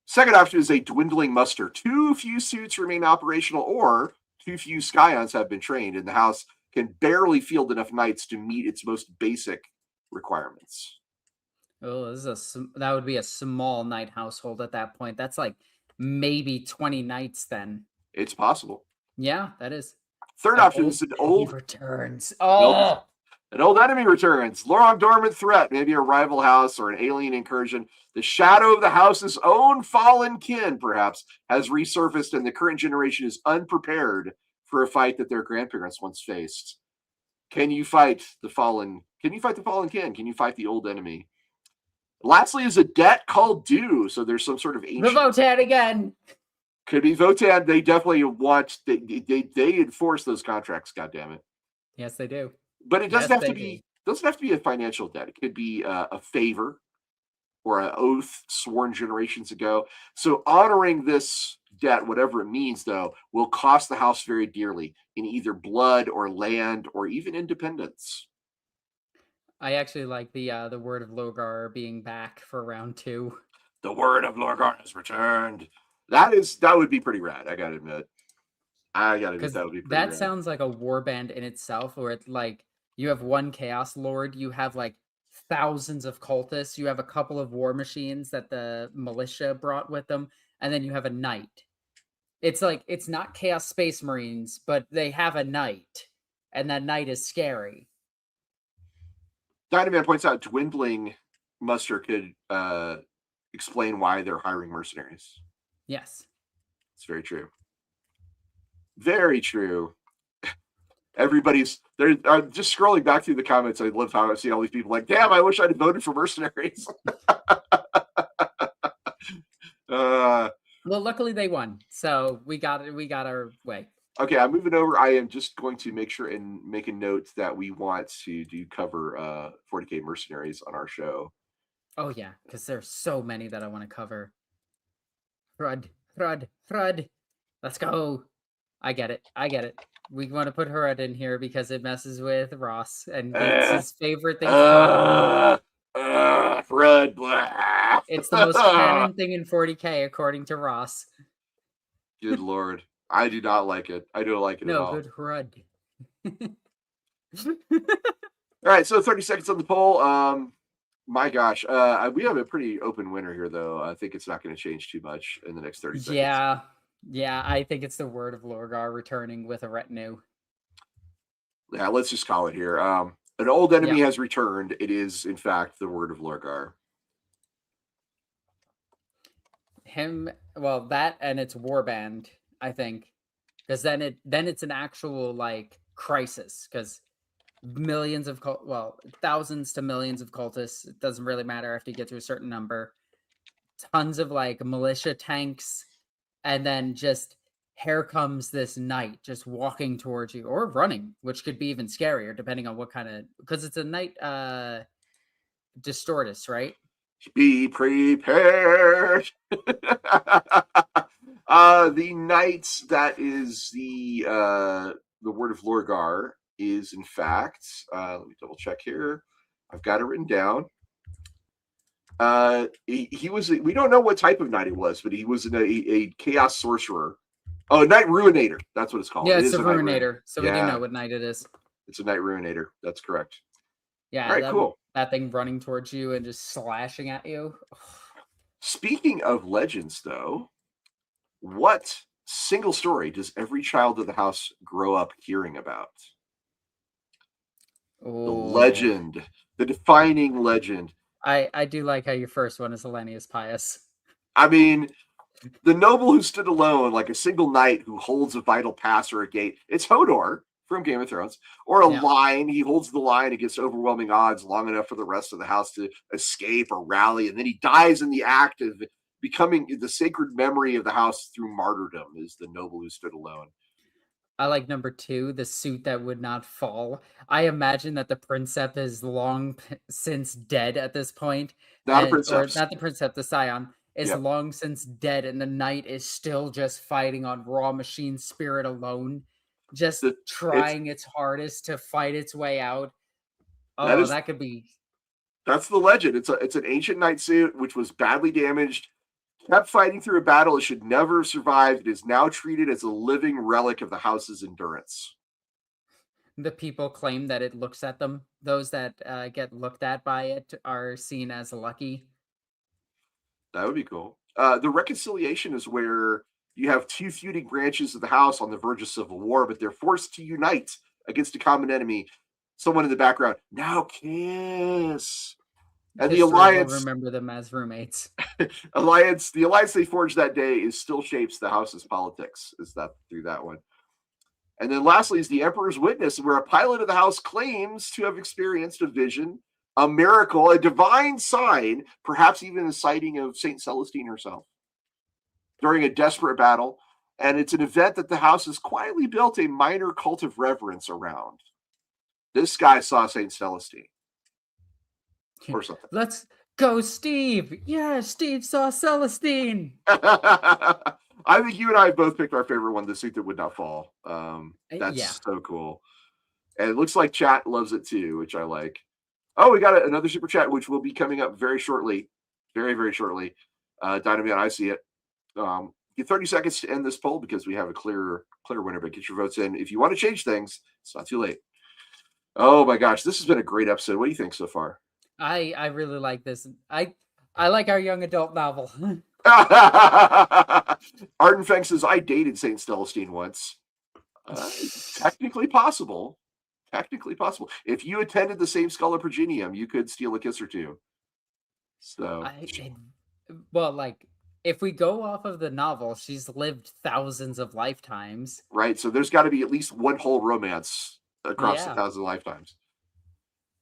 Second option is a dwindling muster. Too few suits remain operational, or too few scions have been trained, and the house can barely field enough knights to meet its most basic requirements. Oh, that would be a small knight household at that point. That's like maybe 20 knights then. It's possible. Yeah, that is. Third option is an old returns. An old enemy returns. Long dormant threat, maybe a rival house or an alien incursion. The shadow of the house's own fallen kin, perhaps, has resurfaced, and the current generation is unprepared for a fight that their grandparents once faced. Can you fight the fallen? Can you fight the fallen kin? Can you fight the old enemy? Lastly, is a debt called due. So there's some sort of ancient. The Votan again. Could be Votan. They definitely want. They enforce those contracts. God damn it. Yes, they do. But it doesn't have to be. Doesn't have to be a financial debt. It could be a favor or an oath sworn generations ago. So honoring this debt, whatever it means, though, will cost the house very dearly in either blood or land or even independence. I actually like the word of Logar being back for round 2. The word of Logar has returned. That would be pretty rad. I gotta admit. That would be pretty that rad. Sounds like a warband in itself, where it's like you have one Chaos Lord, you have like thousands of cultists, you have a couple of war machines that the militia brought with them, and then you have a knight. It's like, it's not Chaos Space Marines, but they have a knight, and that knight is scary. Dynaman points out dwindling muster could explain why they're hiring mercenaries. Yes. It's very true. Very true. Everybody's there. Just scrolling back through the comments, I love how I see all these people like, damn, I wish I'd have voted for mercenaries. Well, luckily they won, so we got our way. Okay, I'm moving over. I am just going to make sure and make a note that we want to cover 40k mercenaries on our show. Oh yeah, because there's so many that I want to cover. Thrud. Let's go. I get it. We want to put Herod in here because it messes with Ross, and it's his favorite thing to talk about. Herod. Blah. It's the most canon thing in 40k, according to Ross. Good lord. I do not like it. I don't like it at all. No, good Herod. All right, so 30 seconds on the poll. My gosh, we have a pretty open winner here, though. I think it's not going to change too much in the next 30 seconds. Yeah, I think it's the word of Lorgar returning with a retinue. Yeah, let's just call it here. An old enemy has returned. It is, in fact, the word of Lorgar. That and it's warband, I think, because then it's an actual like crisis, because thousands to millions of cultists. It doesn't really matter after you get to a certain number. Tons of like militia tanks, and then just here comes this knight just walking towards you, or running, which could be even scarier depending on what kind of, because it's a knight Distortus, right? Be prepared. The knight that is the word of Lorgar is, in fact, let me double check here. I've got it written down. He was, we don't know what type of knight he was, but he was a chaos sorcerer. Oh, a knight ruinator. That's what it's called. Yeah, it's a ruinator. So we do know what knight it is. It's a knight ruinator. That's correct. Yeah. All right, cool. That thing running towards you and just slashing at you. Speaking of legends, though, what single story does every child of the house grow up hearing about? Ooh. The legend, the defining legend. I do like how your first one is Hellenius Pius. I mean, the noble who stood alone, like a single knight who holds a vital pass or a gate. It's Hodor from Game of Thrones, or a line. He holds the line against overwhelming odds long enough for the rest of the house to escape or rally, and then he dies in the act of becoming the sacred memory of the house through martyrdom. Is the noble who stood alone. I like number 2, the suit that would not fall. I imagine that the Princeps is long since dead at this point. Not a Princeps. Or not the Princeps, the Scion. is Yep. long since dead, and the knight is still just fighting on raw machine spirit alone, just It's trying its hardest to fight its way out. that Oh, is that could be. that's the legend. It's an ancient knight suit which was badly damaged, kept fighting through a battle it should never have survived. It is now treated as a living relic of the house's endurance. The people claim that it looks at them. Those that get looked at by it are seen as lucky. That would be cool. The reconciliation is where you have two feuding branches of the house on the verge of civil war, but they're forced to unite against a common enemy. Someone in the background, now kiss. And the History will alliance, remember them as roommates. the alliance they forged that day is still shapes the house's politics. Is that through that one? And then lastly is the Emperor's Witness, where a pilot of the house claims to have experienced a vision, a miracle, a divine sign, perhaps even a sighting of Saint Celestine herself during a desperate battle. And it's an event that the house has quietly built a minor cult of reverence around. This guy saw Saint Celestine or something. Let's go, Steve. Yeah, Steve saw Celestine. I think you and I both picked our favorite one, the suit that would not fall. That's Yeah. so cool. And it looks like chat loves it too, which I like. Oh, we got another super chat, which will be coming up very shortly. Very, very shortly. Dynamite, I see it. Get 30 seconds to end this poll because we have a clear winner, but get your votes in. If you want to change things, it's not too late. Oh my gosh, this has been a great episode. What do you think so far? I really like this. I like our young adult novel. Arden Feng says, I dated Saint Celestine once. Technically possible. Technically possible. If you attended the same Scholar Progenium, you could steal a kiss or two. So, well, like, if we go off of the novel, she's lived thousands of lifetimes. Right. So there's got to be at least one whole romance across the thousand lifetimes.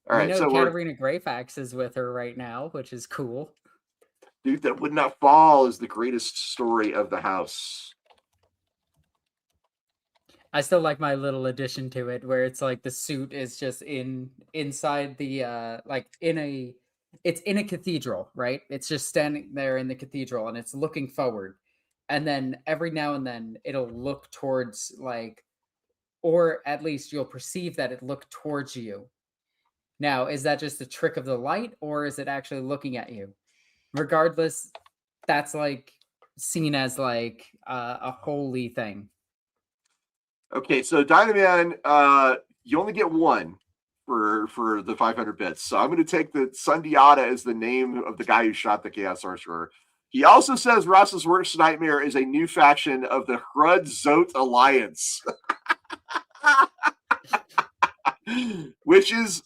All right. So Katarina Greyfax is with her right now, which is cool. Dude That Would Not Fall is the greatest story of the house. I still like my little addition to it, where it's like the suit is just inside the it's in a cathedral, right? It's just standing there in the cathedral and it's looking forward. And then every now and then it'll look towards or at least you'll perceive that it looked towards you. Now, is that just a trick of the light or is it actually looking at you? Regardless, that's seen as a holy thing. Okay, so Dynaman, you only get one for the 500 bits. So I'm going to take the Sundiata as the name of the guy who shot the Chaos Sorcerer. He also says Ross's worst nightmare is a new faction of the Hrud-Zot Alliance. Which is,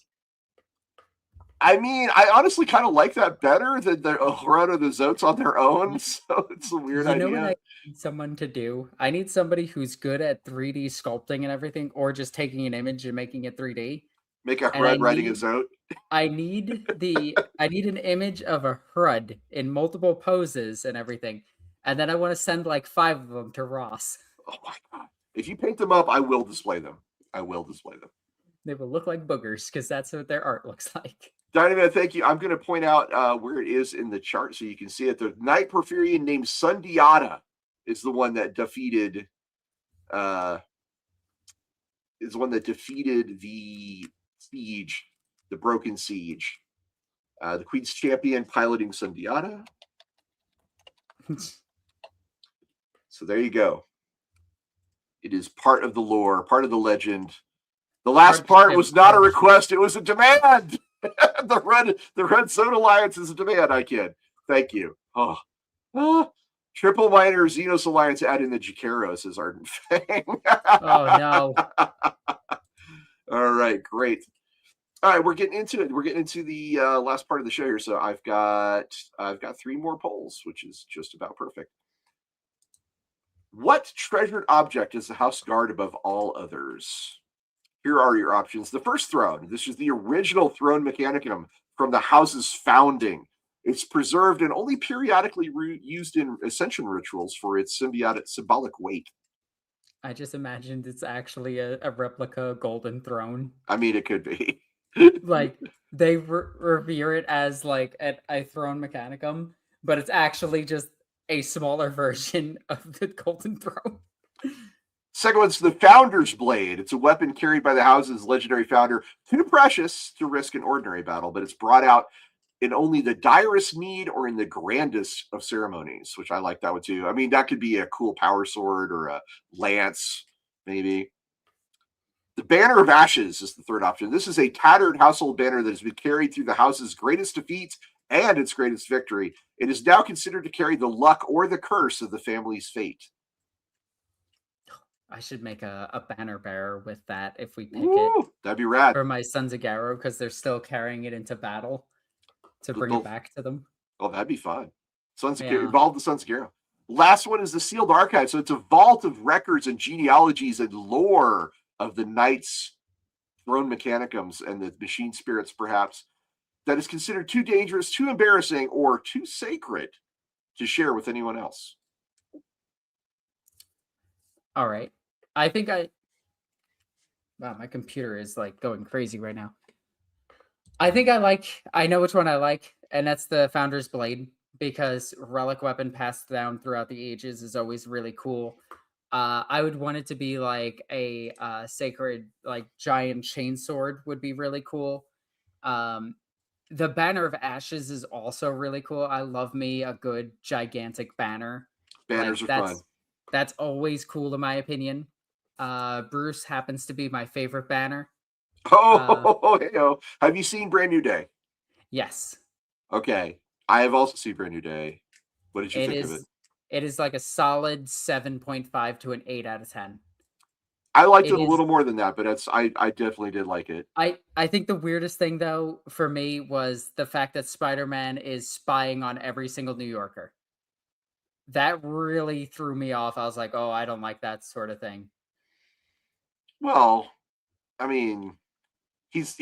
I mean, I honestly kind of like that better than the Hrud or the Zots on their own. So it's a weird idea. You know what I need someone to do? I need somebody who's good at 3D sculpting and everything, or just taking an image and making it 3D. Make a Hrud riding a Zot. I need an image of a Hrud in multiple poses and everything. And then I want to send 5 of them to Ross. Oh my god. If you paint them up, I will display them. They will look like boogers because that's what their art looks like. Dynamite, thank you. I'm going to point out where it is in the chart so you can see it. The Knight Porphyrian named Sundiata is the one that defeated the siege, the broken siege. The Queen's Champion piloting Sundiata. So there you go. It is part of the lore, part of the legend. The last part was not a request; it was a demand. the Hrud-Zot Alliance is a demand. I kid. Thank you. Triple Minor Xenos Alliance add in the Jicaro, says Arden Fang. Oh no. All right, great. All right, we're getting into it. We're getting into the last part of the show here. So I've got 3 more polls, which is just about perfect. What treasured object does the house guard above all others? Here are your options. The first throne. This is the original throne mechanicum from the house's founding. It's preserved and only periodically used in ascension rituals for its symbolic weight. I just imagined it's actually a replica golden throne. I mean, it could be. They revere it as a throne mechanicum, but it's actually just a smaller version of the Golden Throne. Second one's the Founder's Blade. It's a weapon carried by the house's legendary founder, too precious to risk an ordinary battle, but it's brought out in only the direst need or in the grandest of ceremonies, which I like that one too. I mean, that could be a cool power sword or a lance, maybe. The Banner of Ashes is the third option. This is a tattered household banner that has been carried through the house's greatest defeats and its greatest victory. It is now considered to carry the luck or the curse of the family's fate. I should make a banner bearer with that if we pick Woo, it that'd be rad. for my Sons of Garrow, because they're still carrying it into battle to bring it back to them. Oh, that'd be fun. Sons of Yeah. involve the Sons of Garrow. Last one is the Sealed Archive. So it's a vault of records and genealogies and lore of the knights, throne mechanicums, and the machine spirits, perhaps, that is considered too dangerous, too embarrassing, or too sacred to share with anyone else. All right. Wow, my computer is like going crazy right now. I know which one I like, and that's the Founder's Blade, because relic weapon passed down throughout the ages is always really cool. I would want it to be like a sacred, like giant chainsword would be really cool. The Banner of Ashes is also really cool. I love me a good gigantic banner. Banners Like, are fun. That's always cool in my opinion. Bruce happens to be my favorite banner. Oh, have you seen Brand New Day? Yes. Okay. I have also seen Brand New Day. What did you think of it? It is like a solid 7.5 to an 8 out of 10. I liked it a little more than that, but I definitely did like it. I think the weirdest thing though for me was the fact that Spider-Man is spying on every single New Yorker. That really threw me off. I was like, oh, I don't like that sort of thing. Well, I mean, he's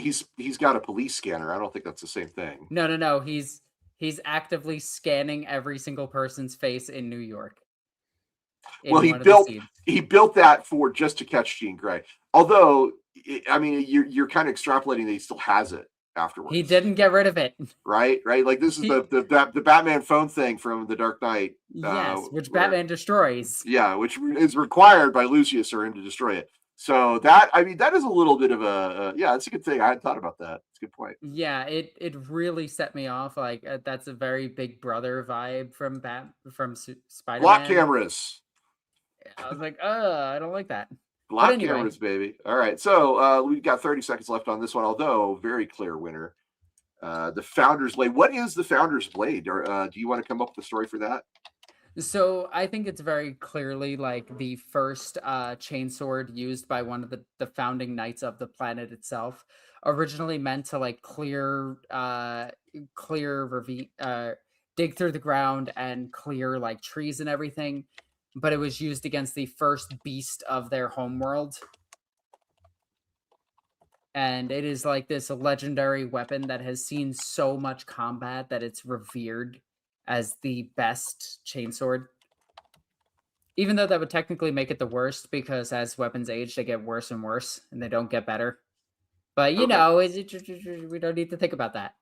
got a police scanner. I don't think that's the same thing. No. He's actively scanning every single person's face in New York. Well, he built that for just to catch Jean Grey. Although, I mean, you're kind of extrapolating that he still has it afterwards. He didn't get rid of it. Right. Like this is the Batman phone thing from The Dark Knight. Yes, which Batman destroys. Yeah, which is required by Lucius for him to destroy it. So that is a little bit of it's a good thing. I hadn't thought about that. It's a good point. Yeah, it really set me off. Like that's a very Big Brother vibe from Spider-Man. Block cameras. I was like, I don't like that. Block cameras, baby. All right, so we've got 30 seconds left on this one, although very clear winner. The Founder's Blade. What is the Founder's Blade? Or do you want to come up with a story for that? So I think it's very clearly like the first chainsword used by one of the founding knights of the planet itself. Originally meant to like dig through the ground and clear like trees and everything, but it was used against the first beast of their homeworld. And it is like this legendary weapon that has seen so much combat that it's revered as the best chainsword. Even though that would technically make it the worst, because as weapons age, they get worse and worse, and they don't get better. But, you know, we don't need to think about that.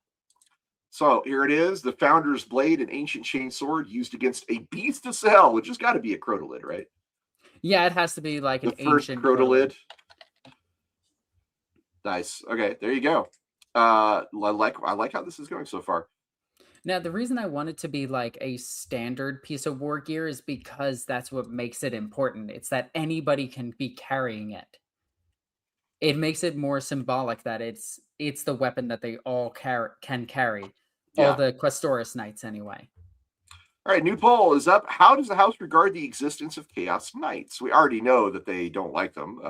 So here it is, the Founder's Blade, an ancient chainsword used against a beast of hell, which has got to be a crotolid, right? Yeah, it has to be like an ancient crotolid. Nice. Okay, there you go. I like how this is going so far. Now, the reason I want it to be like a standard piece of war gear is because that's what makes it important. It's that anybody can be carrying it. It makes it more symbolic that it's the weapon that they all can carry. Yeah. All the Questoris Knights, anyway. All right, new poll is up. How does the house regard the existence of Chaos Knights? We already know that they don't like them.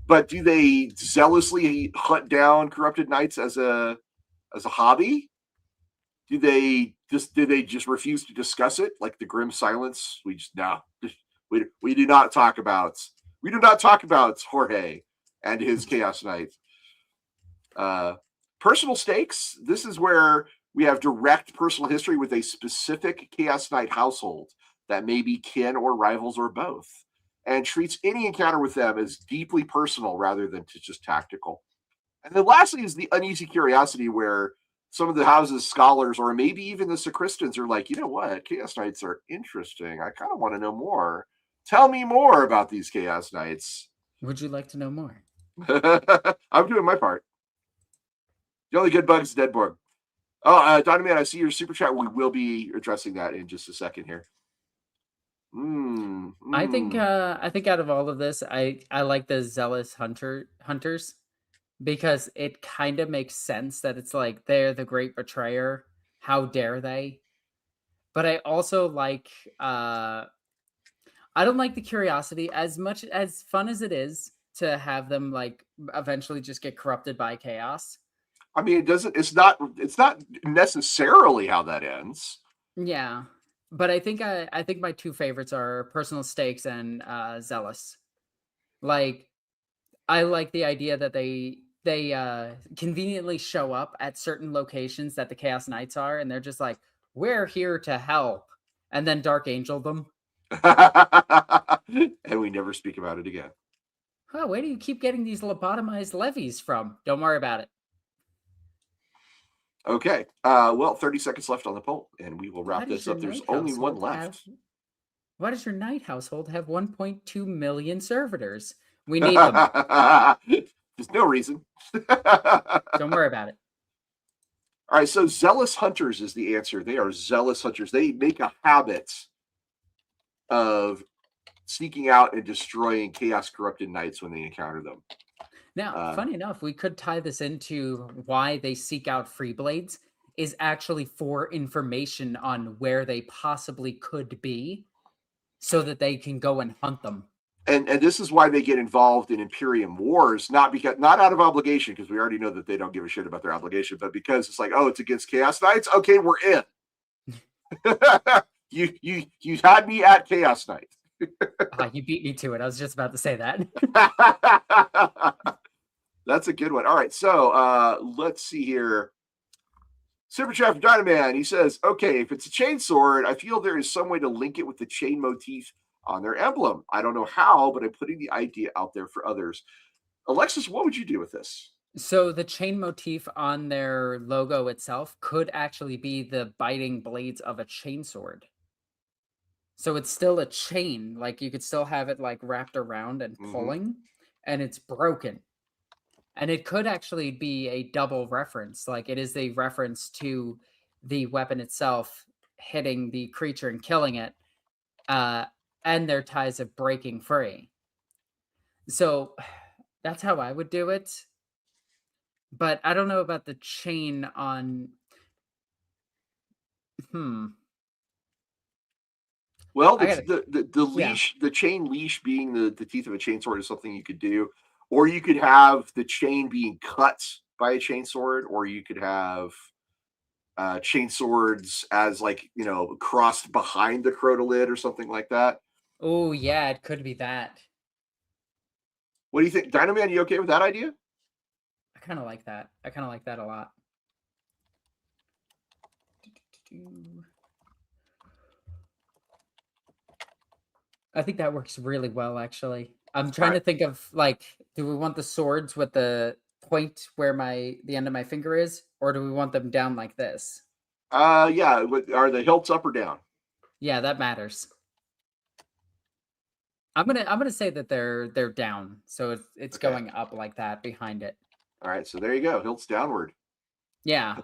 But do they zealously hunt down corrupted knights as a hobby? Do they just refuse to discuss it, like the grim silence? We do not talk about Jorge and his Chaos Knight. Personal stakes. This is where we have direct personal history with a specific Chaos Knight household that may be kin or rivals or both, and treats any encounter with them as deeply personal rather than just tactical. And then lastly is the uneasy curiosity, where some of the house's scholars, or maybe even the sacristans, are like, you know what, Chaos Knights are interesting. I kind of want to know more. Tell me more about these Chaos Knights. Would you like to know more? I'm doing my part. The only good bug is dead bug. Oh, Dynamite, I see your super chat. We will be addressing that in just a second here. I think out of all of this, I like the zealous hunters because it kind of makes sense that it's like they're the great betrayer. How dare they? But I also like I don't like the curiosity as much as fun as it is to have them like eventually just get corrupted by chaos. I mean, it doesn't. It's not necessarily how that ends. Yeah. But I think my two favorites are Personal Stakes and Zealous. Like I like the idea that they conveniently show up at certain locations that the Chaos Knights are, and they're just like, we're here to help. And then Dark Angel them. And we never speak about it again. Oh, where do you keep getting these lobotomized levies from? Don't worry about it. Okay. Well, 30 seconds left on the poll, and we will wrap this up. There's only one left. Why does your Knight household have 1.2 million servitors? We need them. There's no reason. Don't worry about it. All right, so zealous hunters is the answer. They are zealous hunters. They make a habit of sneaking out and destroying chaos corrupted knights when they encounter them. Now, funny enough, we could tie this into why they seek out free blades is actually for information on where they possibly could be so that they can go and hunt them. And this is why they get involved in Imperium wars, not out of obligation, because we already know that they don't give a shit about their obligation, but because it's like, oh, it's against Chaos Knights. Okay, we're in. you had me at Chaos Knight. You beat me to it. I was just about to say that. That's a good one. All right, so let's see here. Super Chat from Dynaman. He says, okay, if it's a chain sword, I feel there is some way to link it with the chain motif on their emblem. I don't know how, but I'm putting the idea out there for others. Alexis, what would you do with this? So the chain motif on their logo itself could actually be the biting blades of a chainsaword. So it's still a chain. Like you could still have it like wrapped around and pulling, and it's broken. And it could actually be a double reference. Like it is a reference to the weapon itself hitting the creature and killing it, and their ties of breaking free. So that's how I would do it. But I don't know about the chain on. Well, the leash, the chain leash being the teeth of a chainsword is something you could do. Or you could have the chain being cut by a chainsword, or you could have chainswords as crossed behind the crotolid or something like that. Oh, yeah, it could be that. What do you think? Dynaman, you okay with that idea? I kind of like that. I kind of like that a lot. I think that works really well, actually. I'm trying to think of, like, do we want the swords with the point where the end of my finger is, or do we want them down like this? Yeah. Are the hilts up or down? Yeah, that matters. I'm gonna say that they're down, so it's going up like that behind it. All right, so there you go, hilts downward. Yeah,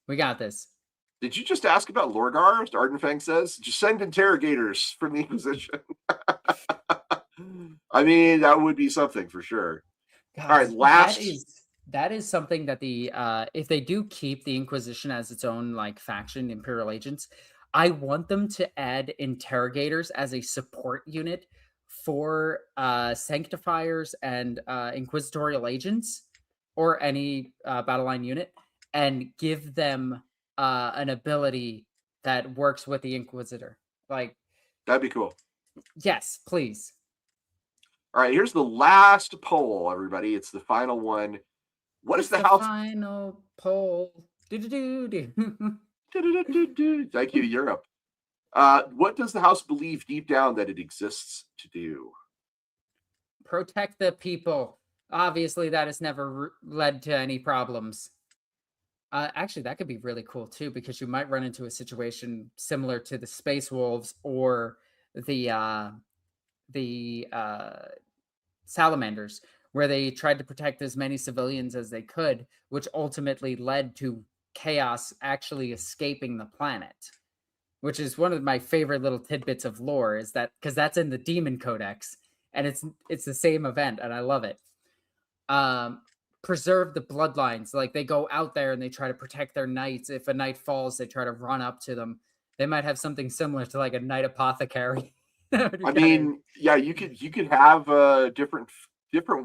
we got this. Did you just ask about Lorgar? Ardenfang says, just send interrogators from the Inquisition. I mean, that would be something for sure. God, all right, last. That is something that the if they do keep the Inquisition as its own like faction, Imperial agents, I want them to add interrogators as a support unit for sanctifiers and inquisitorial agents or any battle line unit, and give them an ability that works with the Inquisitor. Like that'd be cool. Yes, please. All right, here's the last poll, everybody. It's the final one. What is the house? Final poll. Thank you, Europe. What does the house believe deep down that it exists to do? Protect the people. Obviously, that has never led to any problems. Actually, that could be really cool too, because you might run into a situation similar to the Space Wolves or the uh, the Salamanders, where they tried to protect as many civilians as they could, which ultimately led to chaos actually escaping the planet. Which is one of my favorite little tidbits of lore, is that because that's in the Demon Codex, and it's the same event, and I love it. Um, Preserve the bloodlines. Like they go out there and they try to protect their knights. If a knight falls, they try to run up to them. They might have something similar to like a knight apothecary. I mean, yeah, you could have different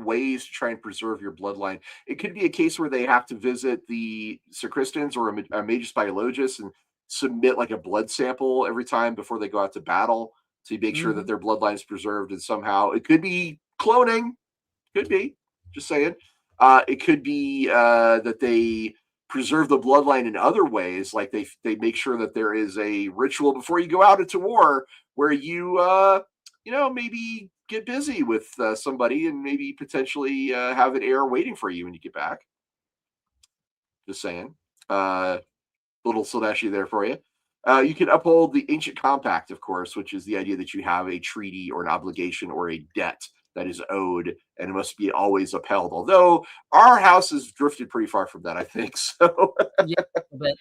ways to try and preserve your bloodline. It could be a case where they have to visit the sacristans or a magus biologist and submit like a blood sample every time before they go out to battle to make sure that their bloodline is preserved. And somehow it could be cloning, could be, just saying. It could be that they preserve the bloodline in other ways, like they make sure that there is a ritual before you go out into war where you maybe get busy with somebody and maybe potentially have an heir waiting for you when you get back. Just saying. Little Slaaneshi there for you. You can uphold the ancient compact, of course, which is the idea that you have a treaty or an obligation or a debt that is owed and it must be always upheld. Although our house has drifted pretty far from that, I think. So Yeah, but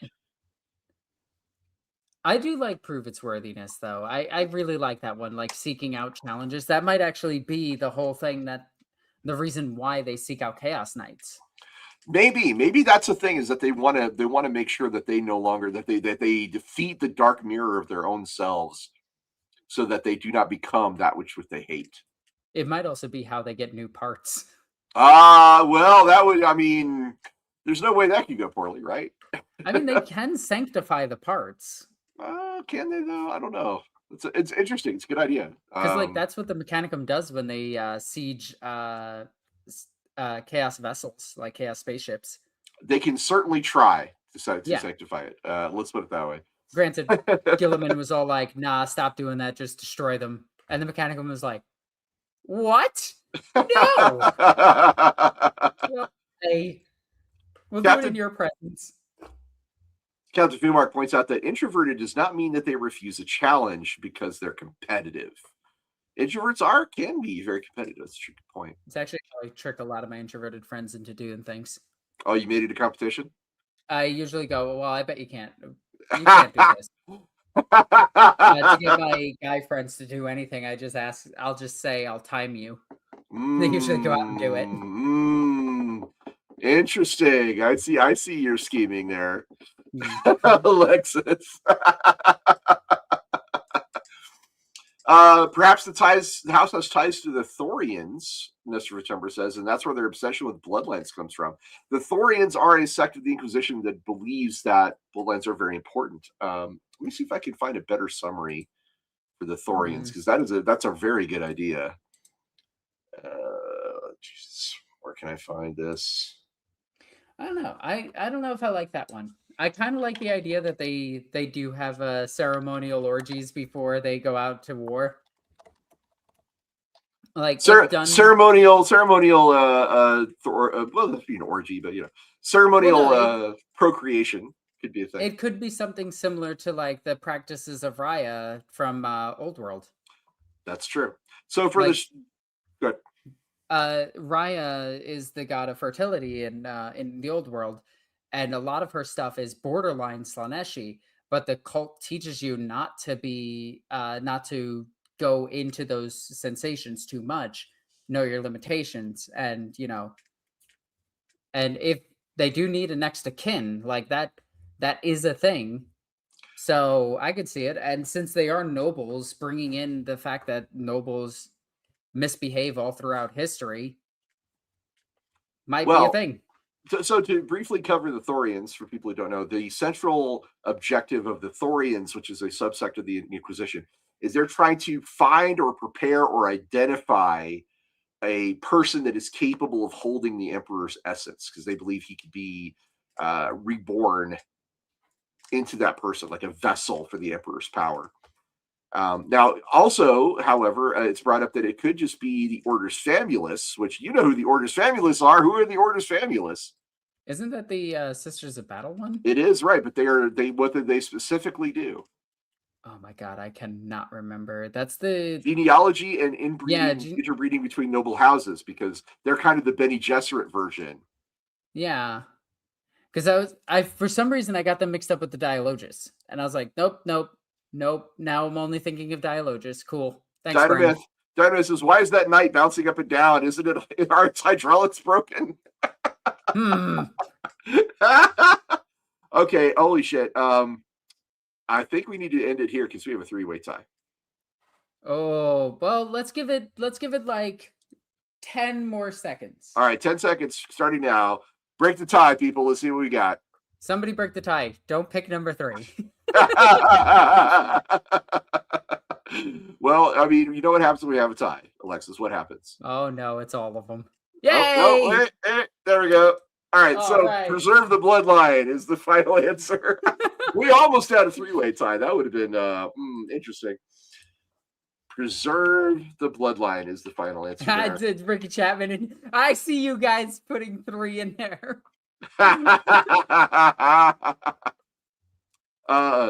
I do like prove its worthiness, though. I really like that one, like seeking out challenges. That might actually be the whole thing, that the reason why they seek out Chaos Knights. maybe that's the thing, is that they want to make sure that they no longer that they defeat the dark mirror of their own selves so that they do not become that which they hate. It might also be how they get new parts. Well, that would, I mean, there's no way that could go poorly, right? I mean, they can sanctify the parts. Can they though? I don't know. It's interesting. It's a good idea. Because like that's what the Mechanicum does when they siege chaos vessels, like chaos spaceships. They can certainly try to Yeah. sanctify it. Let's put it that way. Granted, Gilliman was all like, "Nah, stop doing that. Just destroy them." And the Mechanicum was like, "What? No. Well, hey, we'll do it in your presence." Captain Fumark points out that introverted does not mean that they refuse a challenge because they're competitive. Introverts can be very competitive. That's a tricky point. It's actually how I trick a lot of my introverted friends into doing things. Oh, you made it a competition? I usually go, "Well, I bet you can't. You can't do this." To get my guy friends to do anything, I just ask. I'll just say, "I'll time you." They usually go out and do it. Interesting. I see your scheming there, Alexis. Perhaps the house has ties to the Thorians, Mr. Vitember says, and that's where their obsession with bloodlines comes from. The Thorians are a sect of the Inquisition that believes that bloodlines are very important. Let me see if I can find a better summary for the Thorians, because that's a very good idea. Jesus, where can I find this? I don't know. I don't know if I like that one. I kind of like the idea that they do have ceremonial orgies before they go out to war. Like ceremonial well, that'd be an orgy, but ceremonial procreation could be a thing. It could be something similar to like the practices of Raya from Old World. That's true. So for this, good. Raya is the god of fertility in the Old World, and a lot of her stuff is borderline Slaaneshi, but the cult teaches you not to go into those sensations too much, know your limitations, and and if they do need a next of kin, like that is a thing. So I could see it. And since they are nobles, bringing in the fact that nobles misbehave all throughout history might be a thing. So to briefly cover the Thorians, for people who don't know, the central objective of the Thorians, which is a subsect of the Inquisition, is they're trying to find or prepare or identify a person that is capable of holding the Emperor's essence, because they believe he could be reborn into that person, like a vessel for the Emperor's power. Now, also, however, it's brought up that it could just be the Orders Famulus, which you know who the Orders Famulus are. Who are the Orders Famulus? Isn't that the Sisters of Battle one? It is, right, but what did they specifically do? Oh my god, I cannot remember. That's the Genealogy and inbreeding, Yeah, interbreeding between noble houses, because they're kind of the Bene Gesserit version. yeah. Because I for some reason I got them mixed up with the Dialogus, and I was like, nope, nope, nope. Now I'm only thinking of Dialogus. Cool, thanks, brain. Dynamith says, "Why is that knight bouncing up and down? Isn't it? Are its hydraulics broken?" Hmm. Okay, holy shit. I think we need to end it here because we have a 3-way tie. Oh well, let's give it like 10 more seconds. All right, 10 seconds starting now. Break the tie, people. Let's see what we got. Somebody break the tie. Don't pick number 3. Well, I mean, you know what happens when we have a tie, Alexis? What happens? Oh no, it's all of them. Yay! Oh, no, wait, there we go. All right, preserve the bloodline is the final answer. We almost had a 3-way tie. That would have been interesting. Preserve the bloodline is the final answer. I did Ricky Chapman, and I see you guys putting 3 in there.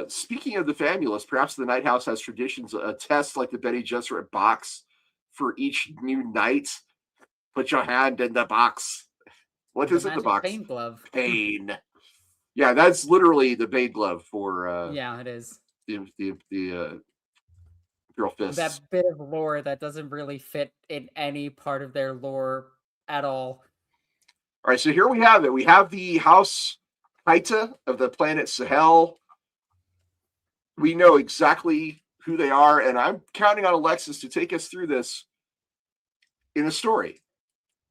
Speaking of the Famulous, perhaps the Night House has traditions, a test like the Bene Gesserit box for each new knight. Put your hand in the box. What is in the box? Pain glove. Pain. Yeah, that's literally the Bane glove for. Yeah, it is. The Imperial Fists. That bit of lore that doesn't really fit in any part of their lore at all. All right, so here we have it. We have the House Haita of the planet Sahel. We know exactly who they are, and I'm counting on Alexis to take us through this in a story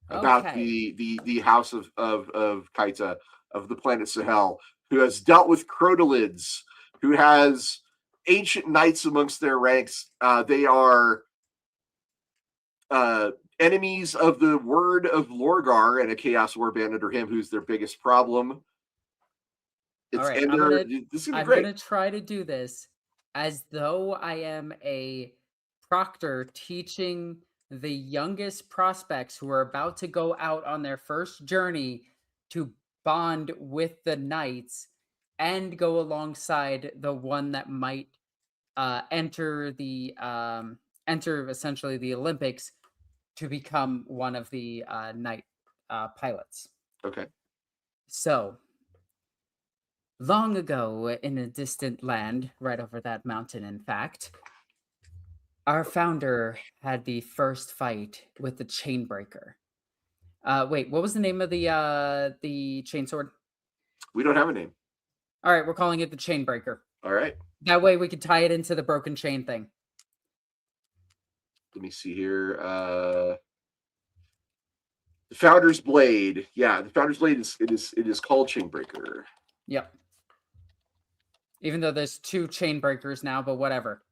about the House of Kaita of the planet Sahel, who has dealt with crotalids, who has ancient knights amongst their ranks. They are enemies of the word of Lorgar and a Chaos Warband under him, who's their biggest problem. All right, I'm gonna try to do this as though I am a proctor teaching the youngest prospects who are about to go out on their first journey to bond with the knights and go alongside the one that might enter essentially the Olympics to become one of the knight pilots. Okay. So, long ago in a distant land, right over that mountain, in fact, our founder had the first fight with the Chainbreaker. Wait, what was the name of the chainsword? We don't have a name. All right, we're calling it the Chainbreaker. All right. That way we could tie it into the broken chain thing. Let me see here. The Founder's Blade. Yeah, the Founder's Blade is called Chainbreaker. Yep. Even though there's 2 Chainbreakers now, but whatever.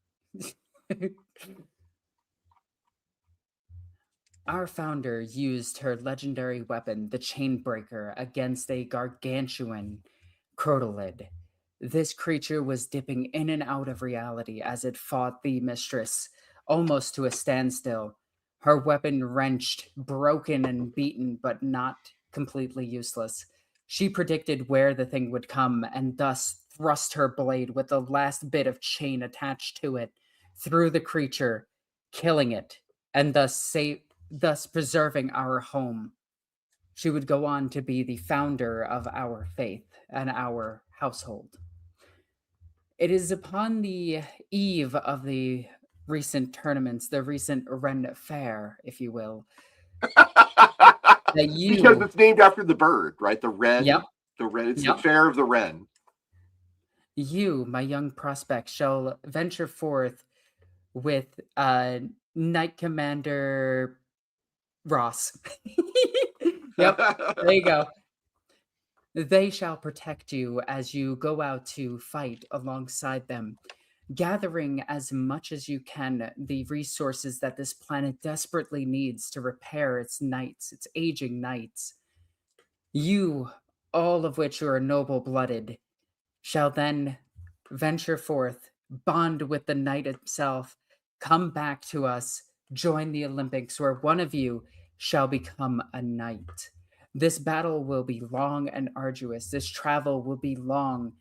Our founder used her legendary weapon, the Chainbreaker, against a gargantuan crotalid. This creature was dipping in and out of reality as it fought the mistress, almost to a standstill. Her weapon wrenched, broken and beaten, but not completely useless. She predicted where the thing would come and thus thrust her blade with the last bit of chain attached to it through the creature, killing it, and thus preserving our home. She would go on to be the founder of our faith and our household. It is upon the eve of the recent tournaments, the recent Ren Fair, if you will, that you... Because it's named after the bird, right? The wren. Yep. The wren. It's the fair of the wren. You, my young prospect, shall venture forth with Knight Commander Ross. Yep, there you go. They shall protect you as you go out to fight alongside them, gathering as much as you can the resources that this planet desperately needs to repair its knights, its aging knights. You, all of which are noble-blooded, shall then venture forth, bond with the knight himself, come back to us, join the Olympics, where one of you shall become a knight. This battle will be long and arduous. This travel will be long.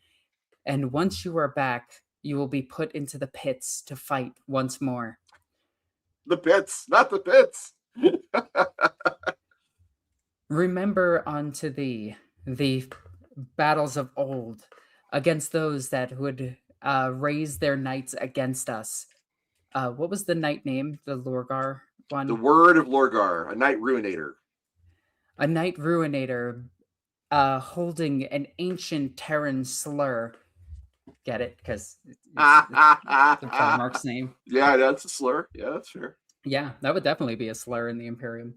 And once you are back, you will be put into the pits to fight once more. The pits, not the pits. Remember unto thee the battles of old against those that would raise their knights against us. What was the knight name? The Lorgar one? The word of Lorgar, a knight ruinator. A knight ruinator holding an ancient Terran slur. Get it? Because it's the Primarch's name. Yeah, that's a slur. Yeah, that's fair. Yeah, that would definitely be a slur in the Imperium.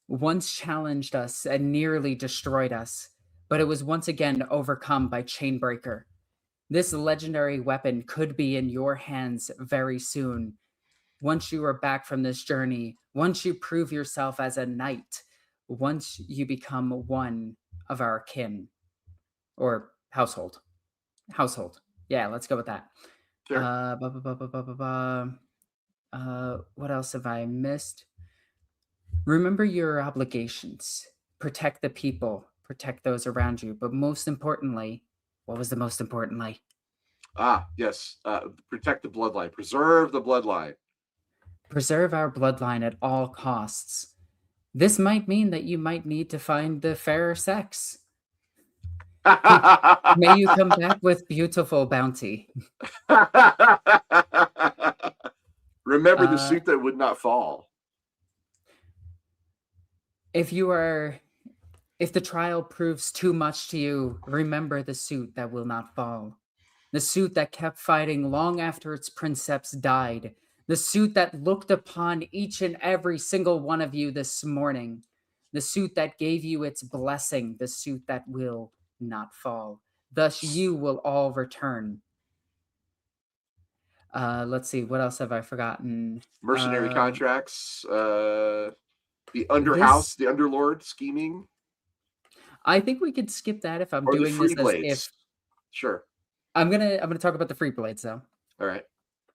Once challenged us and nearly destroyed us, but it was once again overcome by Chainbreaker. This legendary weapon could be in your hands very soon. Once you are back from this journey, once you prove yourself as a knight, once you become one of our kin or household. Household. Yeah, let's go with that. Fair. What else have I missed? Remember your obligations. Protect the people. Protect those around you. But most importantly, what was the most importantly? Yes. Protect the bloodline. Preserve the bloodline. Preserve our bloodline at all costs. This might mean that you might need to find the fairer sex. May you come back with beautiful bounty. Remember the suit that would not fall. If the trial proves too much to you, remember the suit that will not fall. The suit that kept fighting long after its princeps died. The suit that looked upon each and every single one of you this morning. The suit that gave you its blessing. The suit that will not fall. Thus you will all return. Let's see, what else have I forgotten? Mercenary contracts. The underhouse, the underlord scheming. I think we could skip that if I'm or doing the free this blades. as if Sure. I'm gonna talk about the free blades though. All right.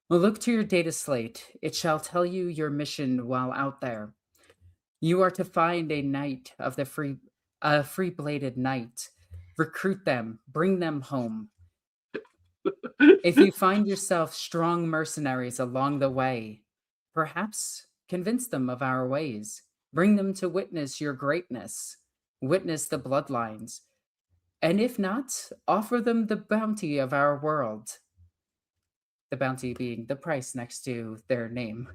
Well, look to your data slate. It shall tell you your mission while out there. You are to find a knight of the free bladed knight. Recruit them, bring them home. If you find yourself strong mercenaries along the way, perhaps convince them of our ways. Bring them to witness your greatness. Witness the bloodlines. And if not, offer them the bounty of our world. The bounty being the price next to their name.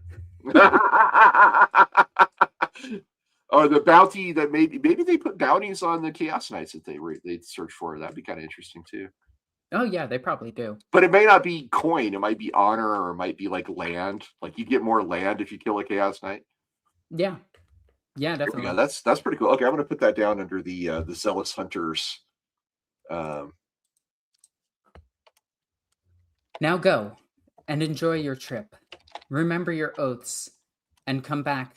Or the bounty that maybe they put bounties on the Chaos Knights that they search for. That'd be kind of interesting too. Oh yeah, they probably do. But it may not be coin. It might be honor, or it might be like land. Like you get more land if you kill a Chaos Knight. Yeah. Yeah, definitely. There we go. That's pretty cool. Okay, I'm going to put that down under the Zealous Hunters. Now go and enjoy your trip. Remember your oaths and come back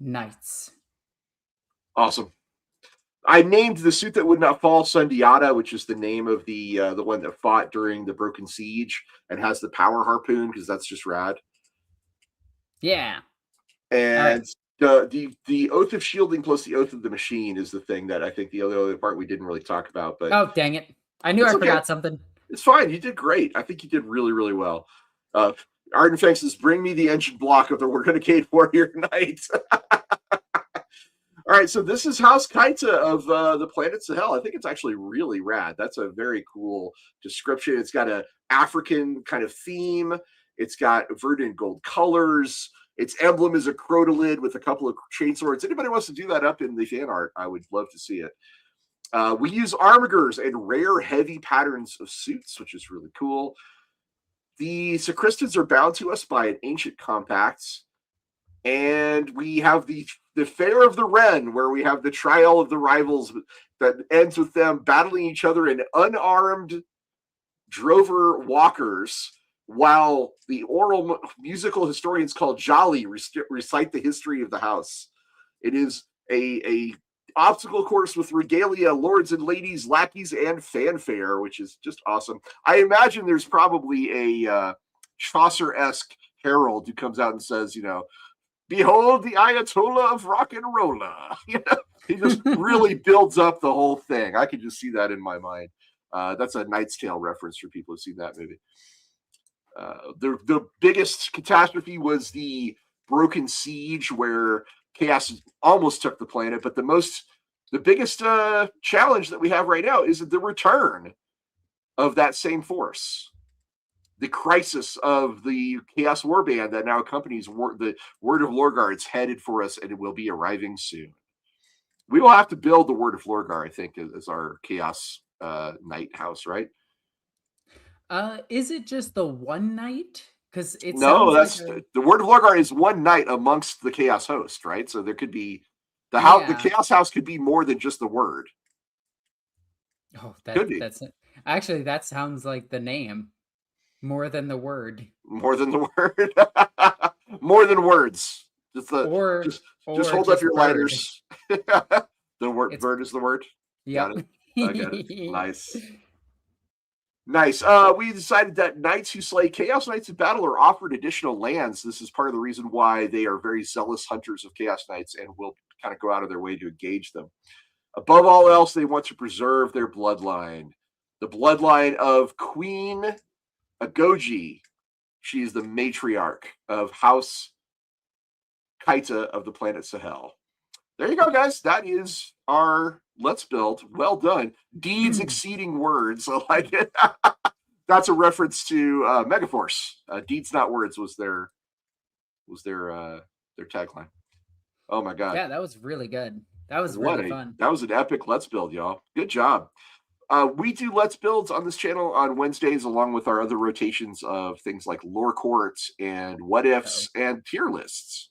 knights. Awesome. I named the suit that would not fall Sundiata, which is the name of the one that fought during the Broken Siege and has the power harpoon because that's just rad. Yeah. And the Oath of Shielding plus the Oath of the Machine is the thing that I think the other part we didn't really talk about. But oh, dang it. I knew I forgot something. It's fine. You did great. I think you did really, really well. Arden Fang says, bring me the engine block of the Renegade Warrior Knight. All right, so this is House Kaita of the Planets of Hell. I think it's actually really rad. That's a very cool description. It's got an African kind of theme. It's got verdant gold colors. Its emblem is a crotolid with a couple of chainswords. Anybody wants to do that up in the fan art, I would love to see it. We use armigers and rare heavy patterns of suits, which is really cool. The sacristans are bound to us by an ancient compact. And we have the Fair of the Wren, where we have the trial of the rivals that ends with them battling each other in unarmed drover walkers, while the oral musical historians called Jolly recite the history of the house. It is a obstacle course with regalia, lords and ladies, lackeys, and fanfare, which is just awesome. I imagine there's probably a Chaucer-esque herald who comes out and says, behold the Ayatollah of rock and rolla. He just really builds up the whole thing. I could just see that in my mind. That's a Knight's Tale reference for people who've seen that movie. The biggest catastrophe was the Broken Siege, where chaos almost took the planet. But the biggest challenge that we have right now is the return of that same force. The crisis of the Chaos Warband that now accompanies the Word of Lorebeards headed for us, and it will be arriving soon. We will have to build the Word of Lorebeard, I think, as our Chaos Knight house, right? Is it just the one night? Because it No, sounds that's like the Word of Lorebeard is one night amongst the Chaos host, right? So there could be the Yeah. Chaos house could be more than just the Word. Could be. That's actually that sounds like the name more than the word. More than the Word. More than words. Just hold up your bird. lighters. The word It's- bird is the word. Yep. Got it. I got it. Nice. We decided that knights who slay Chaos Knights in battle are offered additional lands. This is part of the reason why they are very zealous hunters of Chaos Knights and will kind of go out of their way to engage them. Above all else, they want to preserve their bloodline. The bloodline of Queen Agoji. She is the matriarch of House Kaita of the planet Sahel. There you go, guys. That is our Let's Build. Well done. Deeds exceeding words. I like it. That's a reference to Megaforce. Deeds not words was their tagline. Oh my god. Yeah, that was really good. That was really fun. That was an epic Let's Build, y'all. Good job. We do Let's Builds on this channel on Wednesdays, along with our other rotations of things like Lore Court and What Ifs and tier lists.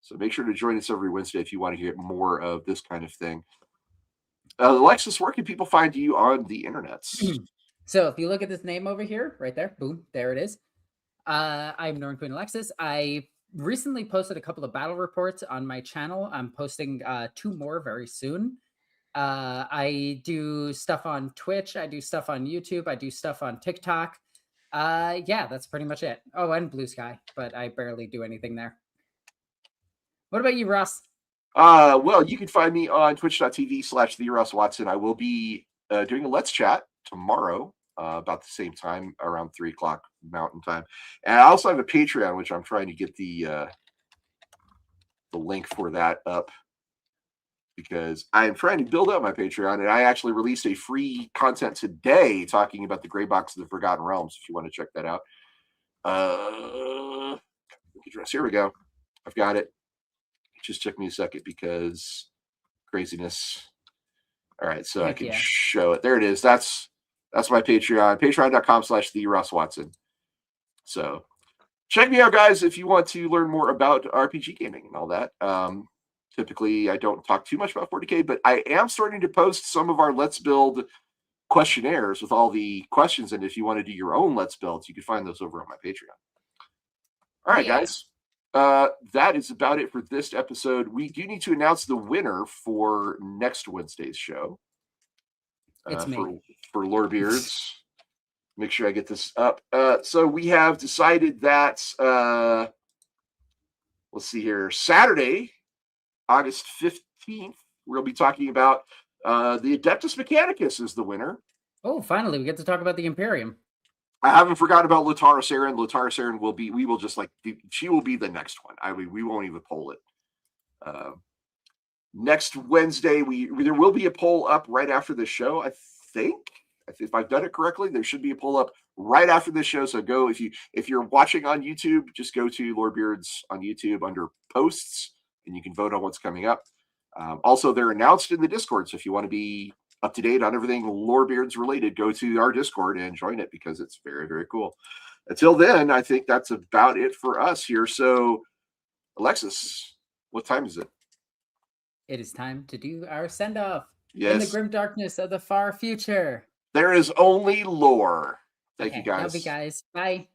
So make sure to join us every Wednesday if you want to hear more of this kind of thing. Alexis, where can people find you on the internet? So if you look at this name over here, right there, boom, there it is. I'm Norn Queen Alexis. I recently posted a couple of battle reports on my channel. I'm posting 2 more very soon. I do stuff on Twitch. I do stuff on YouTube. I do stuff on TikTok. Yeah, that's pretty much it. Oh, and Blue Sky, but I barely do anything there. What about you, Ross? Well, you can find me on twitch.tv/TheRossWatson. I will be doing a Let's Chat tomorrow about the same time, around 3 o'clock Mountain Time. And I also have a Patreon, which I'm trying to get the link for that up, because I am trying to build up my Patreon, and I actually released a free content today talking about the Gray Box of the Forgotten Realms, if you want to check that out. Here we go. I've got it. It just took me a second because craziness. All right, so I can show it. There it is. That's my Patreon. Patreon.com/TheRossWatson. So check me out, guys, if you want to learn more about RPG gaming and all that. Typically, I don't talk too much about 40K, but I am starting to post some of our Let's Build questionnaires with all the questions. And if you want to do your own Let's Builds, you can find those over on my Patreon. All right, guys. That is about it for this episode. We do need to announce the winner for next Wednesday's show. It's me. For Lorebeards. Make sure I get this up. So we have decided that, let's see here, Saturday, August 15th, we'll be talking about the Adeptus Mechanicus is the winner. Oh, finally, we get to talk about the Imperium. I haven't forgotten about Lotara Saren. Lotara Saren she will be the next one. We won't even poll it. Next Wednesday, there will be a poll up right after the show, I think. If I've done it correctly, there should be a poll up right after the show. So go, if you're watching on YouTube, just go to Lorebeards on YouTube under posts, and you can vote on what's coming up. Also, they're announced in the Discord. So if you want to be up to date on everything Lorebeards related, go to our Discord and join it, because it's very, very cool. Until then, I think that's about it for us here. So, Alexis, what time is it? It is time to do our send-off. Yes. In the grim darkness of the far future, there is only lore. Thank you, guys. Love you guys. Bye.